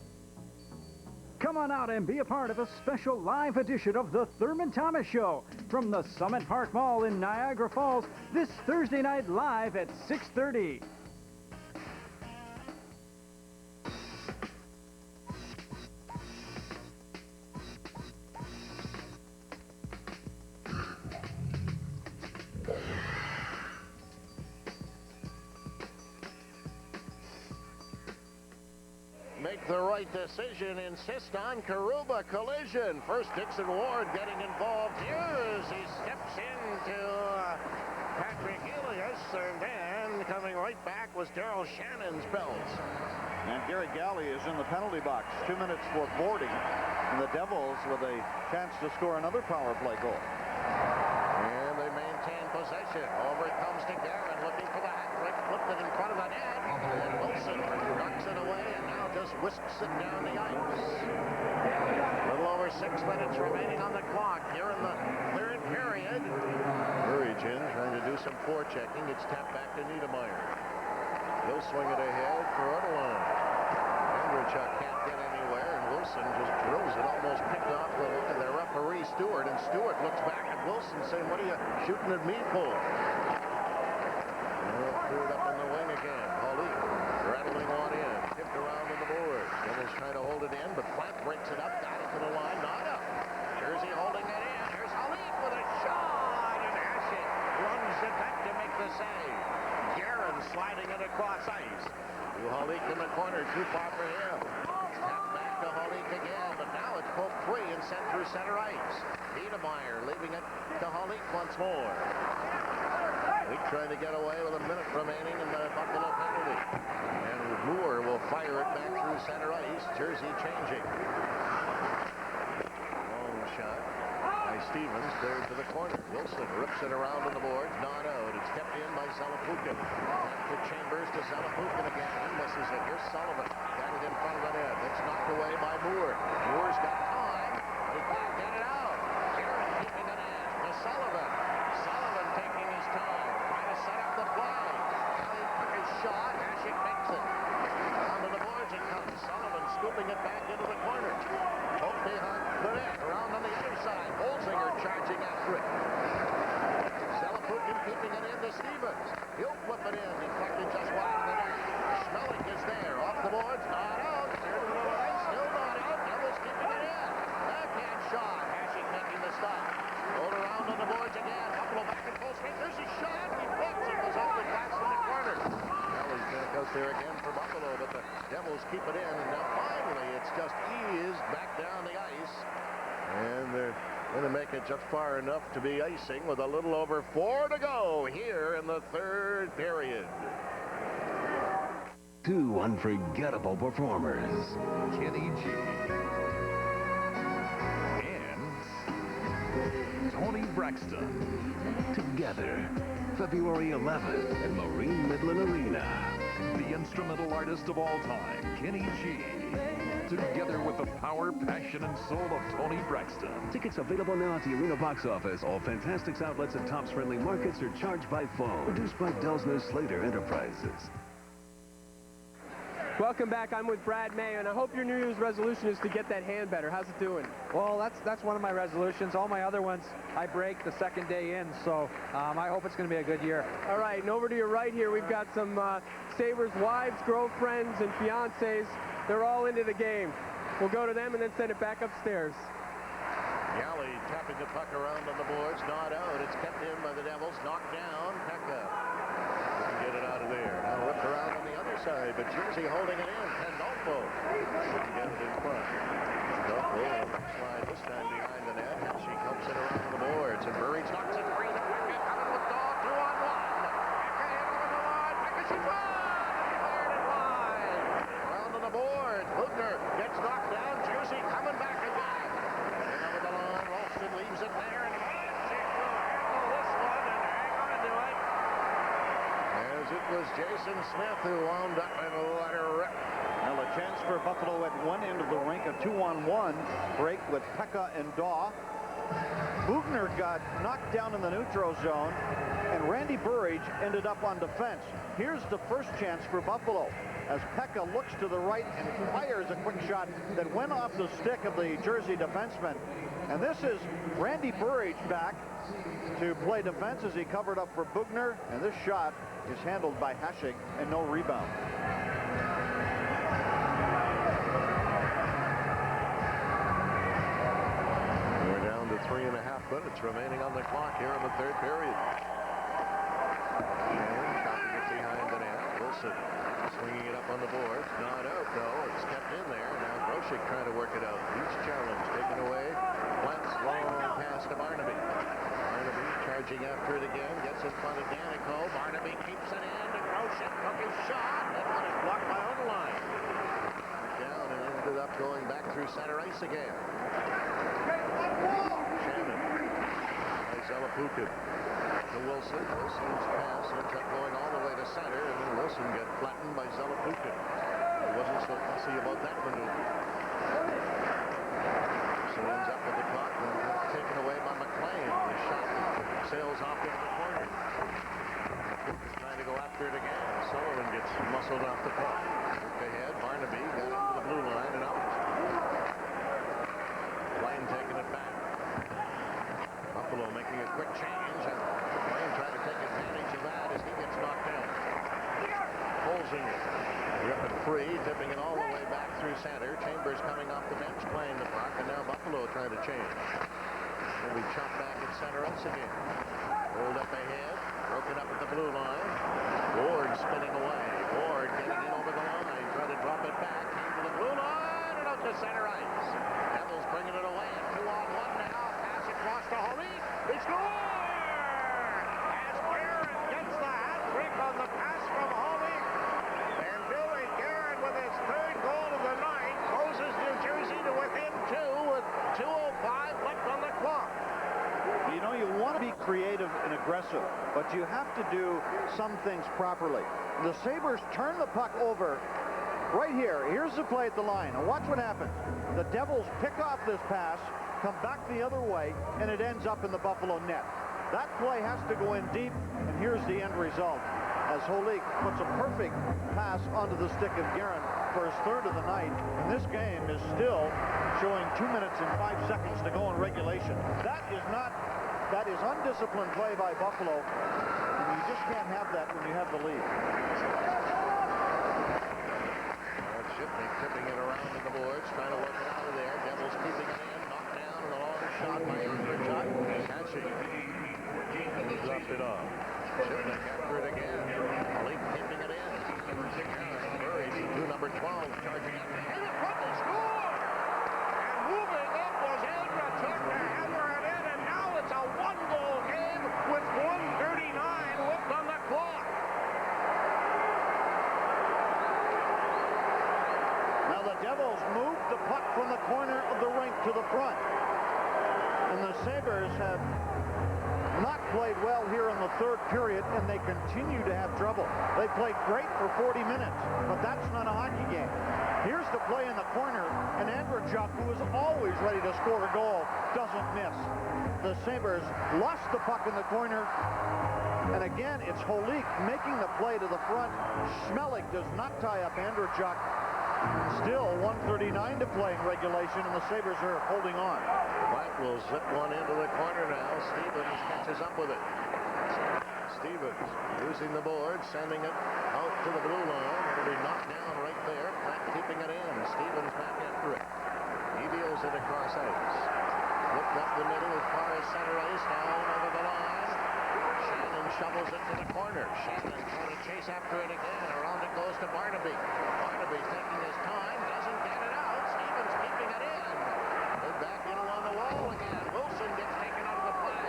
Come on out and be a part of a special live edition of the Thurman Thomas Show from the Summit Park Mall in Niagara Falls this Thursday night live at 6:30. Make the right decision. Insist on Karuba collision. First, Dixon Ward getting involved here as he steps into Patrick Elias, and then coming right back was Daryl Shannon's belt. And Gary Galley is in the penalty box. 2 minutes for boarding. And the Devils with a chance to score another power play goal. And they maintain possession. Over it comes to Guerin, looking for the hat trick. Flipped it in front of the net. And Wilson knocks it away and now just whisks it down the ice. A little over 6 minutes remaining on the clock here in the third period. Burridge in, trying to do some forechecking. It's tapped back to Niedermeyer. He'll swing it ahead for Odelon. Andrechuk can't get anywhere, and Wilson just drills it, almost picked off the referee Stewart, and Stewart looks back at Wilson saying, "What are you shooting at me for?" Threw it up in the wing again. Paulie rattling one in, tipped around on the board. Devils trying to hold it in, but Platt breaks it up, got it to the line, not up. Jersey holding it in. Here's Halik with a shot, and Hasek runs it back to make the save. Guerin sliding it across ice. To Halik in the corner, too far for him. Snap back to Halik again, but now it's poked free and sent through center ice. Niedermeyer leaving it to Halik once more. Halik trying to get away with a minute remaining in the Buffalo penalty. And Moore will fire it back through center ice. Jersey changing. Long Stevens cleared to the corner. Wilson rips it around on the boards. Not out. It's kept in by Zalapukin. Back to Chambers to Zalapukin again. He misses it. Here's Sullivan. Got it in front of the net. It's knocked away by Moore. Moore's got time. He can't get it out. Aaron keeping it in to Sullivan. Sullivan taking his time. Trying to set up the play. Now he took his shot. Hashik makes it. Down to the boards it comes. Sullivan scooping it back into the corner. Poke behind the net. Around on the other side. Holzinger charging after it. Zalapukin keeping it in to Stevens. He'll flip it in. Deflected just wide of the net. Schmeling is there. Off the boards. Not out. Clear to the line. Still not out. Devils keeping it in. Backhand shot. Hashik making the stop. Rolled around on the boards again. Buffalo back in full strength. There's his shot. He flips. It goes off the glass in the corner. He's back out there again for Buffalo, but the Devils keep it in. And now finally, it's just eased back down the ice. And they're going to make it just far enough to be icing with a little over 4 to go here in the third period. Two unforgettable performers. Kenny G. And Tony Braxton. Together, February 11th at Marine Midland Arena. The instrumental artist of all time, Kenny G. Together with the power, passion, and soul of Tony Braxton. Tickets available now at the Arena box office. All Fantastics outlets and Tops Friendly Markets are charged by phone. Produced by Delsner Slater Enterprises. Welcome back. I'm with Brad May, and I hope your New Year's resolution is to get that hand better. How's it doing? Well, that's one of my resolutions. All my other ones, I break the second day in, so I hope it's going to be a good year. All right, and over to your right here, we've got some Sabres wives, girlfriends, and fiancés. They're all into the game. We'll go to them and then send it back upstairs. Yali tapping the puck around on the boards. Not out. It's kept in by the Devils. Knocked down. Pekka couldn't get it out of there. Now ripped around on the other side, but Jersey holding it in. Pandolfo couldn't get it in front. Pandolfo slide this time behind the net. She comes it around the boards, and Burridge knocks it free to Pekka. Coming with Daw. 2-on-1. Pekka in over the line. Pekka shoots one. Fired it wide. Around on the board. Bugner gets knocked down. Jersey coming back again. In over the line. Ralston leaves it there, and Hashik will handle this one and hang on to it. As it was Jason Smith who wound up and let her rip. Now a chance for Buffalo at one end of the rink, a 2-on-1 break with Pekka and Daw. Bugner got knocked down in the neutral zone, and Randy Burridge ended up on defense. Here's the first chance for Buffalo as Pekka looks to the right and fires a quick shot that went off the stick of the Jersey defenseman. And this is Randy Burridge back to play defense as he covered up for Bugner, and this shot is handled by Hashik and no rebound. We're down to 3.5 minutes remaining on the clock here in the third period. Shannon chopping it behind the net. Wilson swinging it up on the boards. Not out, though. It's kept in there. Now Grosek trying to work it out. Each challenge taken away. Plants long pass to Barnaby. Barnaby charging after it again. Gets in front of Danico. Barnaby keeps it in. And Grosek took his shot. And one is blocked by Odeline. Down and ended up going back through center ice again. Shannon. By Zalapukin. To Wilson. Wilson's pass ends up going all the way to center, and then Wilson got flattened by Zalapukin. He wasn't so fussy about that maneuver. Wilson ends up with the puck, and that's taken away by McLean. The shot sails off into the corner. Trying to go after it again. Sullivan gets muscled off the puck. Look ahead. Barnaby got it to the blue line and out. McLean taking it back. Buffalo making a quick change, and McLean trying to take advantage of that as he gets knocked down. Holzinger ripping free, tipping it all the way back through center. Chambers coming off the bench playing the puck, and now Buffalo trying to change. Will be chopped back at center ice again. Rolled up ahead, broken up at the blue line. Ward spinning away. Ward getting in over the line, trying to drop it back into the blue line and out to center ice. Devils bringing it away at 2-on-1 now. Pass across to Holly. They score! As Guerin gets the hat trick on the pass from Holly. And Billy Guerin with his third goal of the night closes New Jersey to within 2 with 2:05 left on the clock. aggressive, but you have to do some things properly. The Sabres turn the puck over right here. Here's the play at the line. And watch what happens. The Devils pick off this pass, come back the other way, and it ends up in the Buffalo net. That play has to go in deep, and here's the end result. As Holik puts a perfect pass onto the stick of Guerin for his third of the night. And this game is still showing 2 minutes and 5 seconds to go in regulation. That is undisciplined play by Buffalo, and you just can't have that when you have the lead. Shipnick tipping it around in the boards, trying to work it out of there. Devils keeping it in, knocked down, and a long shot by Andrechuk. Catching it. Dropped it off. Shipnick after it again. Holik keeping it in. Murray to number 12, charging up. Hit it from the score! And moving up was Andrechuk to hammer it in, and now it's a one-goal game with 1:39 left on the clock. Now the Devils moved the puck from the corner of the rink to the front. And the Sabres have not played well here in the third period, and they continue to have trouble. They played great for 40 minutes, but that's not a hockey game. Here's the play in the corner, and Andrechuk, who is always ready to score a goal, doesn't miss. The Sabres lost the puck in the corner, and again, it's Holik making the play to the front. Schmelik does not tie up Andrechuk. Still 1:39 to play in regulation, and the Sabres are holding on. Black will zip one into the corner now. Stevens catches up with it. Stevens using the board, sending it out to the blue line. It'll be knocked down right there. Black keeping it in. Stevens back after it. He deals it across ice. Flipped up the middle as far as center ice, down over the line. Shannon shovels it to the corner. Shannon trying to chase after it again. Around it goes to Barnaby. Barnaby's taking his time, doesn't get it out. Stevens keeping it in. They're back in along the wall again. Wilson gets taken out of the play.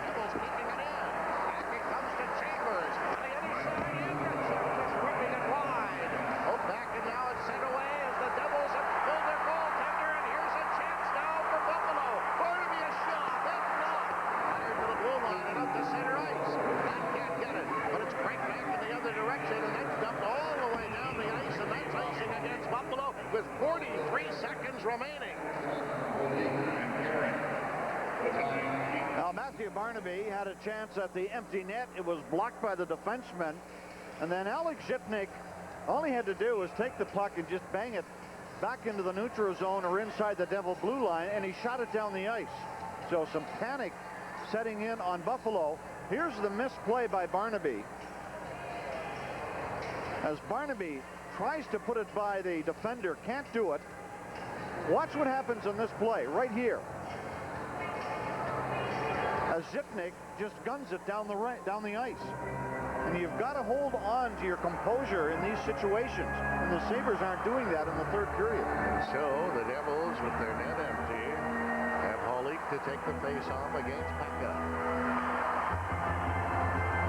Devils keeping it in. Back it comes to Chambers. On the other side, Andrechuk is ripping it wide. Oh, back and now it's sent away as the Devils have pulled their goaltender, and here's a chance now for Buffalo. Barnaby a shot. That's blocked. Fired to the blue line and up to center ice. That can't get it, but it's cranked back in the other direction, and that's dumped all the way down the ice, and that's icing against Buffalo with 43 seconds remaining. Now Matthew Barnaby had a chance at the empty net. It was blocked by the defenseman, and then Alex Zipnik, all he had to do was take the puck and just bang it back into the neutral zone or inside the Devil blue line, and he shot it down the ice. So some panic setting in on Buffalo. Here's the misplay by Barnaby. As Barnaby tries to put it by the defender, can't do it. Watch what happens in this play right here. As Zipnik just guns it down the ice. And you've got to hold on to your composure in these situations. And the Sabres aren't doing that in the third period. So the Devils, with their net empty, have Holik to take the face-off against Pekka.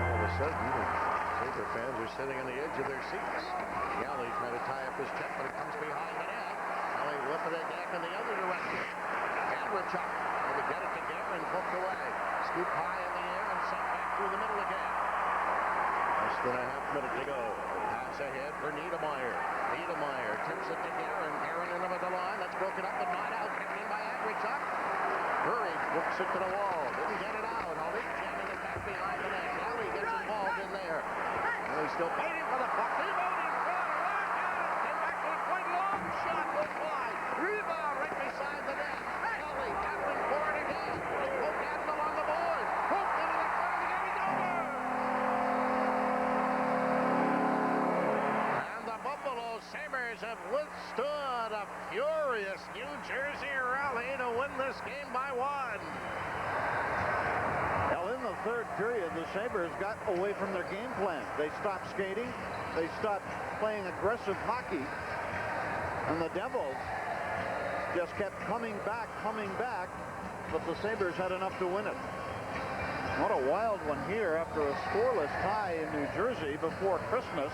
All of a sudden, the Sabre fans are sitting on the edge of their seats. Galley trying to tie up his check, but it comes behind the net. Galley whipping it back in the other direction. Andrechuk will get it to Guerin, poked away. Scoop high in the air and sent back through the middle again. Less than a half minute to go. Pass ahead for Niedermeyer. Niedermeyer tips it to Guerin. Guerin in over the line. That's broken up and not out. Kicked in by Andrechuk. Murray hooks it to the wall. Didn't get it out. Holik jamming it back behind the net. Galley gets involved in there. They're still waiting for the puck. Reloading. Came back to the point. Long shot goes wide. Rebound right beside the net. Galley battling for it again. Poke at it along the board. Poke into the corner. The game is over. And the Buffalo Sabres have withstood a furious New Jersey rally to win this game by 1. Well, in the third period, the Sabres got away from their game plan. They stopped skating. They stopped playing aggressive hockey. And the Devils just kept coming back, but the Sabres had enough to win it. What a wild one here after a scoreless tie in New Jersey before Christmas.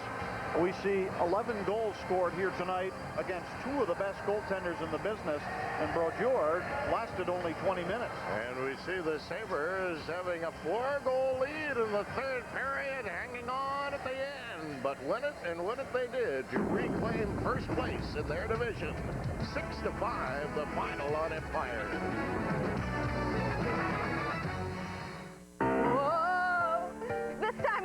We see 11 goals scored here tonight against two of the best goaltenders in the business, and Brodeur lasted only 20 minutes. And we see the Sabres having a 4-goal lead in the third period, hanging on at the end. But win it they did to reclaim first place in their division. 6-5, the final on Empire.